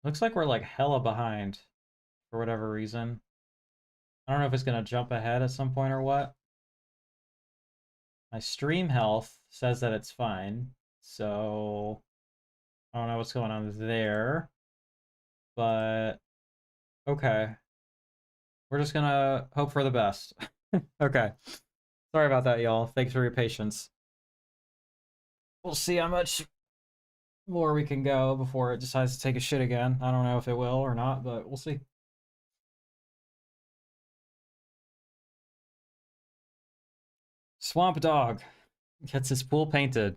Looks like we're like hella behind for whatever reason. I don't know if it's gonna jump ahead at some point or what. My stream health says that it's fine, so I don't know what's going on there. But okay, we're just gonna hope for the best. Okay, sorry about that, y'all. Thanks for your patience. We'll see how much more we can go before it decides to take a shit again. I don't know if it will or not, but we'll see. Swamp Dog gets his pool painted.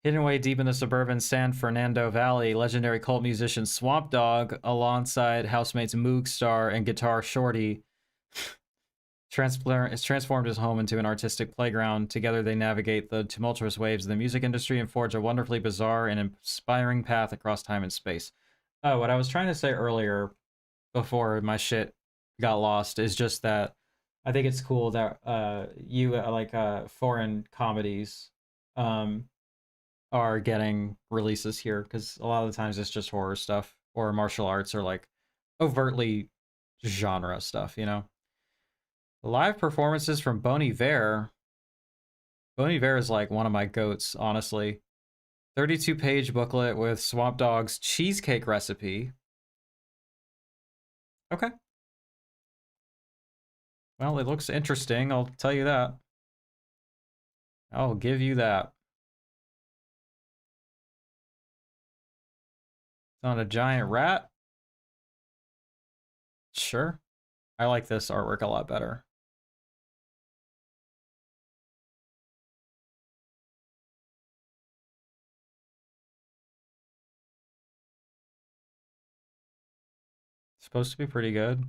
Hidden away deep in the suburban San Fernando Valley, legendary cult musician Swamp Dog, alongside housemates Moog Star and Guitar Shorty, has transformed his home into an artistic playground. Together, they navigate the tumultuous waves of the music industry and forge a wonderfully bizarre and inspiring path across time and space. Oh, what I was trying to say earlier before my shit got lost is just that I think it's cool that you like foreign comedies um are getting releases here, because a lot of the times it's just horror stuff or martial arts or like overtly genre stuff, you know. Live performances from Bon Iver. Bon Iver is like one of my goats, honestly. 32-page booklet with Swamp Dog's cheesecake recipe. Okay. Well, it looks interesting, I'll tell you that. I'll give you that. It's on a giant rat? Sure. I like this artwork a lot better. It's supposed to be pretty good.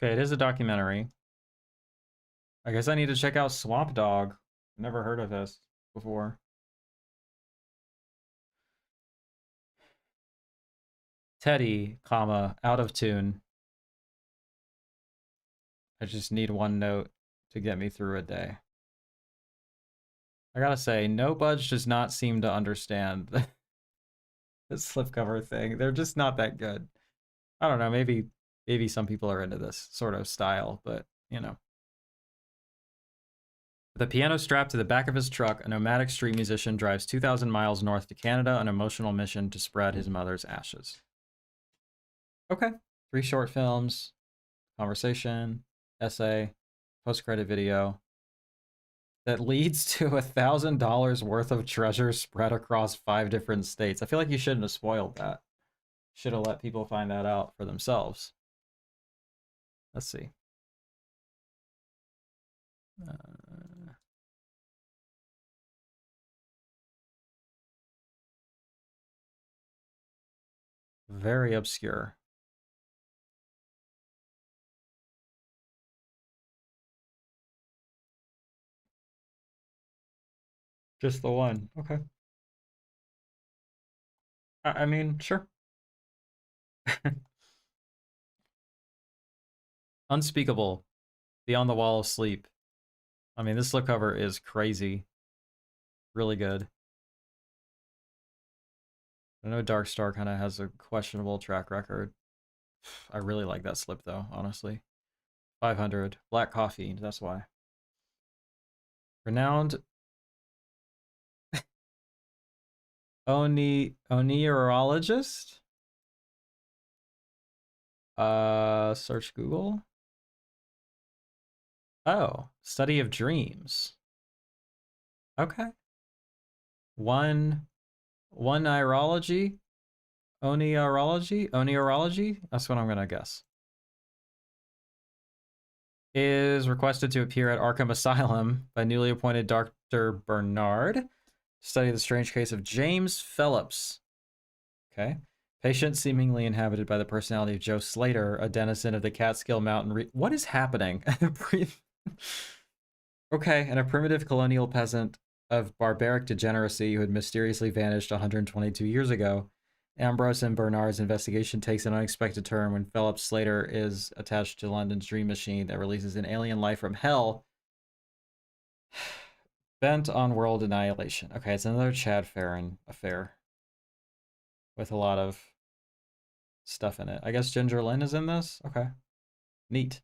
Okay, it is a documentary. I guess I need to check out Swamp Dog. Never heard of this before. Teddy, comma, out of tune. I just need one note to get me through a day. I gotta say, No Budge does not seem to understand the slipcover thing. They're just not that good. I don't know, maybe some people are into this sort of style, but you know. With a piano strapped to the back of his truck, a nomadic street musician drives 2,000 miles north to Canada on an emotional mission to spread his mother's ashes. Okay. 3 short films, conversation, essay, post-credit video that leads to $1,000 worth of treasure spread across 5 different states. I feel like you shouldn't have spoiled that. Should have let people find that out for themselves. Let's see. Very obscure. Just the one. Okay. I mean, sure. Unspeakable. Beyond the Wall of Sleep. I mean, this slipcover is crazy. Really good. I know Dark Star kind of has a questionable track record. I really like that slip, though, honestly. 500. Black Coffee, that's why. Renowned oneurologist? Search Google. Oh, study of dreams. Okay. One neurology? Oneurology? Oneurology? That's what I'm gonna guess. is requested to appear at Arkham Asylum by newly appointed Dr. Bernard to study the strange case of James Phillips. Okay. Patient seemingly inhabited by the personality of Joe Slater, a denizen of the Catskill Mountain. What is happening? Okay, and a primitive colonial peasant of barbaric degeneracy who had mysteriously vanished 122 years ago. Ambrose and Bernard's investigation takes an unexpected turn when Philip Slater is attached to London's dream machine that releases an alien life from hell bent on world annihilation. Okay, it's another Chad Farron affair with a lot of stuff in it. I guess Ginger Lynn is in this? Okay. Neat.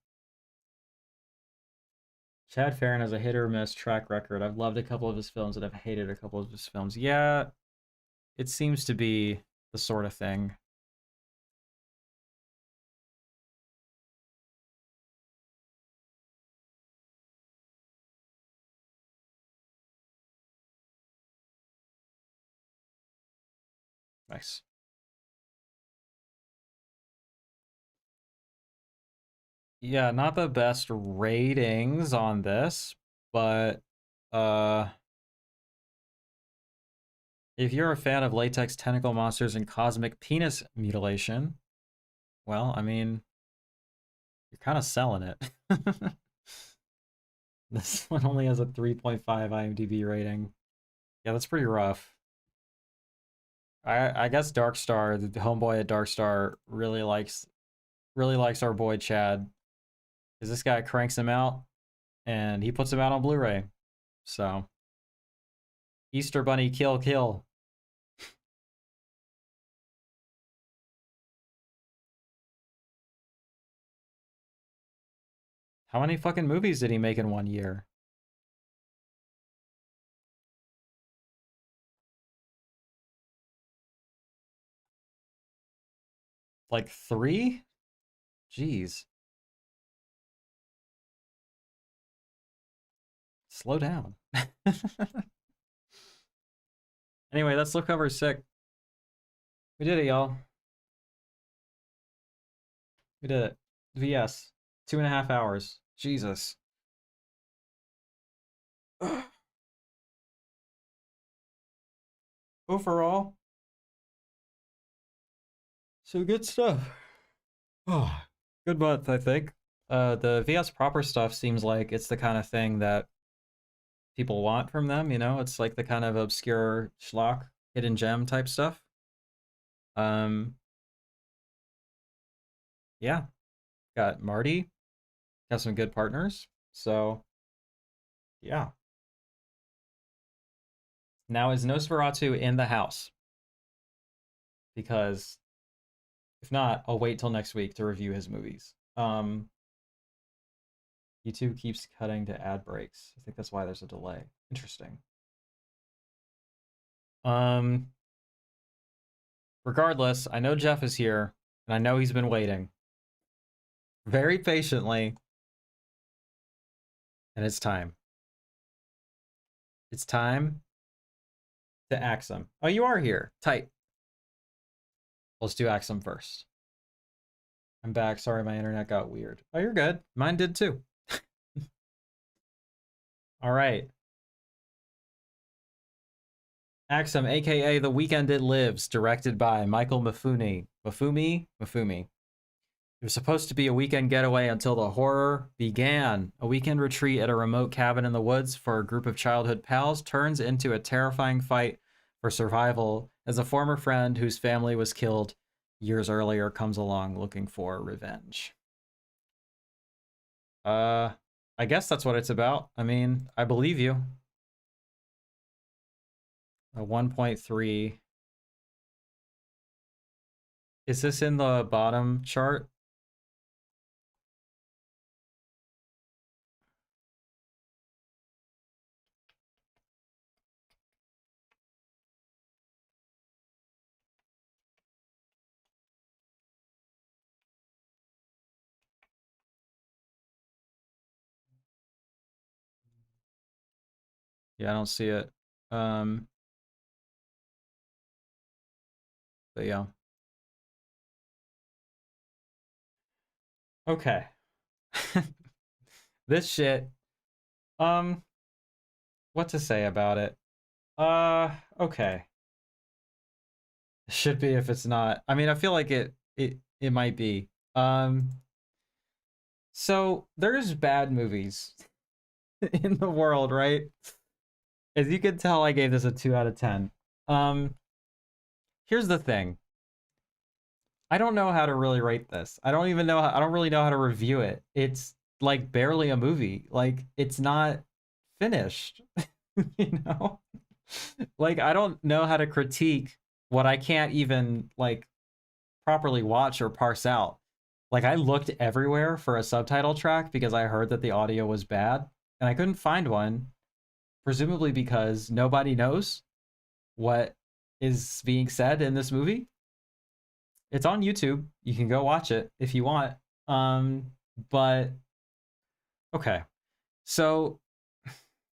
Chad Farron has a hit or miss track record. I've loved a couple of his films and I've hated a couple of his films. Yeah, it seems to be the sort of thing. Nice. Yeah, not the best ratings on this, but uh if you're a fan of latex tentacle monsters and cosmic penis mutilation, well, I mean, you're kind of selling it. This one only has a 3.5 IMDb rating. Yeah, that's pretty rough. I guess Darkstar, the homeboy at Darkstar, really likes our boy Chad. Because this guy cranks him out and he puts him out on Blu-ray. So Easter Bunny kill kill. How many fucking movies did he make in 1 year? Like 3? Jeez. Slow down. Anyway, that's Slip Cover 6. We did it, y'all. We did it. VS. 2.5 hours. Jesus. Overall, so good stuff. Oh, good month, I think. The VS proper stuff seems like it's the kind of thing that people want from them, you know? It's like the kind of obscure schlock, hidden gem type stuff. Um, yeah, got Marty, got some good partners. So, yeah. Now is Nosferatu in the house? Because if not, I'll wait till next week to review his movies. YouTube keeps cutting to ad breaks. I think that's why there's a delay. Interesting. Um, Regardless, I know Jeff is here, and I know he's been waiting very patiently, and it's time. It's time to axe him. Oh, you are here. Tight. Let's do axe him first. I'm back. Sorry, my internet got weird. Oh, you're good. Mine did too. All right. Axum, aka The Weekend It Lives, directed by Michael Mifune. Mifumi. It was supposed to be a weekend getaway until the horror began. A weekend retreat at a remote cabin in the woods for a group of childhood pals turns into a terrifying fight for survival as a former friend whose family was killed years earlier comes along looking for revenge. I guess that's what it's about. I mean, I believe you. A 1.3. Is this in the bottom chart? Yeah, I don't see it. Um, but yeah. Okay. This shit. Um, what to say about it? Okay. Should be if it's not. I mean, I feel like it might be. So there's bad movies in the world, right? As you can tell, I gave this a 2 out of 10. Um, here's the thing. I don't know how to really rate this. I don't even know I don't really know how to review it. It's like barely a movie. Like it's not finished, you know? Like I don't know how to critique what I can't even like properly watch or parse out. Like I looked everywhere for a subtitle track because I heard that the audio was bad and I couldn't find one, presumably because nobody knows what is being said in this movie. It's on YouTube. You can go watch it if you want. But okay. So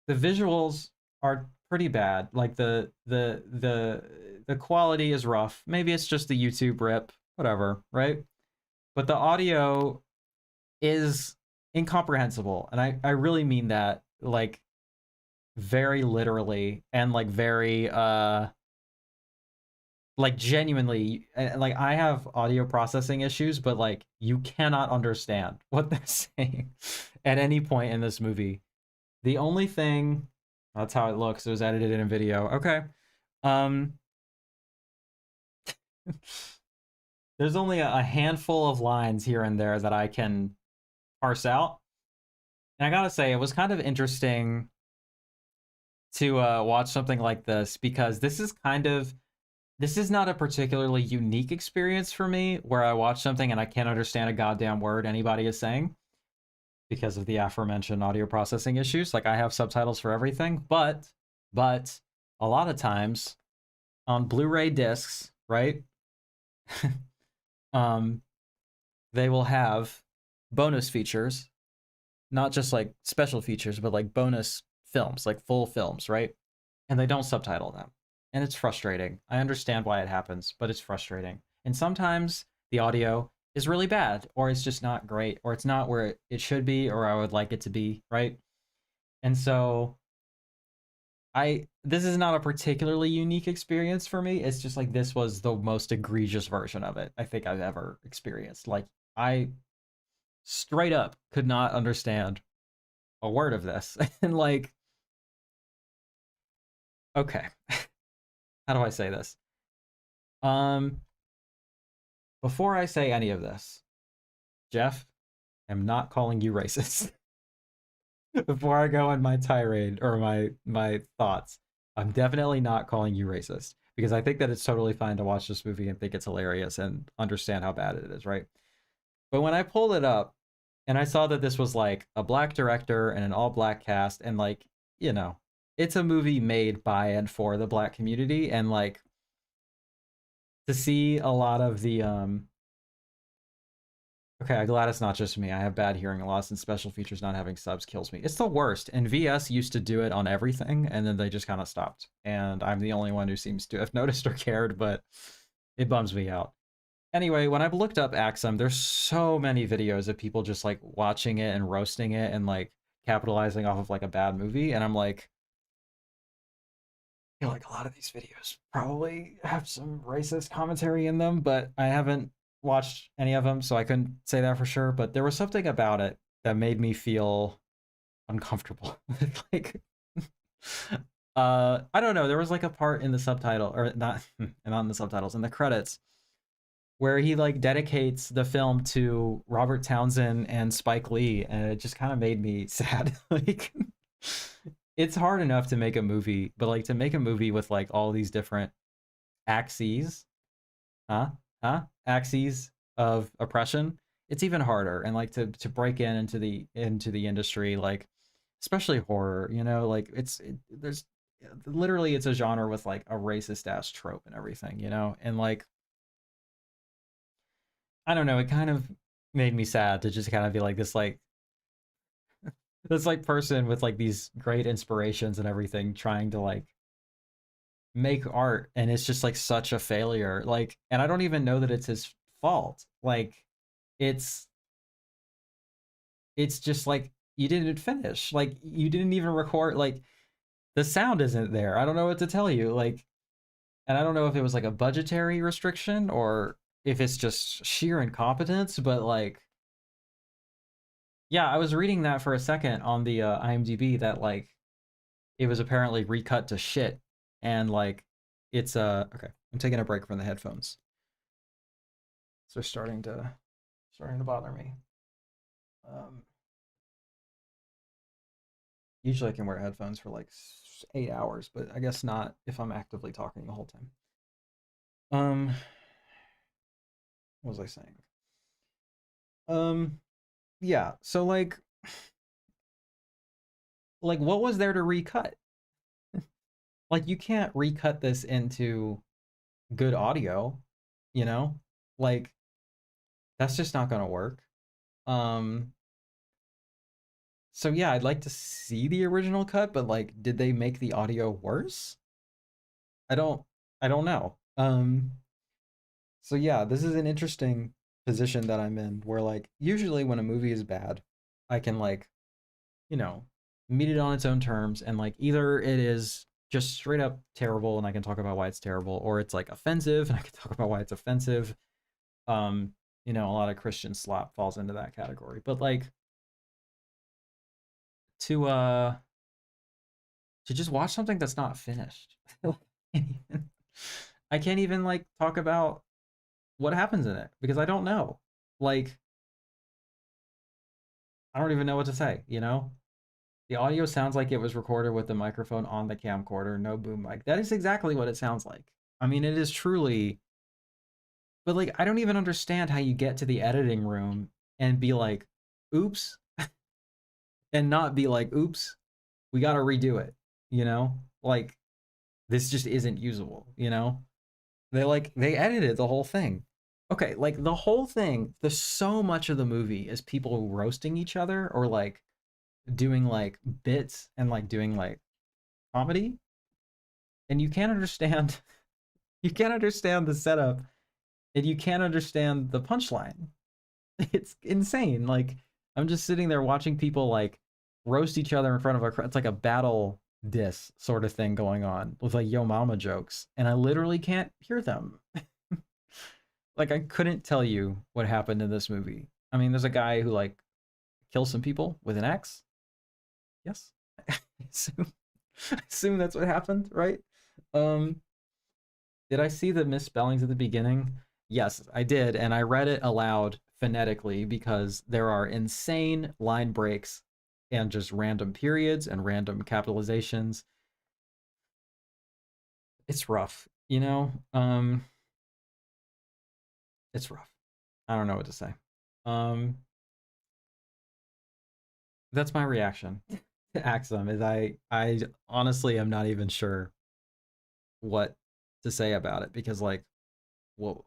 the visuals are pretty bad. Like the quality is rough. Maybe it's just the YouTube rip, whatever, right? But the audio is incomprehensible. And I really mean that like very literally and like very like genuinely like I have audio processing issues, but like you cannot understand what they're saying at any point in this movie. The only thing that's how it looks. It was edited in a video. Okay. Um there's only a handful of lines here and there that I can parse out. And I gotta say, it was kind of interesting to watch something like this because this is not a particularly unique experience for me where I watch something and I can't understand a goddamn word anybody is saying because of the aforementioned audio processing issues. Like I have subtitles for everything, but a lot of times on Blu-ray discs, right? um, they will have bonus features, not just like special features, but like bonus films, like full films, right? And they don't subtitle them. And it's frustrating. I understand why it happens, but it's frustrating. And sometimes the audio is really bad, or it's just not great, or it's not where it should be, or I would like it to be, right? And so this is not a particularly unique experience for me. It's just like this was the most egregious version of it I think I've ever experienced. Like I straight up could not understand a word of this. And like, okay, how do I say this? Um, before I say any of this, Jeff, I'm not calling you racist. Before I go on my tirade or my thoughts, I'm definitely not calling you racist because I think that it's totally fine to watch this movie and think it's hilarious and understand how bad it is, right? But when I pulled it up and I saw that this was like a black director and an all black cast and like, you know, it's a movie made by and for the black community and like to see a lot of the okay, I'm glad it's not just me. I have bad hearing loss and special features not having subs kills me. It's the worst. And VS used to do it on everything and then they just kind of stopped. And I'm the only one who seems to have noticed or cared, but it bums me out. Anyway, when I've looked up Axum, there's so many videos of people just like watching it and roasting it and like capitalizing off of like a bad movie. And I'm like, I feel like a lot of these videos probably have some racist commentary in them, but I haven't watched any of them, so I couldn't say that for sure. But there was something about it that made me feel uncomfortable. Like, I don't know. There was like a part in the subtitle, or not, not in the subtitles, in the credits, where he like dedicates the film to Robert Townsend and Spike Lee, and it just kind of made me sad. Like, it's hard enough to make a movie, but like to make a movie with like all these different axes, huh? Axes of oppression, it's even harder. And like to break into the industry, like especially horror, you know, like there's literally it's a genre with like a racist ass trope and everything, you know, and like I don't know, it kind of made me sad to just kind of be like this like person with like these great inspirations and everything trying to like make art and it's just like such a failure, like, and I don't even know that it's his fault. Like it's it's just like you didn't finish. Like you didn't even record. Like the sound isn't there. I don't know what to tell you. Like, and I don't know if it was like a budgetary restriction or if it's just sheer incompetence. But like, yeah, I was reading that for a second on the IMDb that like it was apparently recut to shit, and like it's okay. I'm taking a break from the headphones. So they're starting to bother me. Um, Usually I can wear headphones for like 8 hours, but I guess not if I'm actively talking the whole time. Um, what was I saying? Um, yeah. So like what was there to recut? Like you can't recut this into good audio, you know? Like that's just not gonna work. Um, so yeah, I'd like to see the original cut, but like, did they make the audio worse? I don't, I don't know. So yeah, this is an interesting position that I'm in where like usually when a movie is bad, I can like, you know, meet it on its own terms and like either it is just straight up terrible and I can talk about why it's terrible or it's like offensive and I can talk about why it's offensive. Um, a lot of Christian slop falls into that category. But like to uh to just watch something that's not finished. I can't even like talk about what happens in it because I don't know. Like I don't even know what to say, you know? The audio sounds like it was recorded with the microphone on the camcorder, no boom mic. That is exactly what it sounds like. I mean, it is truly, but like, I don't even understand how you get to the editing room and be like, oops, and not be like, oops, we got to redo it, you know? Like, this just isn't usable, you know? They edited the whole thing. Okay, like the whole thing, there's so much of the movie is people roasting each other or like doing like bits and like doing like comedy, and you can't understand you can't understand the setup and you can't understand the punchline. It's insane. Like I'm just sitting there watching people like roast each other in front of it's like a battle diss sort of thing going on with like yo mama jokes and I literally can't hear them. Like I couldn't tell you what happened in this movie. I mean, there's a guy who like kills some people with an axe. Yes. I assume, I assume that's what happened, right? Um Did I see the misspellings at the beginning? Yes, I did, and I read it aloud phonetically because there are insane line breaks and just random periods and random capitalizations. It's rough, you know? It's rough. I don't know what to say. Um that's my reaction to Axum is I honestly am not even sure what to say about it because like well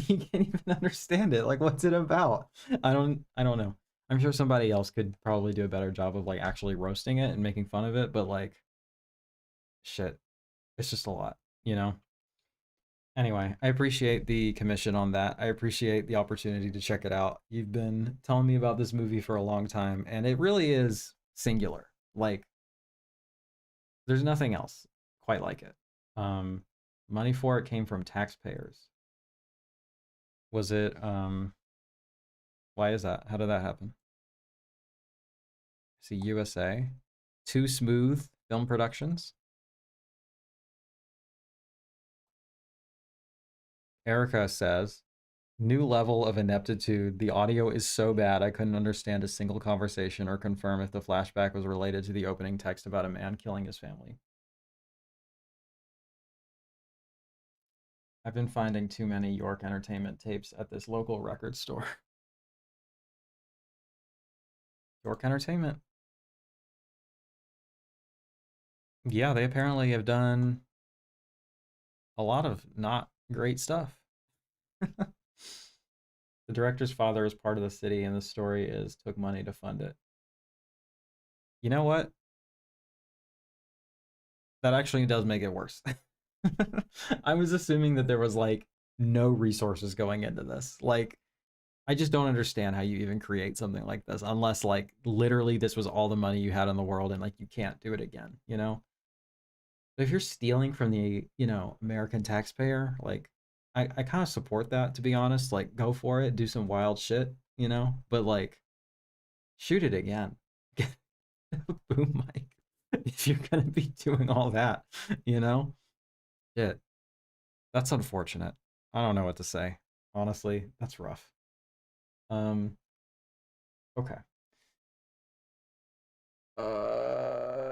you can't even understand it. Like what's it about? I don't know. I'm sure somebody else could probably do a better job of like actually roasting it and making fun of it, but like shit, it's just a lot, you know? Anyway, I appreciate the commission on that. I appreciate the opportunity to check it out. You've been telling me about this movie for a long time, and it really is singular. Like, there's nothing else quite like it. Um, Money for it came from taxpayers. Was it why is that? How did that happen? See USA. Too Smooth Film Productions. Erica says, new level of ineptitude. The audio is so bad I couldn't understand a single conversation or confirm if the flashback was related to the opening text about a man killing his family. I've been finding too many York Entertainment tapes at this local record store. York Entertainment. Yeah, they apparently have done a lot of not great stuff. The director's father is part of the city, and the story is took money to fund it. You know what? That actually does make it worse. I was assuming that there was like no resources going into this. Like I just don't understand how you even create something like this unless like literally this was all the money you had in the world and like you can't do it again, you know? But if you're stealing from the, American taxpayer, like I kind of support that to be honest. Like go for it, do some wild shit, But like shoot it again. Get a boom mic if you're gonna be doing all that, you know? Shit. That's unfortunate. I don't know what to say. Honestly, that's rough. Okay.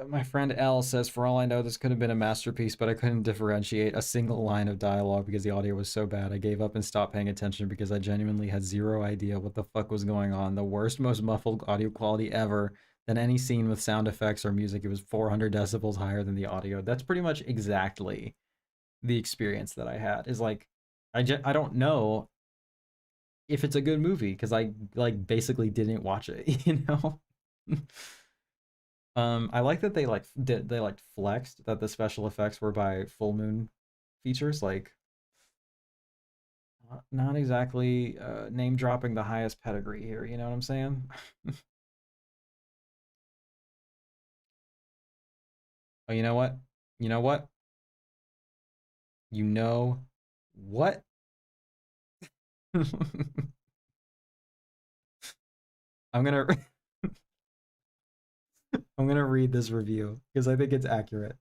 My friend L says, for all I know, this could have been a masterpiece, but I couldn't differentiate a single line of dialogue because the audio was so bad. I gave up and stopped paying attention because I genuinely had zero idea what the fuck was going on. The worst, most muffled audio quality ever than any scene with sound effects or music. It was 400 decibels higher than the audio. That's pretty much exactly the experience that I had. Is like, I don't know if it's a good movie because I like basically didn't watch it, I like that they like flexed that the special effects were by Full Moon Features, like not exactly name dropping the highest pedigree here, you know what I'm saying? Oh, you know what? You know what? You know what? I'm gonna I'm gonna read this review because I think it's accurate.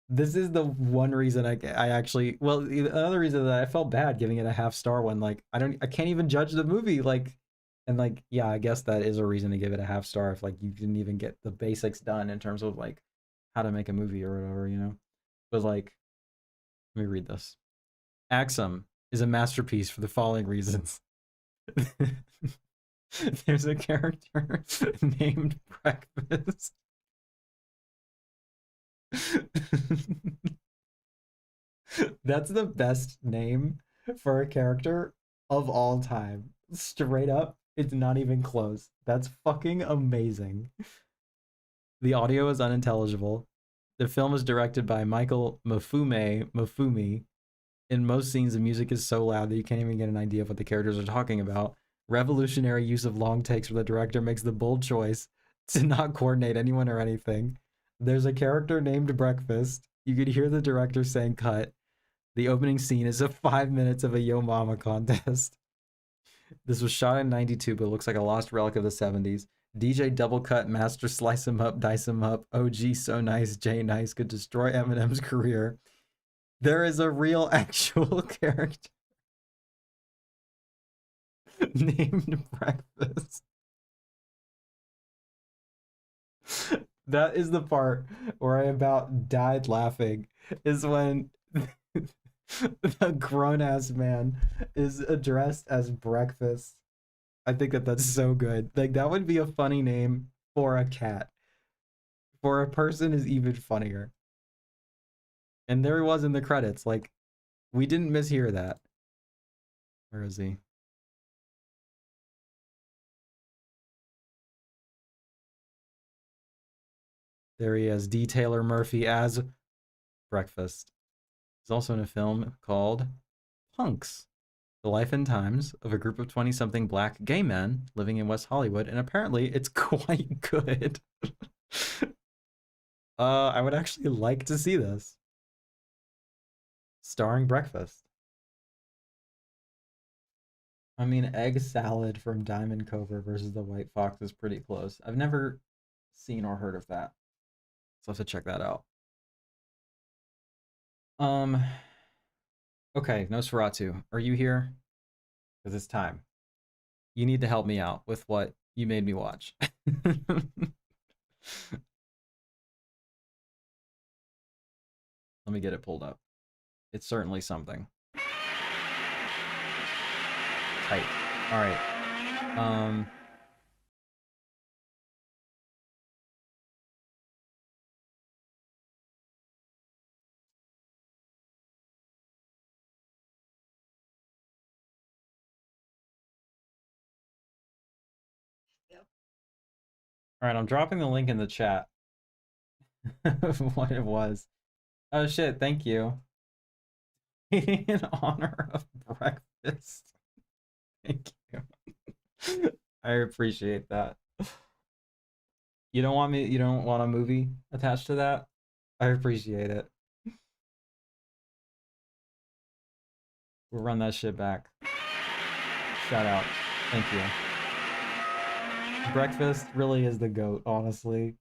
This is the one reason I actually, well, another reason that I felt bad giving it a half star when like I can't even judge the movie like, and like yeah, I guess that is a reason to give it a half star if like you didn't even get the basics done in terms of like how to make a movie or whatever. But like, let me read this. Axum is a masterpiece for the following reasons. There's a character named Breakfast. That's the best name for a character of all time. Straight up, it's not even close. That's fucking amazing. The audio is unintelligible. The film is directed by Michael Mafumi. In most scenes, the music is so loud that you can't even get an idea of what the characters are talking about. Revolutionary use of long takes where the director makes the bold choice to not coordinate anyone or anything. There's a character named Breakfast. You could hear the director saying cut. The opening scene is a 5 minutes of a Yo Mama contest. This was shot in '92, but looks like a lost relic of the '70s. DJ Double Cut Master Slice Him Up, Dice Him Up, OG So Nice, J Nice could destroy Eminem's career. There is a real actual character named Breakfast. That is the part where I about died laughing, is when the grown ass man is addressed as Breakfast. I think that that's so good. Like that would be a funny name for a cat. For a person is even funnier. And there he was in the credits. Like we didn't mishear that. Where is he? There he is. D. Taylor Murphy as Breakfast. He's also in a film called Punks. The life and times of a group of 20 something black gay men living in West Hollywood, and apparently it's quite good. I would actually like to see this. Starring Breakfast. I mean, egg salad from Diamond Cobra versus the White Fox is pretty close. I've never seen or heard of that, so I have to check that out. Um, okay, Nosferatu, are you here? Because it's time. You need to help me out with what you made me watch. Let me get it pulled up. It's certainly something. Tight. All right. All right, I'm dropping the link in the chat of what it was. Oh shit, thank you. In honor of breakfast. Thank you. I appreciate that. You don't want me, you don't want a movie attached to that? I appreciate it. We'll run that shit back. Shout out. Thank you. Breakfast really is the GOAT, honestly.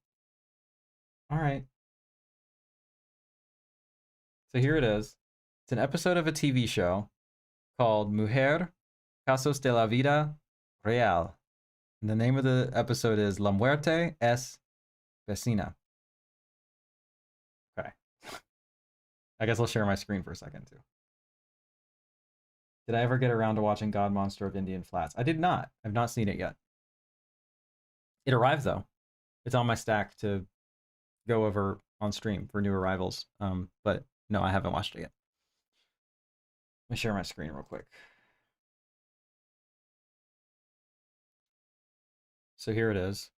All right. So here it is. It's an episode of a TV show called Mujer, Casos de la Vida Real. And the name of the episode is La Muerte es Vecina. Okay. I guess I'll share my screen for a second too. Did I ever get around to watching God Monster of Indian Flats? I did not. I've not seen it yet. It arrived though. It's on my stack to go over on stream for new arrivals. But no, I haven't watched it yet. Let me share my screen real quick. So here it is.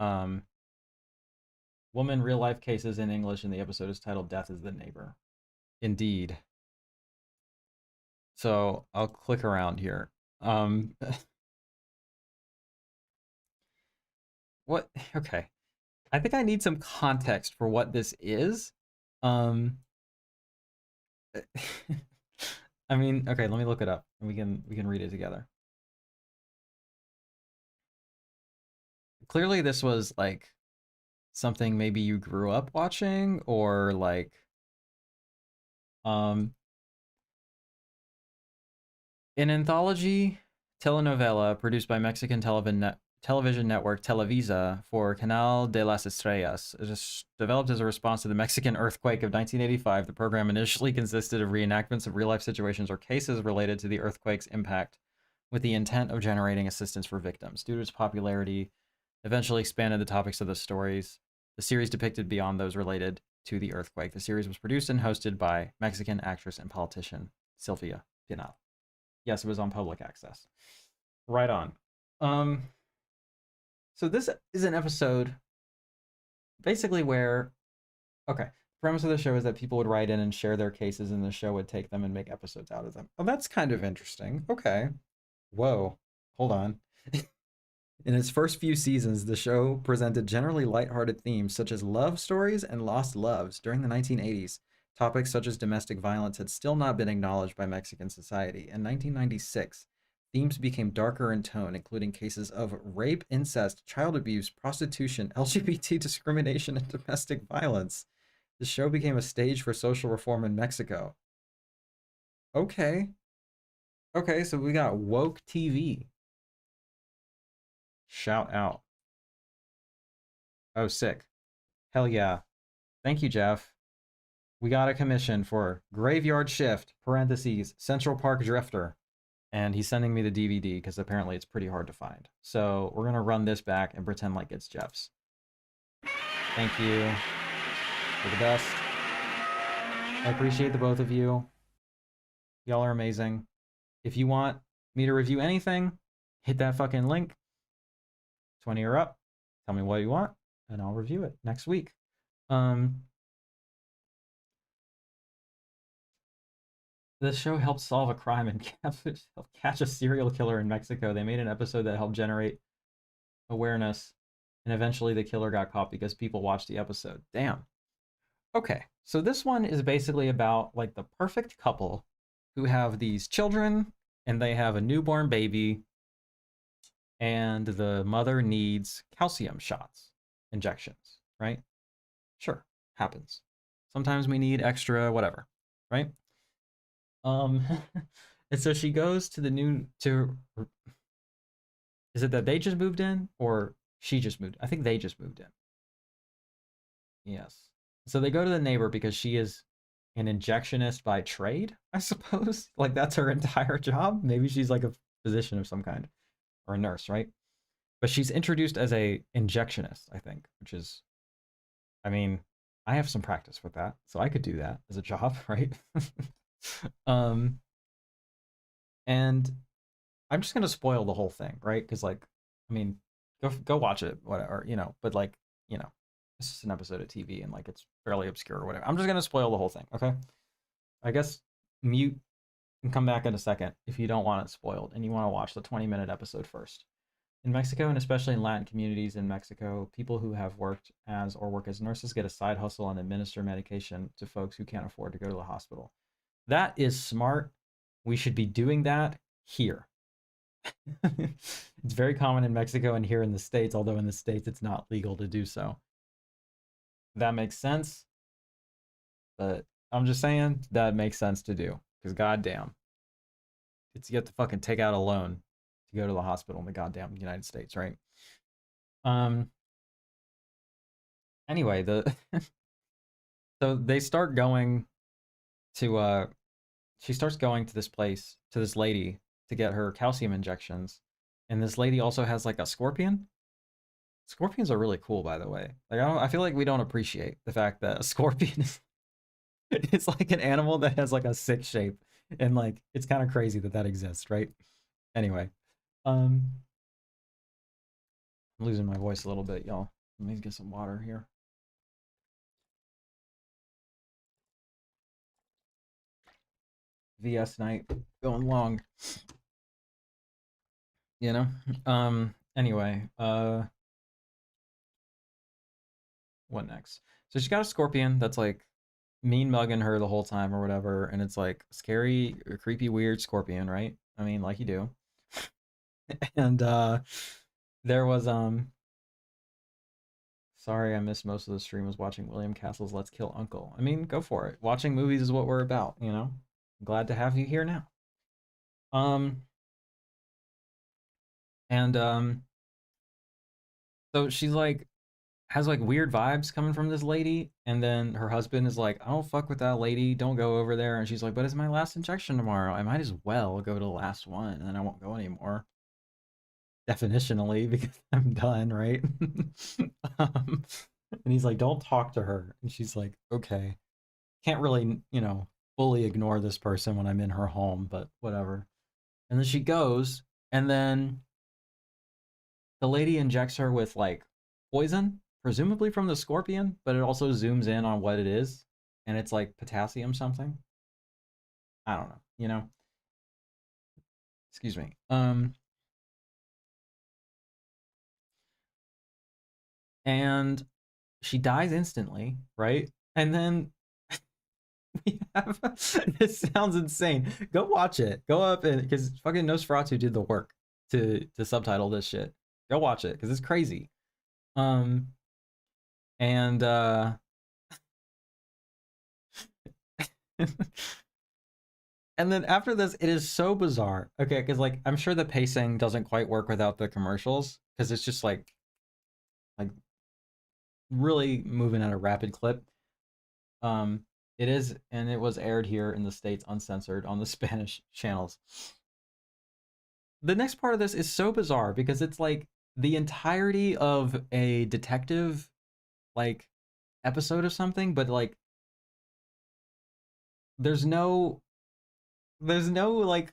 Woman real life cases in English, and the episode is titled Death is the Neighbor. Indeed. So I'll click around here. What? Okay. I think I need some context for what this is. I mean, okay, let me look it up and we can read it together. Clearly this was like something maybe you grew up watching, or like an anthology telenovela produced by Mexican television network Televisa for Canal de las Estrellas. It was developed as a response to the Mexican earthquake of 1985. The program initially consisted of reenactments of real-life situations or cases related to the earthquake's impact, with the intent of generating assistance for victims. Due to its popularity, eventually expanded the topics of the stories. The series depicted beyond those related to the earthquake. The series was produced and hosted by Mexican actress and politician Sylvia Pinal. Yes, it was on public access. Right on. So this is an episode basically where, okay, the premise of the show is that people would write in and share their cases, and the show would take them and make episodes out of them. Oh, that's kind of interesting. Okay. Whoa. Hold on. In its first few seasons, the show presented generally lighthearted themes such as love stories and lost loves. During the 1980s, topics such as domestic violence had still not been acknowledged by Mexican society. In 1996, themes became darker in tone, including cases of rape, incest, child abuse, prostitution, LGBT discrimination, and domestic violence. The show became a stage for social reform in Mexico. Okay. Okay, so we got woke TV. Shout out. Oh, sick. Hell yeah. Thank you, Jeff. We got a commission for Graveyard Shift, parentheses, Central Park Drifter. And he's sending me the DVD because apparently it's pretty hard to find. So we're going to run this back and pretend like it's Jeff's. Thank you. You're the best. I appreciate the both of you. Y'all are amazing. If you want me to review anything, hit that fucking link. 20 or up. Tell me what you want, and I'll review it next week. This show helped solve a crime and catch a serial killer in Mexico. They made an episode that helped generate awareness, and eventually the killer got caught because people watched the episode. Damn. Okay, so this one is basically about like the perfect couple who have these children, and they have a newborn baby, and the mother needs calcium shots, injections, right? Sure, happens. Sometimes we need extra whatever, right? And so she goes to is it that they just moved in, or she just moved? I think they just moved in. Yes. So they go to the neighbor because she is an injectionist by trade, I suppose. Like that's her entire job. Maybe she's like a physician of some kind, or a nurse, right? But she's introduced as a injectionist, I think, which is, I mean, I have some practice with that, so I could do that as a job, right? And I'm just gonna spoil the whole thing, right? Because like, I mean, go watch it, whatever, you know. But like, you know, this is an episode of TV, and like it's fairly obscure or whatever. I'm just gonna spoil the whole thing, okay? I guess mute can come back in a second if you don't want it spoiled and you want to watch the 20-minute episode first. In Mexico, and especially in Latin communities in Mexico, people who have worked as or work as nurses get a side hustle and administer medication to folks who can't afford to go to the hospital. That is smart. We should be doing that here. It's very common in Mexico and here in the States, although in the States it's not legal to do so. That makes sense, but I'm just saying that makes sense to do because goddamn, it's you have to fucking take out a loan to go to the hospital in the goddamn United States, right? Um. Anyway, the so they start going to she starts going to this place to this lady to get her calcium injections, and this lady also has like a scorpion. Scorpions are really cool, by the way. Like I feel like we don't appreciate the fact that a scorpion is it's like an animal that has like a sick shape, and like it's kind of crazy that that exists, right? Anyway, um, I'm losing my voice a little bit, y'all. Let me get some water here. VS night going long, you know. Anyway, what next? So she got a scorpion that's like mean mugging her the whole time or whatever, and it's like scary, creepy, weird scorpion, right? I mean, like you do. And there was sorry I missed most of the stream, was watching William Castle's Let's Kill Uncle. I mean, go for it. Watching movies is what we're about, you know? Glad to have you here now. Um and so she's like has like weird vibes coming from this lady, and then her husband is like, I don't fuck with that lady, don't go over there. And she's like, but it's my last injection tomorrow, I might as well go to the last one and then I won't go anymore, definitionally, because I'm done, right? um, and he's like, don't talk to her, and she's like, okay, can't really, you know, fully ignore this person when I'm in her home, but whatever. And then she goes, and then the lady injects her with like poison, presumably from the scorpion, but it also zooms in on what it is, and it's like potassium something. I don't know, you know. Excuse me. And she dies instantly, right? And then we have this sounds insane. Go watch it. Go up and because fucking Nosferatu did the work to subtitle this shit. Go watch it because it's crazy. Um and and then after this, it is so bizarre. Okay, because like I'm sure the pacing doesn't quite work without the commercials because it's just like really moving at a rapid clip. Um, it is, and it was aired here in the States uncensored on the Spanish channels. The next part of this is so bizarre because it's like the entirety of a detective like episode of something, but like there's no like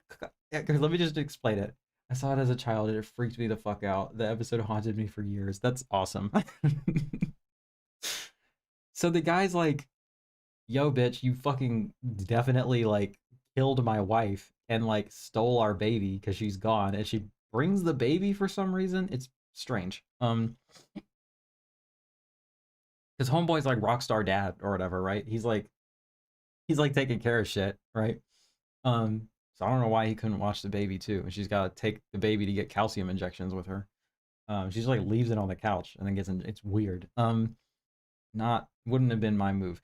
let me just explain it. I saw it as a child and it freaked me the fuck out. The episode haunted me for years. That's awesome. So the guy's like, yo bitch, you fucking definitely like killed my wife and like stole our baby because she's gone, and she brings the baby for some reason. It's strange. Because homeboy's like rockstar dad or whatever, right? He's like taking care of shit, right? So I don't know why he couldn't watch the baby too, and she's got to take the baby to get calcium injections with her. She's like leaves it on the couch and then gets in. It's weird. Not wouldn't have been my move.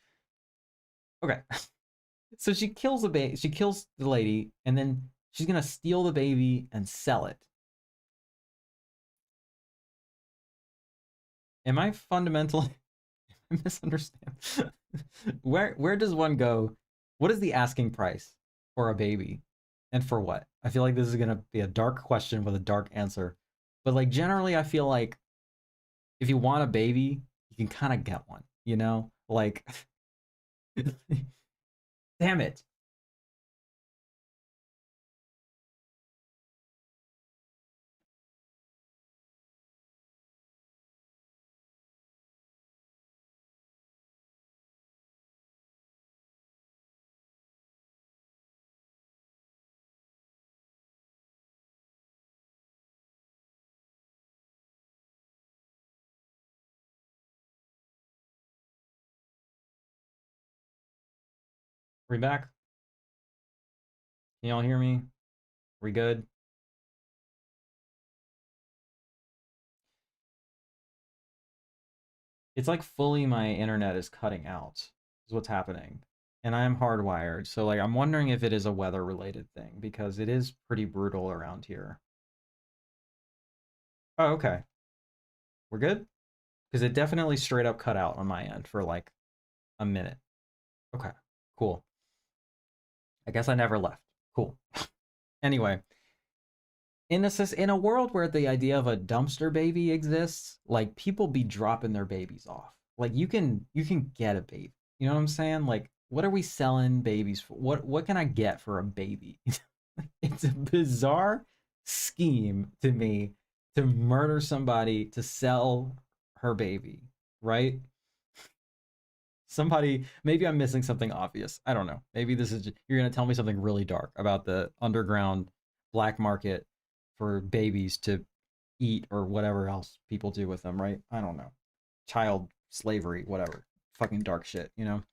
Okay, so she kills the baby. She kills the lady, and then she's gonna steal the baby and sell it. Am I fundamentally I misunderstand? Where does one go? What is the asking price for a baby, and for what? I feel like this is gonna be a dark question with a dark answer, but like generally, I feel like if you want a baby, you can kind of get one. You know, like, damn it. We back? Can y'all hear me? We good? It's like fully my internet is cutting out, is what's happening. And I am hardwired, so like I'm wondering if it is a weather related thing because it is pretty brutal around here. Oh, okay. We're good? Because it definitely straight up cut out on my end for like a minute. Okay, cool. I guess I never left. Cool. Anyway, in a world where the idea of a dumpster baby exists, like people be dropping their babies off. Like you can get a baby. You know what I'm saying? Like what are we selling babies for? What can I get for a baby? It's a bizarre scheme to me to murder somebody to sell her baby, right? Somebody, maybe I'm missing something obvious. I don't know. Maybe this is you're going to tell me something really dark about the underground black market for babies to eat or whatever else people do with them, right? I don't know. Child slavery, whatever. Fucking dark shit, you know?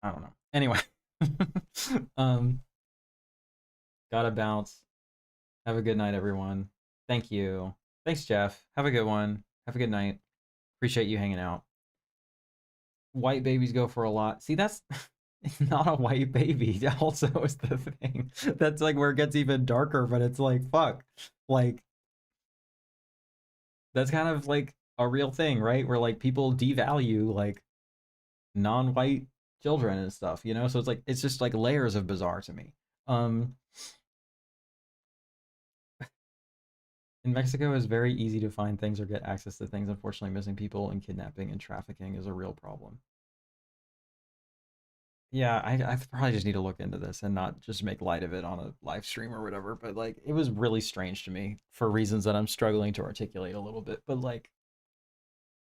I don't know. Anyway, um gotta bounce. Have a good night, everyone. Thank you. Thanks, Jeff. Have a good one. Have a good night. Appreciate you hanging out. White babies go for a lot. See, that's it's not a white baby. Also, is the thing. That's like where it gets even darker. But it's like fuck. Like that's kind of like a real thing, right? Where like people devalue like non-white children and stuff. You know, so it's like it's just like layers of bizarre to me. Um, in Mexico, it's very easy to find things or get access to things. Unfortunately, missing people and kidnapping and trafficking is a real problem. Yeah, I probably just need to look into this and not just make light of it on a live stream or whatever. But like, it was really strange to me for reasons that I'm struggling to articulate a little bit. But like,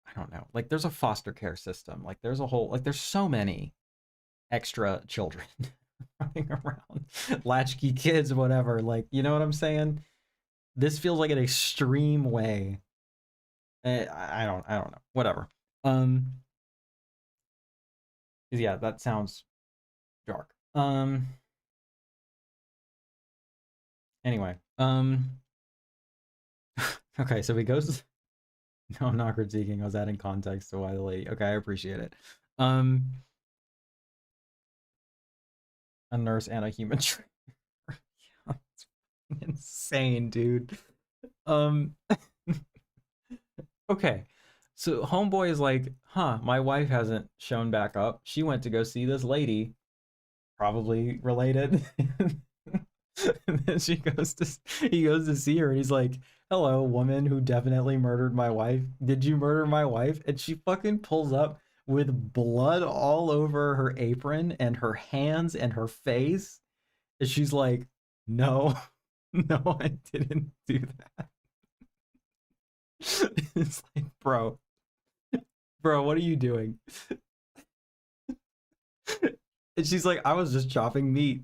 I don't know. Like, there's a foster care system. Like, there's a whole like, there's so many extra children running around, latchkey kids, whatever. Like, you know what I'm saying? This feels like an extreme way. I don't know. Whatever. Um, yeah, that sounds dark. Anyway, okay, so he goes. No, I'm not critiquing. I was adding context to why the lady. Okay, I appreciate it. Um, a nurse and a human trainer. Yeah, it's insane, dude. Um, okay. So homeboy is like, huh, my wife hasn't shown back up. She went to go see this lady, probably related. And then he goes to see her and he's like, hello, woman who definitely murdered my wife. Did you murder my wife? And she fucking pulls up with blood all over her apron and her hands and her face. And she's like, no, no, I didn't do that. It's like, bro, what are you doing? And she's like, I was just chopping meat.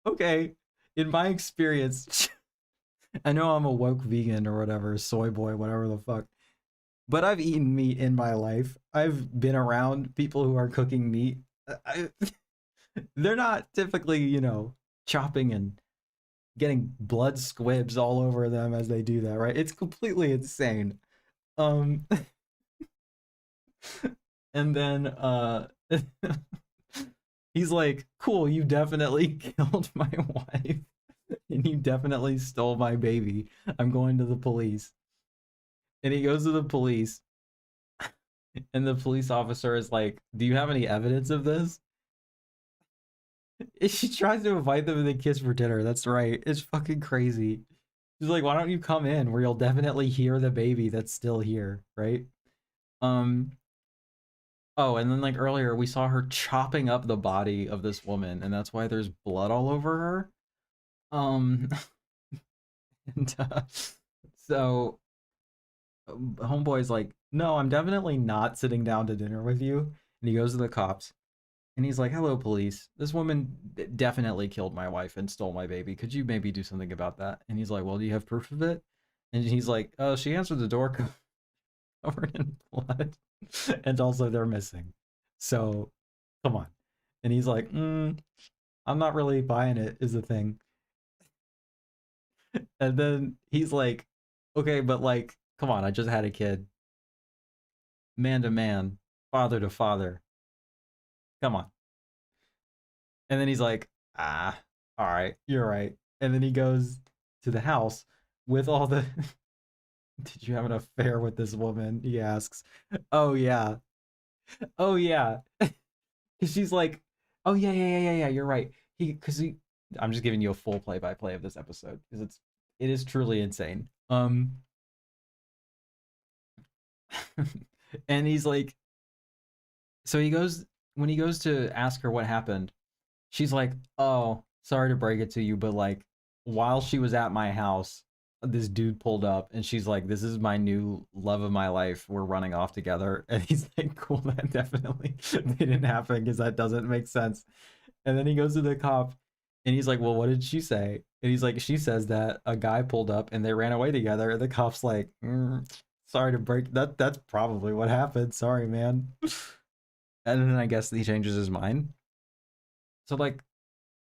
Okay. In my experience, I know I'm a woke vegan or whatever, soy boy, whatever the fuck. But I've eaten meat in my life. I've been around people who are cooking meat. I, they're not typically, chopping and getting blood squibs all over them as they do that, right? It's completely insane. Um and then he's like, "Cool, you definitely killed my wife and you definitely stole my baby. I'm going to the police." And he goes to the police and the police officer is like, "Do you have any evidence of this?" She tries to invite them and they kiss for dinner. That's right. It's fucking crazy. She's like, "Why don't you come in where you'll definitely hear the baby that's still here, right?" Um Oh, and then like earlier we saw her chopping up the body of this woman and that's why there's blood all over her. Um and so homeboy's like, "No, I'm definitely not sitting down to dinner with you." And he goes to the cops and he's like, "Hello, police. This woman definitely killed my wife and stole my baby. Could you maybe do something about that?" And he's like, "Well, do you have proof of it?" And he's like, oh, she answered the door covered in blood. And also they're missing. So come on. And he's like, I'm not really buying it, is the thing. And then he's like, okay, but like, come on, I just had a kid. Man to man, father to father. Come on. And then he's like, all right, you're right. And then he goes to the house with all the. Did you have an affair with this woman? He asks. Oh, yeah. Oh, yeah. Because she's like, oh, yeah, yeah, yeah, yeah, yeah, you're right. Because he, I'm just giving you a full play by play of this episode because it is truly insane. And he's like, so he goes, when he goes to ask her what happened, she's like, "Oh, sorry to break it to you, but like while she was at my house, this dude pulled up and she's like, "This is my new love of my life. We're running off together." And he's like, "Cool, that definitely didn't happen because that doesn't make sense." And then he goes to the cop and he's like, "Well, what did she say?" And he's like, "She says that a guy pulled up and they ran away together." And the cop's like, "Sorry to break that. That's probably what happened. Sorry, man." And then I guess he changes his mind. So like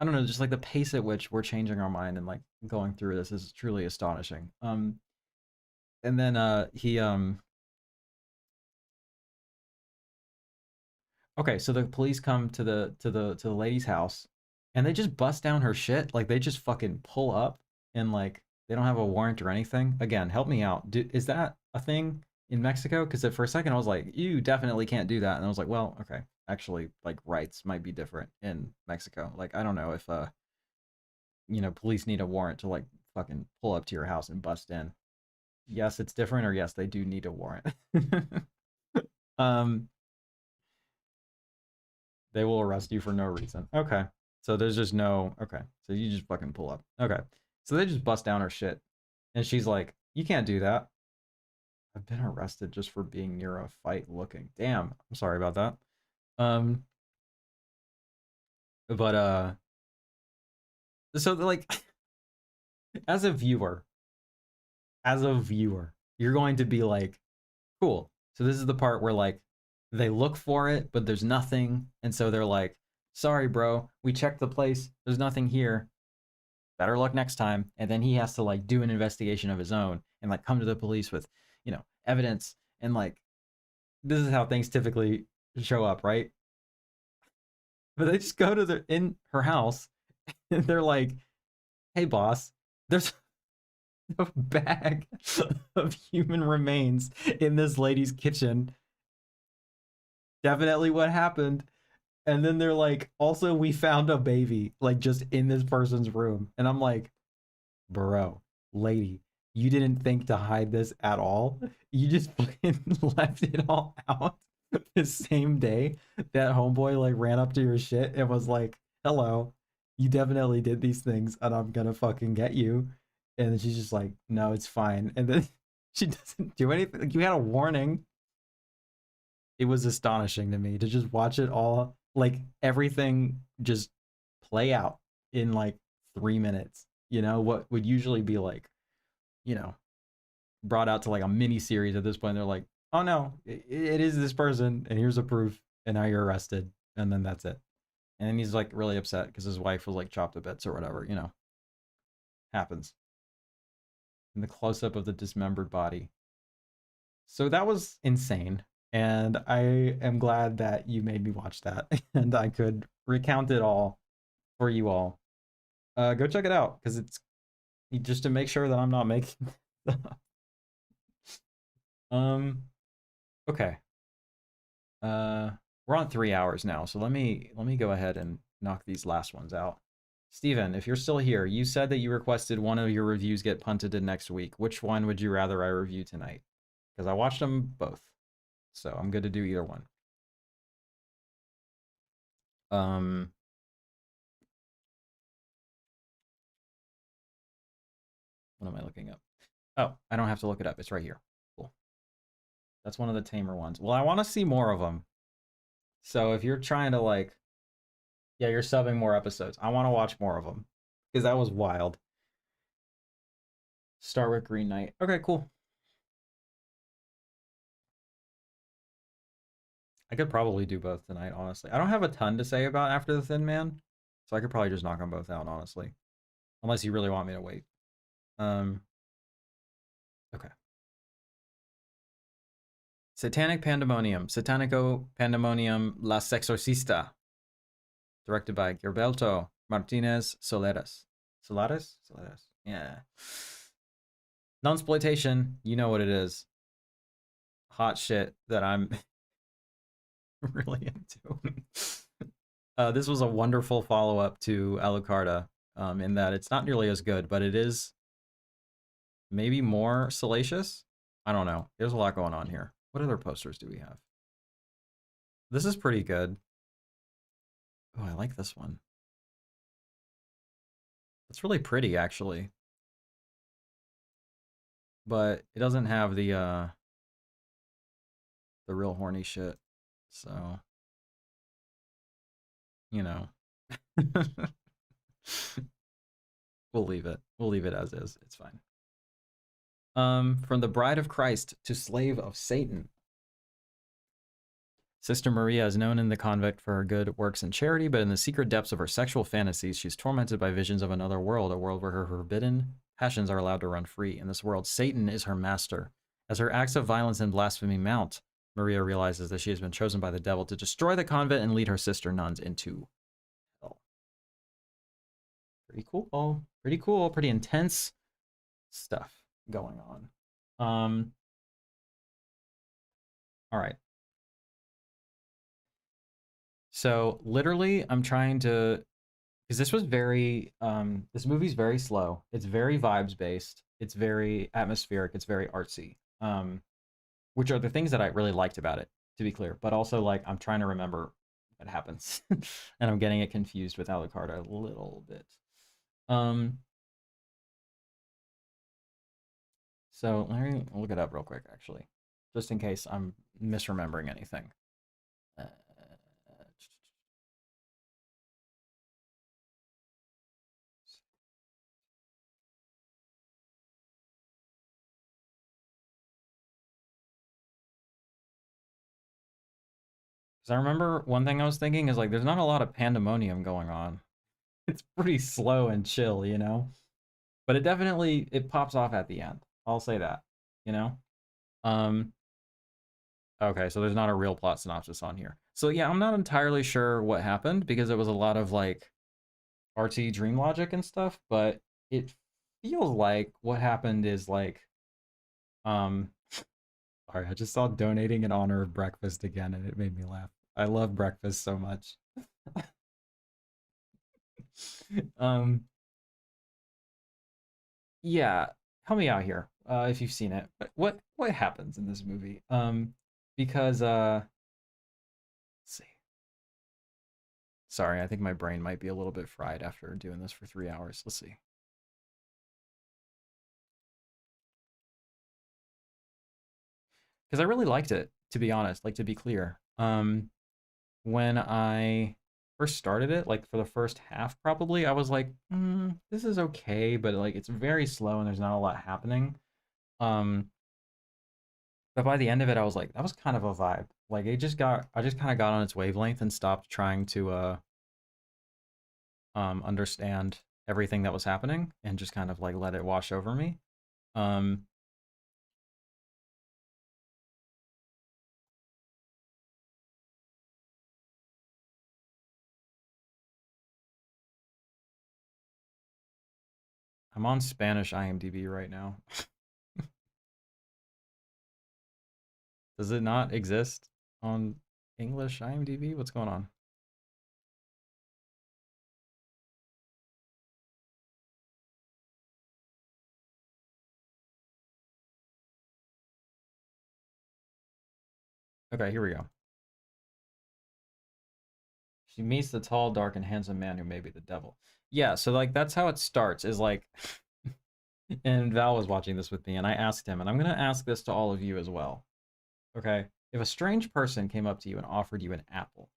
I don't know, just like the pace at which we're changing our mind and like going through this is truly astonishing. And then he okay, so the police come to the lady's house and they just bust down her shit. Like they just fucking pull up and like they don't have a warrant or anything. Again, help me out. Is that a thing in Mexico? Because for a second I was like, you definitely can't do that, and I was like, well, okay, actually, like rights might be different in Mexico. Like I don't know if police need a warrant to like fucking pull up to your house and bust in. Yes, it's different, or yes, they do need a warrant. um, they will arrest you for no reason. Okay. So there's just no okay. So you just fucking pull up. Okay. So they just bust down her shit. And she's like, you can't do that. I've been arrested just for being near a fight looking. Damn. I'm sorry about that. Um but so like as a viewer, you're going to be like, cool. So this is the part where like they look for it, but there's nothing, and so they're like, "Sorry, bro, we checked the place. There's nothing here. Better luck next time." And then he has to like do an investigation of his own and like come to the police with, evidence, and like this is how things typically show up, right? But they just go to the in her house and they're like, "Hey, boss, there's a bag of human remains in this lady's kitchen. Definitely what happened." And then they're like, also, we found a baby, like just in this person's room. And I'm like, bro, lady, you didn't think to hide this at all. You just fucking left it all out the same day that homeboy like ran up to your shit and was like, hello, you definitely did these things and I'm gonna fucking get you. And then she's just like, no, it's fine. And then she doesn't do anything. Like, you had a warning. It was astonishing to me to just watch it all, like everything just play out in like 3 minutes. What would usually be like, you know, brought out to like a mini series at this point. They're like, oh no, it is this person, and here's a proof, and now you're arrested, and then that's it. And then he's like really upset because his wife was like chopped to bits or whatever, happens. In the close up of the dismembered body. So that was insane. And I am glad that you made me watch that and I could recount it all for you all. Go check it out because it's just to make sure that I'm not making. um. Okay. Uh, we're on 3 hours now, so let me go ahead and knock these last ones out. Steven, if you're still here, you said that you requested one of your reviews get punted to next week. Which one would you rather I review tonight? Because I watched them both, so I'm good to do either one. Um, what am I looking up? Oh, I don't have to look it up. It's right here. Cool. That's one of the tamer ones. Well, I want to see more of them. So if you're trying to like, yeah, you're subbing more episodes. I want to watch more of them because that was wild. Start with Green Knight. Okay, cool. I could probably do both tonight, honestly. I don't have a ton to say about After the Thin Man, so I could probably just knock them both out, honestly. Unless you really want me to wait. Um, okay. Satanic Pandemonium. Satanico Pandemonium La Sexorcista. Directed by Gilberto Martinez Soleres. Solares? Soleres. Yeah. Nunsploitation. You know what it is. Hot shit that I'm really into. This was a wonderful follow-up to Alucarda, in that it's not nearly as good, but it is maybe more salacious. I don't know. There's a lot going on here. What other posters do we have? This is pretty good. Oh, I like this one. It's really pretty, actually. But it doesn't have the real horny shit. So, you know. We'll leave it. We'll leave it as is. It's fine. From the Bride of Christ to Slave of Satan. Sister Maria is known in the convent for her good works and charity, but in the secret depths of her sexual fantasies, she's tormented by visions of another world, a world where her forbidden passions are allowed to run free. In this world, Satan is her master. As her acts of violence and blasphemy mount, Maria realizes that she has been chosen by the devil to destroy the convent and lead her sister nuns into hell. Pretty cool. Pretty cool. Pretty intense stuff going on. All right. So literally, I'm trying to, because this was very, this movie's very slow. It's very vibes based. It's very atmospheric. It's very artsy. Which are the things that I really liked about it, to be clear. But also, like, I'm trying to remember what happens, and I'm getting it confused with Alucard a little bit. So let me look it up real quick, actually, just in case I'm misremembering anything. Uh, 'Cause I remember one thing I was thinking is like, there's not a lot of pandemonium going on. It's pretty slow and chill, you know. But it definitely it pops off at the end. I'll say that, you know. Um, okay, so there's not a real plot synopsis on here. So yeah, I'm not entirely sure what happened because it was a lot of like artsy dream logic and stuff, but it feels like what happened is like um sorry, I just saw donating in honor of breakfast again and it made me laugh. I love breakfast so much. um yeah, help me out here if you've seen it. What happens in this movie? Because let's see. Sorry, I think my brain might be a little bit fried after doing this for 3 hours. Let's see. Because I really liked it, to be honest, like to be clear. When I first started it, like for the first half probably, I was like, this is okay, but like it's very slow and there's not a lot happening. Um, but by the end of it, I was like, that was kind of a vibe. Like I just kind of got on its wavelength and stopped trying to understand everything that was happening and just kind of like let it wash over me. Um, I'm on Spanish IMDb right now. Does it not exist on English IMDb? What's going on? Okay, here we go. She meets the tall, dark, and handsome man who may be the devil. Yeah, so like that's how it starts. Is like, and Val was watching this with me, and I asked him, and I'm gonna ask this to all of you as well. Okay, if a strange person came up to you and offered you an apple,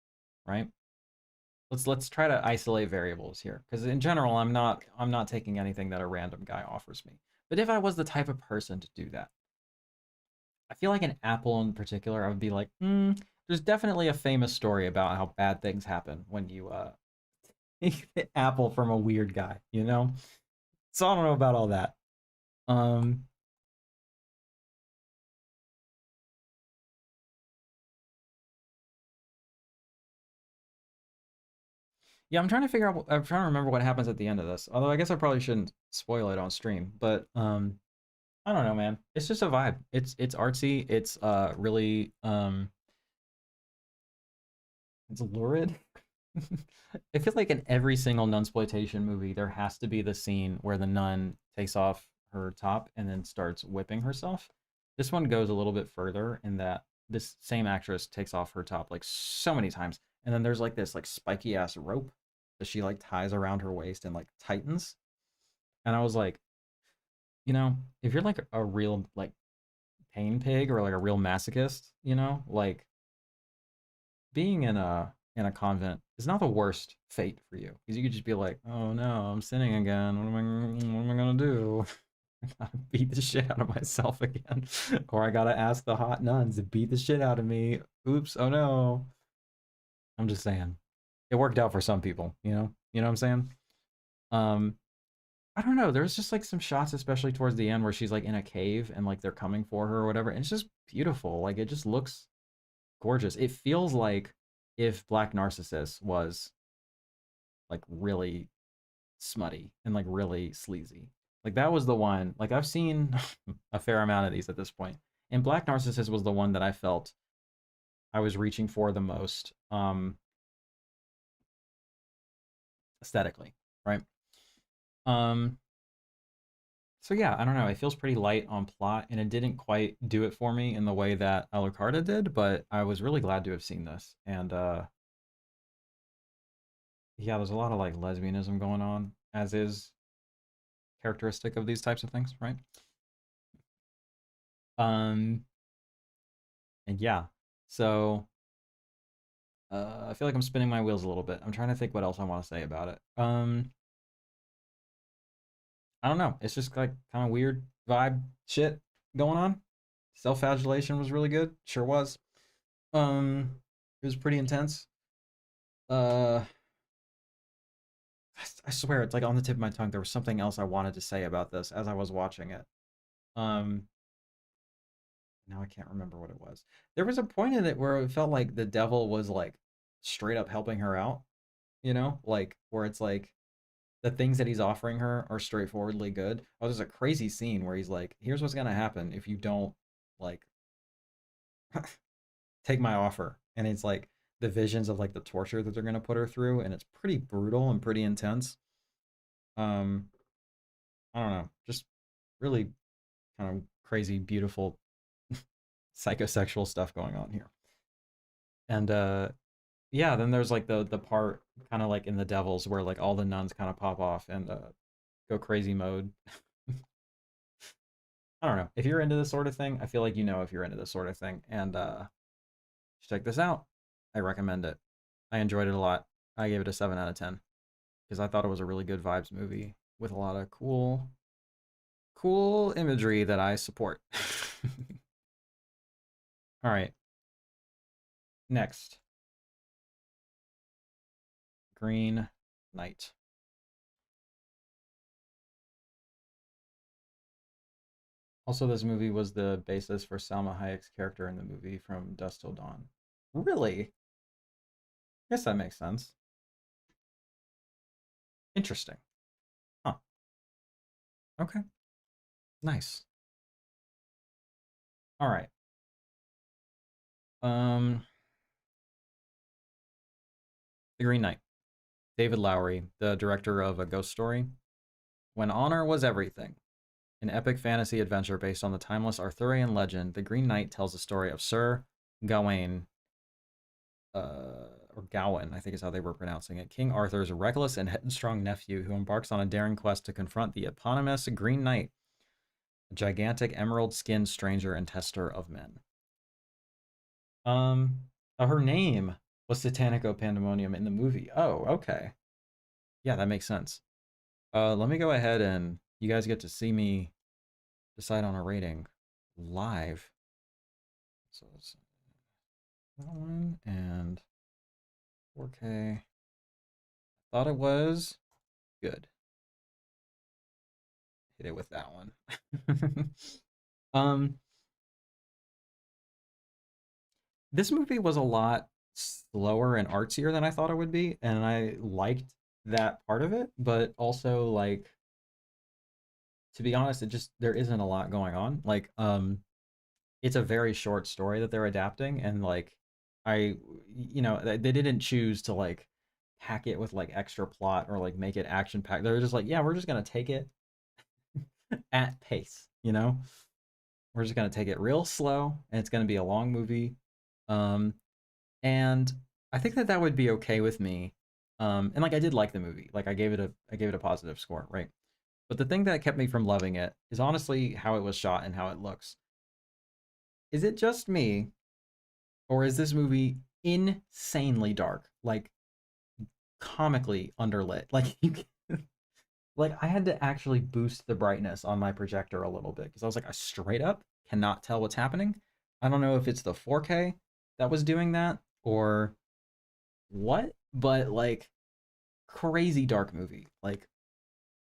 right? Let's try to isolate variables here, because in general, I'm not taking anything that a random guy offers me. But if I was the type of person to do that, I feel like an apple in particular, I would be like, there's definitely a famous story about how bad things happen when you take the apple from a weird guy, you know? So I don't know about all that. Um, yeah, I'm trying to figure out. I'm trying to remember what happens at the end of this. Although I guess I probably shouldn't spoil it on stream. But I don't know, man. It's just a vibe. It's artsy. It's really it's lurid. I feel like in every single nunsploitation movie, there has to be the scene where the nun takes off her top and then starts whipping herself. This one goes a little bit further in that this same actress takes off her top like so many times, and then there's like this like spiky ass rope that she like ties around her waist and like tightens. And I was like, if you're like a real like pain pig or like a real masochist, like being in a convent is not the worst fate for you because you could just be like, oh no, I'm sinning again. What am I gonna do? I gotta beat the shit out of myself again, or I gotta ask the hot nuns to beat the shit out of me. Oops, oh no. I'm just saying, it worked out for some people. You know what I'm saying? Um, I don't know. There's just like some shots, especially towards the end, where she's like in a cave and like they're coming for her or whatever. And it's just beautiful. Like it just looks gorgeous. It feels like if Black Narcissus was like really smutty and like really sleazy. Like that was the one. Like I've seen a fair amount of these at this point. And Black Narcissus was the one that I felt I was reaching for the most aesthetically, right? Um so yeah, I don't know. It feels pretty light on plot and it didn't quite do it for me in the way that Alucarda did, but I was really glad to have seen this. And yeah, there's a lot of like lesbianism going on, as is characteristic of these types of things, right? Um, and yeah, so I feel like I'm spinning my wheels a little bit. I'm trying to think what else I want to say about it. I don't know. It's just like kind of weird vibe shit going on. Self-flagellation was really good. Sure was. It was pretty intense. Uh, I swear it's like on the tip of my tongue. There was something else I wanted to say about this as I was watching it. Um, Now I can't remember what it was. There was a point in it where it felt like the devil was like straight up helping her out, like where it's like the things that he's offering her are straightforwardly good. Oh, there's a crazy scene where he's like, here's what's gonna happen if you don't like take my offer. And it's like the visions of like the torture that they're gonna put her through, and it's pretty brutal and pretty intense. Um, I don't know, just really kind of crazy, beautiful psychosexual stuff going on here. And yeah, then there's like the part kind of like in the Devils where like all the nuns kind of pop off and go crazy mode. I don't know. If you're into this sort of thing, I feel like if you're into this sort of thing. And check this out. I recommend it. I enjoyed it a lot. I gave it a 7 out of 10 because I thought it was a really good vibes movie with a lot of cool imagery that I support. All right. Next, Green Knight. Also, this movie was the basis for Salma Hayek's character in the movie From Dusk Till Dawn. Really? Guess that makes sense. Interesting. Huh. Okay. Nice. All right. Um, The Green Knight. David Lowery, the director of A Ghost Story. When honor was everything. An epic fantasy adventure based on the timeless Arthurian legend, The Green Knight tells the story of Sir Gawain, or Gawain, I think is how they were pronouncing it, King Arthur's reckless and headstrong nephew who embarks on a daring quest to confront the eponymous Green Knight, a gigantic emerald-skinned stranger and tester of men. Um, her name was Satanico Pandemonium in the movie. Oh, okay. Yeah, that makes sense. Let me go ahead and you guys get to see me decide on a rating live. So it's that one and 4K. Thought it was good. Hit it with that one. um, this movie was a lot slower and artsier than I thought it would be, and I liked that part of it, but also like to be honest, it just there isn't a lot going on. Like it's a very short story that they're adapting and like I they didn't choose to like pack it with like extra plot or like make it action packed. They were just like, yeah, we're just going to take it at pace, you know? We're just going to take it real slow and it's going to be a long movie. Um and I think that that would be okay with me. And like I did like the movie. Like I gave it a positive score, right? But the thing that kept me from loving it is honestly how it was shot and how it looks. Is it just me, or is this movie insanely dark? Like comically underlit. Like like I had to actually boost the brightness on my projector a little bit because I was like, I straight up cannot tell what's happening. I don't know if it's the 4K that was doing that or what, but like crazy dark movie. Like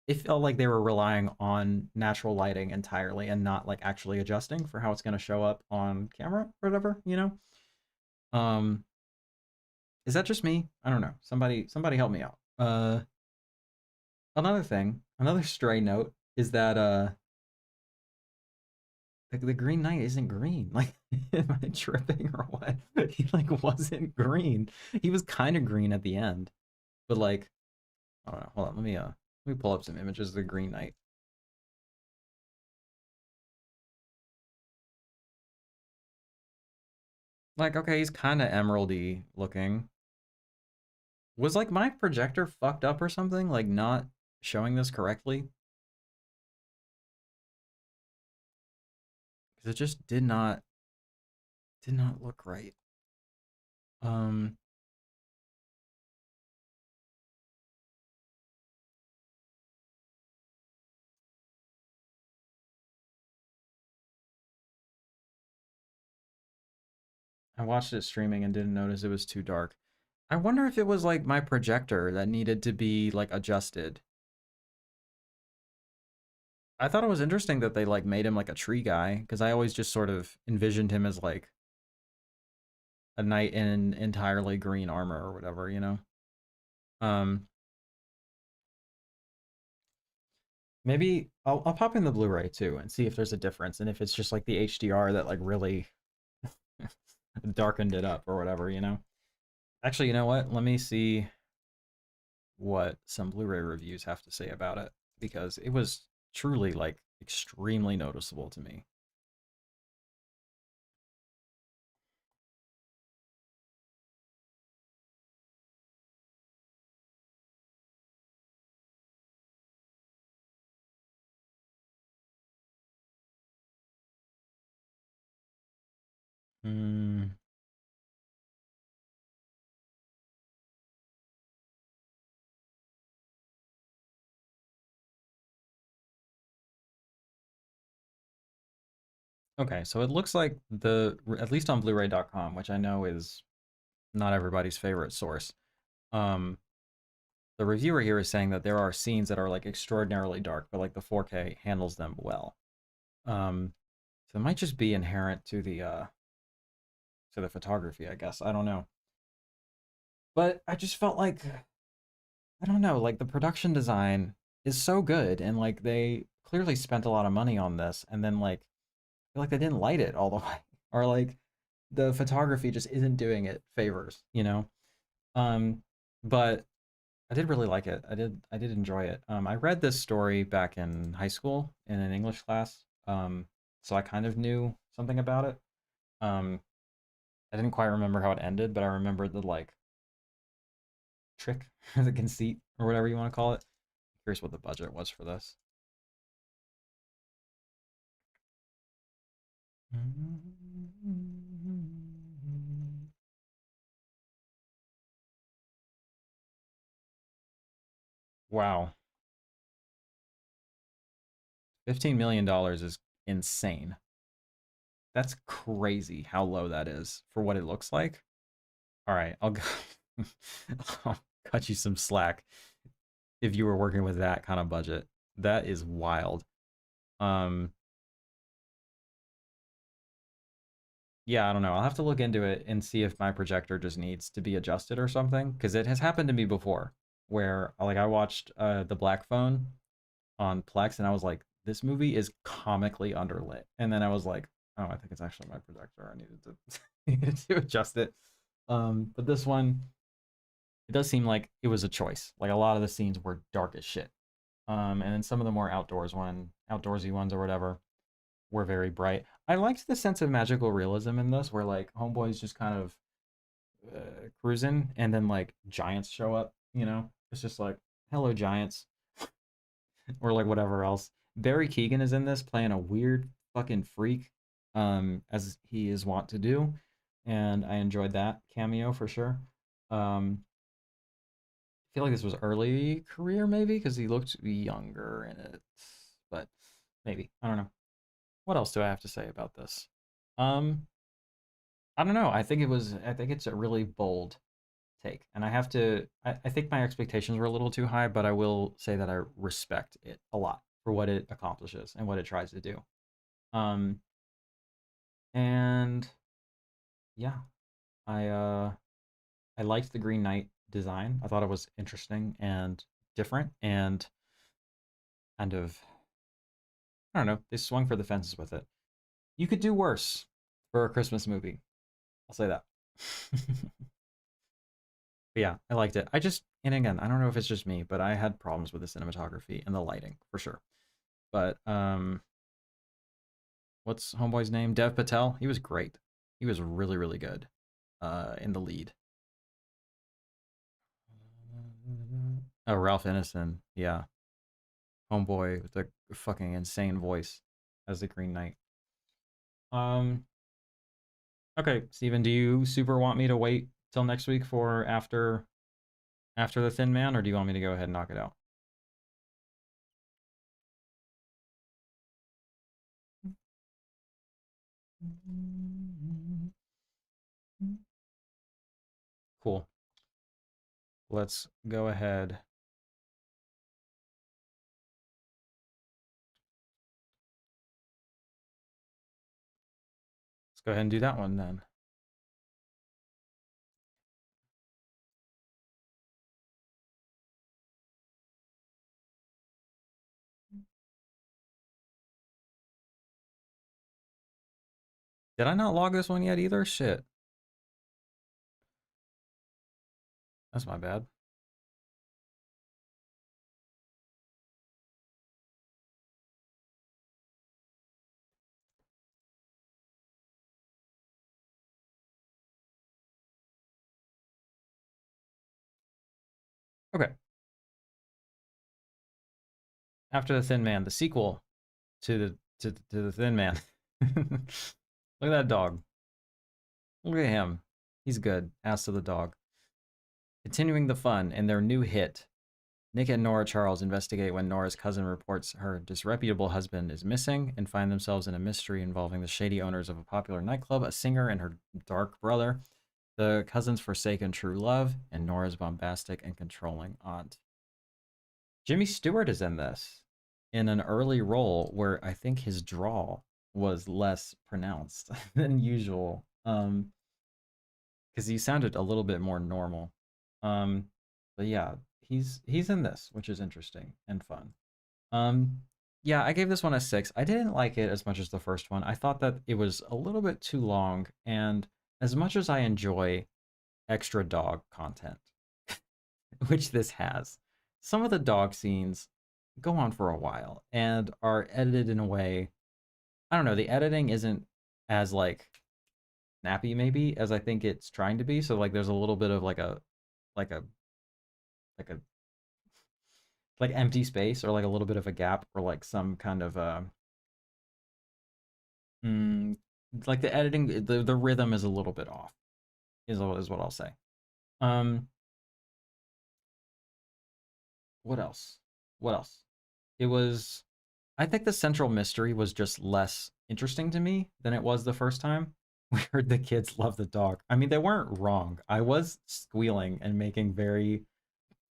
it felt like they were relying on natural lighting entirely and not like actually adjusting for how it's going to show up on camera or whatever, you know? Um is that just me? I don't know. Somebody help me out. Another thing, another stray note is that the Green Knight isn't green. Like am I tripping or what? He like wasn't green. He was kind of green at the end. But like I don't know. Hold on, let me pull up some images of the Green Knight. Like okay, he's kind of emeraldy looking. Was like my projector fucked up or something? Like not showing this correctly? Because it just did not look right. Um I watched it streaming and didn't notice it was too dark. I wonder if it was like my projector that needed to be like adjusted. I thought it was interesting that they like made him like a tree guy because I always just sort of envisioned him as like a knight in entirely green armor or whatever, you know. Um, maybe I'll pop in the Blu-ray too and see if there's a difference and if it's just like the HDR that like really darkened it up or whatever, you know. Actually, you know what? Let me see what some Blu-ray reviews have to say about it because it was truly like extremely noticeable to me. Mm, okay, so it looks like the at least on Blu-ray.com, which I know is not everybody's favorite source. Um, the reviewer here is saying that there are scenes that are like extraordinarily dark, but like the 4K handles them well. Um, so it might just be inherent to the photography, I guess. I don't know. But I just felt like I don't know, like the production design is so good and like they clearly spent a lot of money on this and then like I feel like they didn't light it all the way or like the photography just isn't doing it favors, you know? Um, but I did really like it. I did enjoy it. I read this story back in high school in an English class. So I kind of knew something about it. Um, I didn't quite remember how it ended, but I remember the like trick, the conceit, or whatever you want to call it. Curious what the budget was for this. Wow, $15 million is insane. That's crazy how low that is for what it looks like. All right, I'll go. I'll cut you some slack if you were working with that kind of budget. That is wild. Um, yeah, I don't know. I'll have to look into it and see if my projector just needs to be adjusted or something, because it has happened to me before where like I watched The Black Phone on Plex and I was like, this movie is comically underlit. And then I was like, oh, I think it's actually my projector. I needed to needed to adjust it. But this one, it does seem like it was a choice. Like a lot of the scenes were dark as shit. And then some of the more outdoorsy ones or whatever, were very bright. I liked the sense of magical realism in this, where like homeboys just kind of cruising, and then like giants show up. You know, it's just like hello giants, or like whatever else. Barry Keoghan is in this playing a weird fucking freak, as he is wont to do, and I enjoyed that cameo for sure. I feel like this was early career maybe because he looked younger in it, but maybe I don't know. What else do I have to say about this? Um, I don't know. I think it's a really bold take. And I have to I think my expectations were a little too high, but I will say that I respect it a lot for what it accomplishes and what it tries to do. Um and yeah, I liked the Green Knight design. I thought it was interesting and different and kind of I don't know, they swung for the fences with it. You could do worse for a Christmas movie. I'll say that. But yeah, I liked it. And again, I don't know if it's just me, but I had problems with the cinematography and the lighting for sure. But what's Homeboy's name? Dev Patel. He was great. He was really, really good in the lead. Oh, Ralph Ineson. Yeah. Homeboy with the fucking insane voice as the Green Knight. Um, okay, Steven, do you super want me to wait till next week for after the Thin Man, or do you want me to go ahead and knock it out? Cool. Let's go ahead. Let's go ahead and do that one then. Did I not log this one yet either? Shit. That's my bad. Okay. After the Thin Man, the sequel to the Thin Man. Look at that dog. Look at him. He's good. Ass to the dog. Continuing the fun in their new hit, Nick and Nora Charles investigate when Nora's cousin reports her disreputable husband is missing and find themselves in a mystery involving the shady owners of a popular nightclub, a singer, and her dark brother, the cousin's forsaken true love, and Nora's bombastic and controlling aunt. Jimmy Stewart is in this in an early role where I think his drawl was less pronounced than usual. Because he sounded a little bit more normal. Um, but yeah, he's in this, which is interesting and fun. Um, yeah, I gave this one a 6. I didn't like it as much as the first one. I thought that it was a little bit too long, and as much as I enjoy extra dog content, which this has, some of the dog scenes go on for a while and are edited in a way, I don't know, the editing isn't as like snappy maybe as I think it's trying to be. So like there's a little bit of like a like a like empty space or like a little bit of a gap or like some kind of mm, like the editing the rhythm is a little bit off is what I'll say. Um what else? What else? It was I think the central mystery was just less interesting to me than it was the first time. We heard the kids love the dog. I mean, they weren't wrong. I was squealing and making very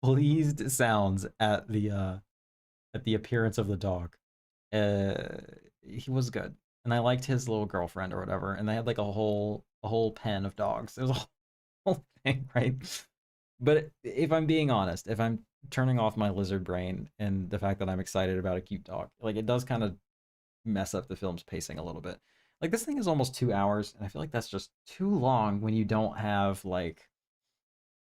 pleased sounds at the appearance of the dog. Uh, he was good, and I liked his little girlfriend or whatever. And they had like a whole pen of dogs. It was a whole thing, right? But if I'm being honest, if I'm turning off my lizard brain and the fact that I'm excited about a cute dog, like it does kind of mess up the film's pacing a little bit. Like this thing is almost 2 hours, and I feel like that's just too long when you don't have like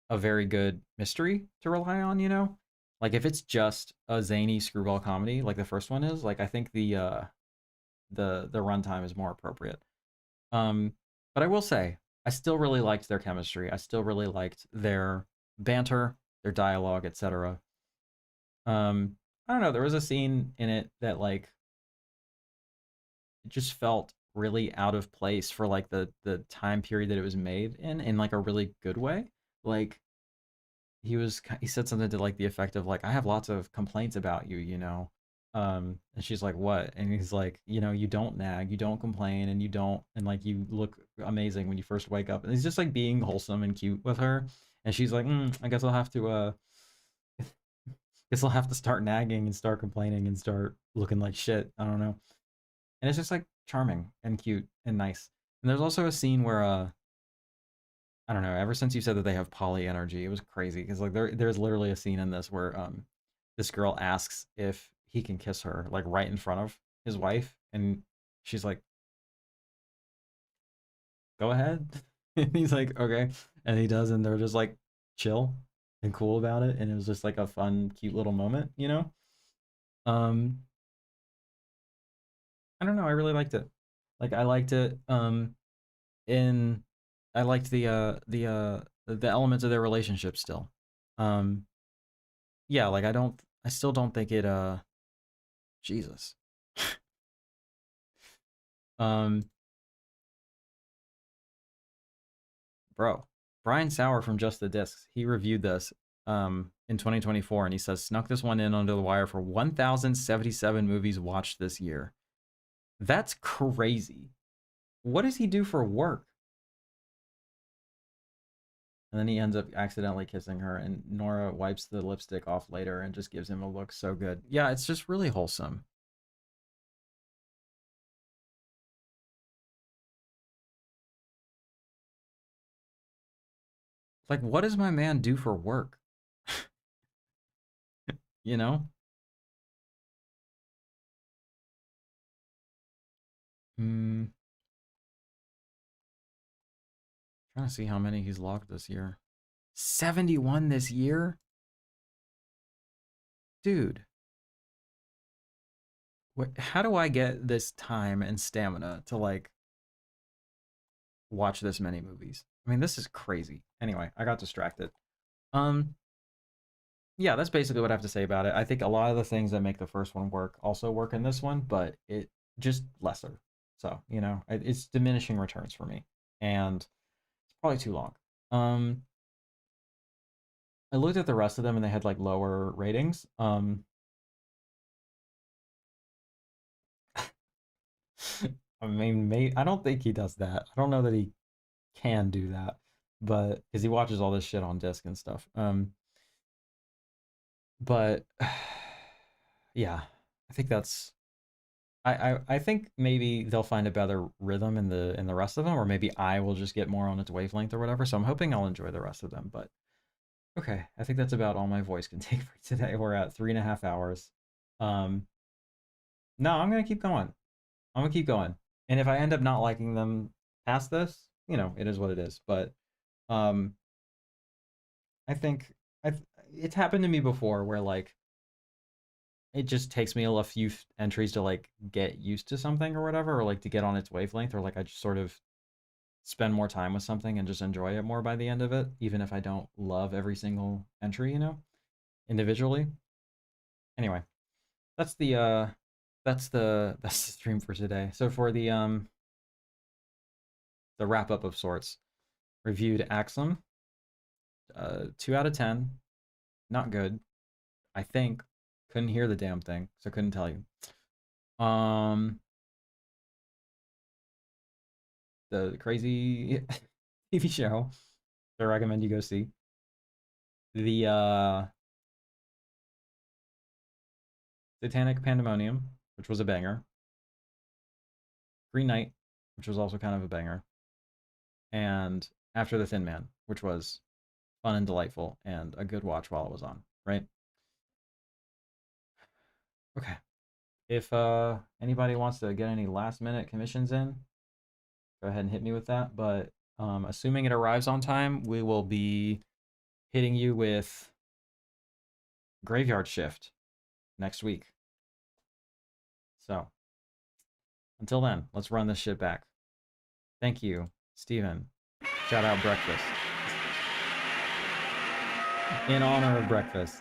a very good mystery to rely on, you know? Like if it's just a zany screwball comedy like the first one is, like I think the runtime is more appropriate. Um but I will say I still really liked their chemistry. I still really liked their banter, their dialogue, etc. I don't know, there was a scene in it that like it just felt really out of place for like the time period that it was made in like a really good way. Like he said something to like the effect of like I have lots of complaints about you, you know. And she's like, what? And he's like, you know, you don't nag, you don't complain, and you don't, and like you look amazing when you first wake up. And he's just like being wholesome and cute with her. And she's like, I guess I'll have to guess I'll have to start nagging and start complaining and start looking like shit. I don't know. And it's just like charming and cute and nice. And there's also a scene where I don't know, ever since you said that they have poly energy, it was crazy because like there's literally a scene in this where this girl asks if he can kiss her like right in front of his wife, and she's like, "Go ahead." And he's like, "Okay." And he does, and they're just like chill and cool about it, and it was just like a fun, cute little moment, you know? Um I don't know, I really liked it. Like I liked it in I liked the elements of their relationship still. Um yeah, like I still don't think it Jesus. Um bro, Brian Sauer from Just the Discs, he reviewed this in 2024, and he says snuck this one in under the wire for 1077 movies watched this year. That's crazy. What does he do for work? And then he ends up accidentally kissing her, and Nora wipes the lipstick off later and just gives him a look so good. Yeah, it's just really wholesome. Like, what does my man do for work? You know? Hmm. Trying to see how many he's logged this year. 71 this year? Dude, how do I get this time and stamina to like watch this many movies? I mean, this is crazy. Anyway, I got distracted. Um, yeah, that's basically what I have to say about it. I think a lot of the things that make the first one work also work in this one, but it just lesser. So, you know, it's diminishing returns for me. And it's probably too long. Um, I looked at the rest of them and they had like lower ratings. I mean, I don't think he does that. I don't know that he can do that, but because he watches all this shit on disc and stuff. But yeah, I think that's I think maybe they'll find a better rhythm in the rest of them, or maybe I will just get more on its wavelength or whatever. So I'm hoping I'll enjoy the rest of them. But okay, I think that's about all my voice can take for today. We're at 3.5 hours. Um, no, I'm gonna keep going. I'm gonna keep going. And if I end up not liking them past this, you know, it is what it is. But um, I think I've it's happened to me before where like it just takes me a few entries to like get used to something or whatever, or like to get on its wavelength, or like I just sort of spend more time with something and just enjoy it more by the end of it, even if I don't love every single entry, you know, individually. Anyway, that's that's the stream for today. So for the wrap up of sorts, reviewed Axum, 2 out of 10, not good. I think couldn't hear the damn thing, so couldn't tell you. Um, the crazy TV show I recommend you go see. The Satanic Pandemonium, which was a banger. Green Knight, which was also kind of a banger. And After the Thin Man, which was fun and delightful and a good watch while it was on, right? Okay. If anybody wants to get any last minute commissions in, go ahead and hit me with that. But assuming it arrives on time, we will be hitting you with Graveyard Shift next week. So until then, let's run this shit back. Thank you, Steven. Shout out breakfast. In honor of breakfast.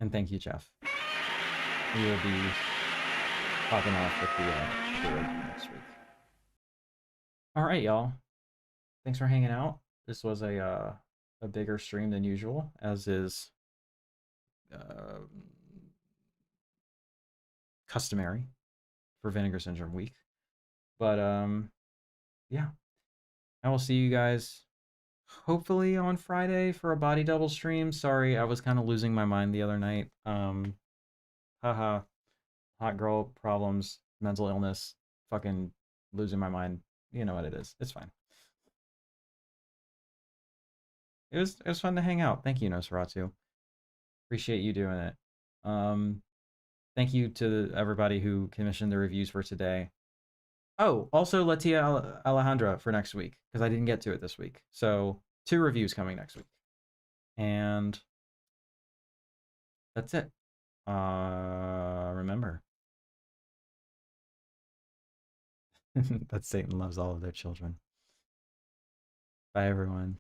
And thank you, Jeff. We will be popping off with the druid next week. All right, y'all. Thanks for hanging out. This was a bigger stream than usual, as is uh, customary for Vinegar Syndrome week. But yeah, I will see you guys hopefully on Friday for a body double stream. Sorry, I was kind of losing my mind the other night. Haha, hot girl problems, mental illness, fucking losing my mind. You know what it is. It's fine. It was fun to hang out. Thank you, Nosferatu. Appreciate you doing it. Um, Thank you to everybody who commissioned the reviews for today. Oh, also Latia Alejandra for next week because I didn't get to it this week. So 2 reviews coming next week, and that's it. Remember that Satan loves all of their children. Bye, everyone.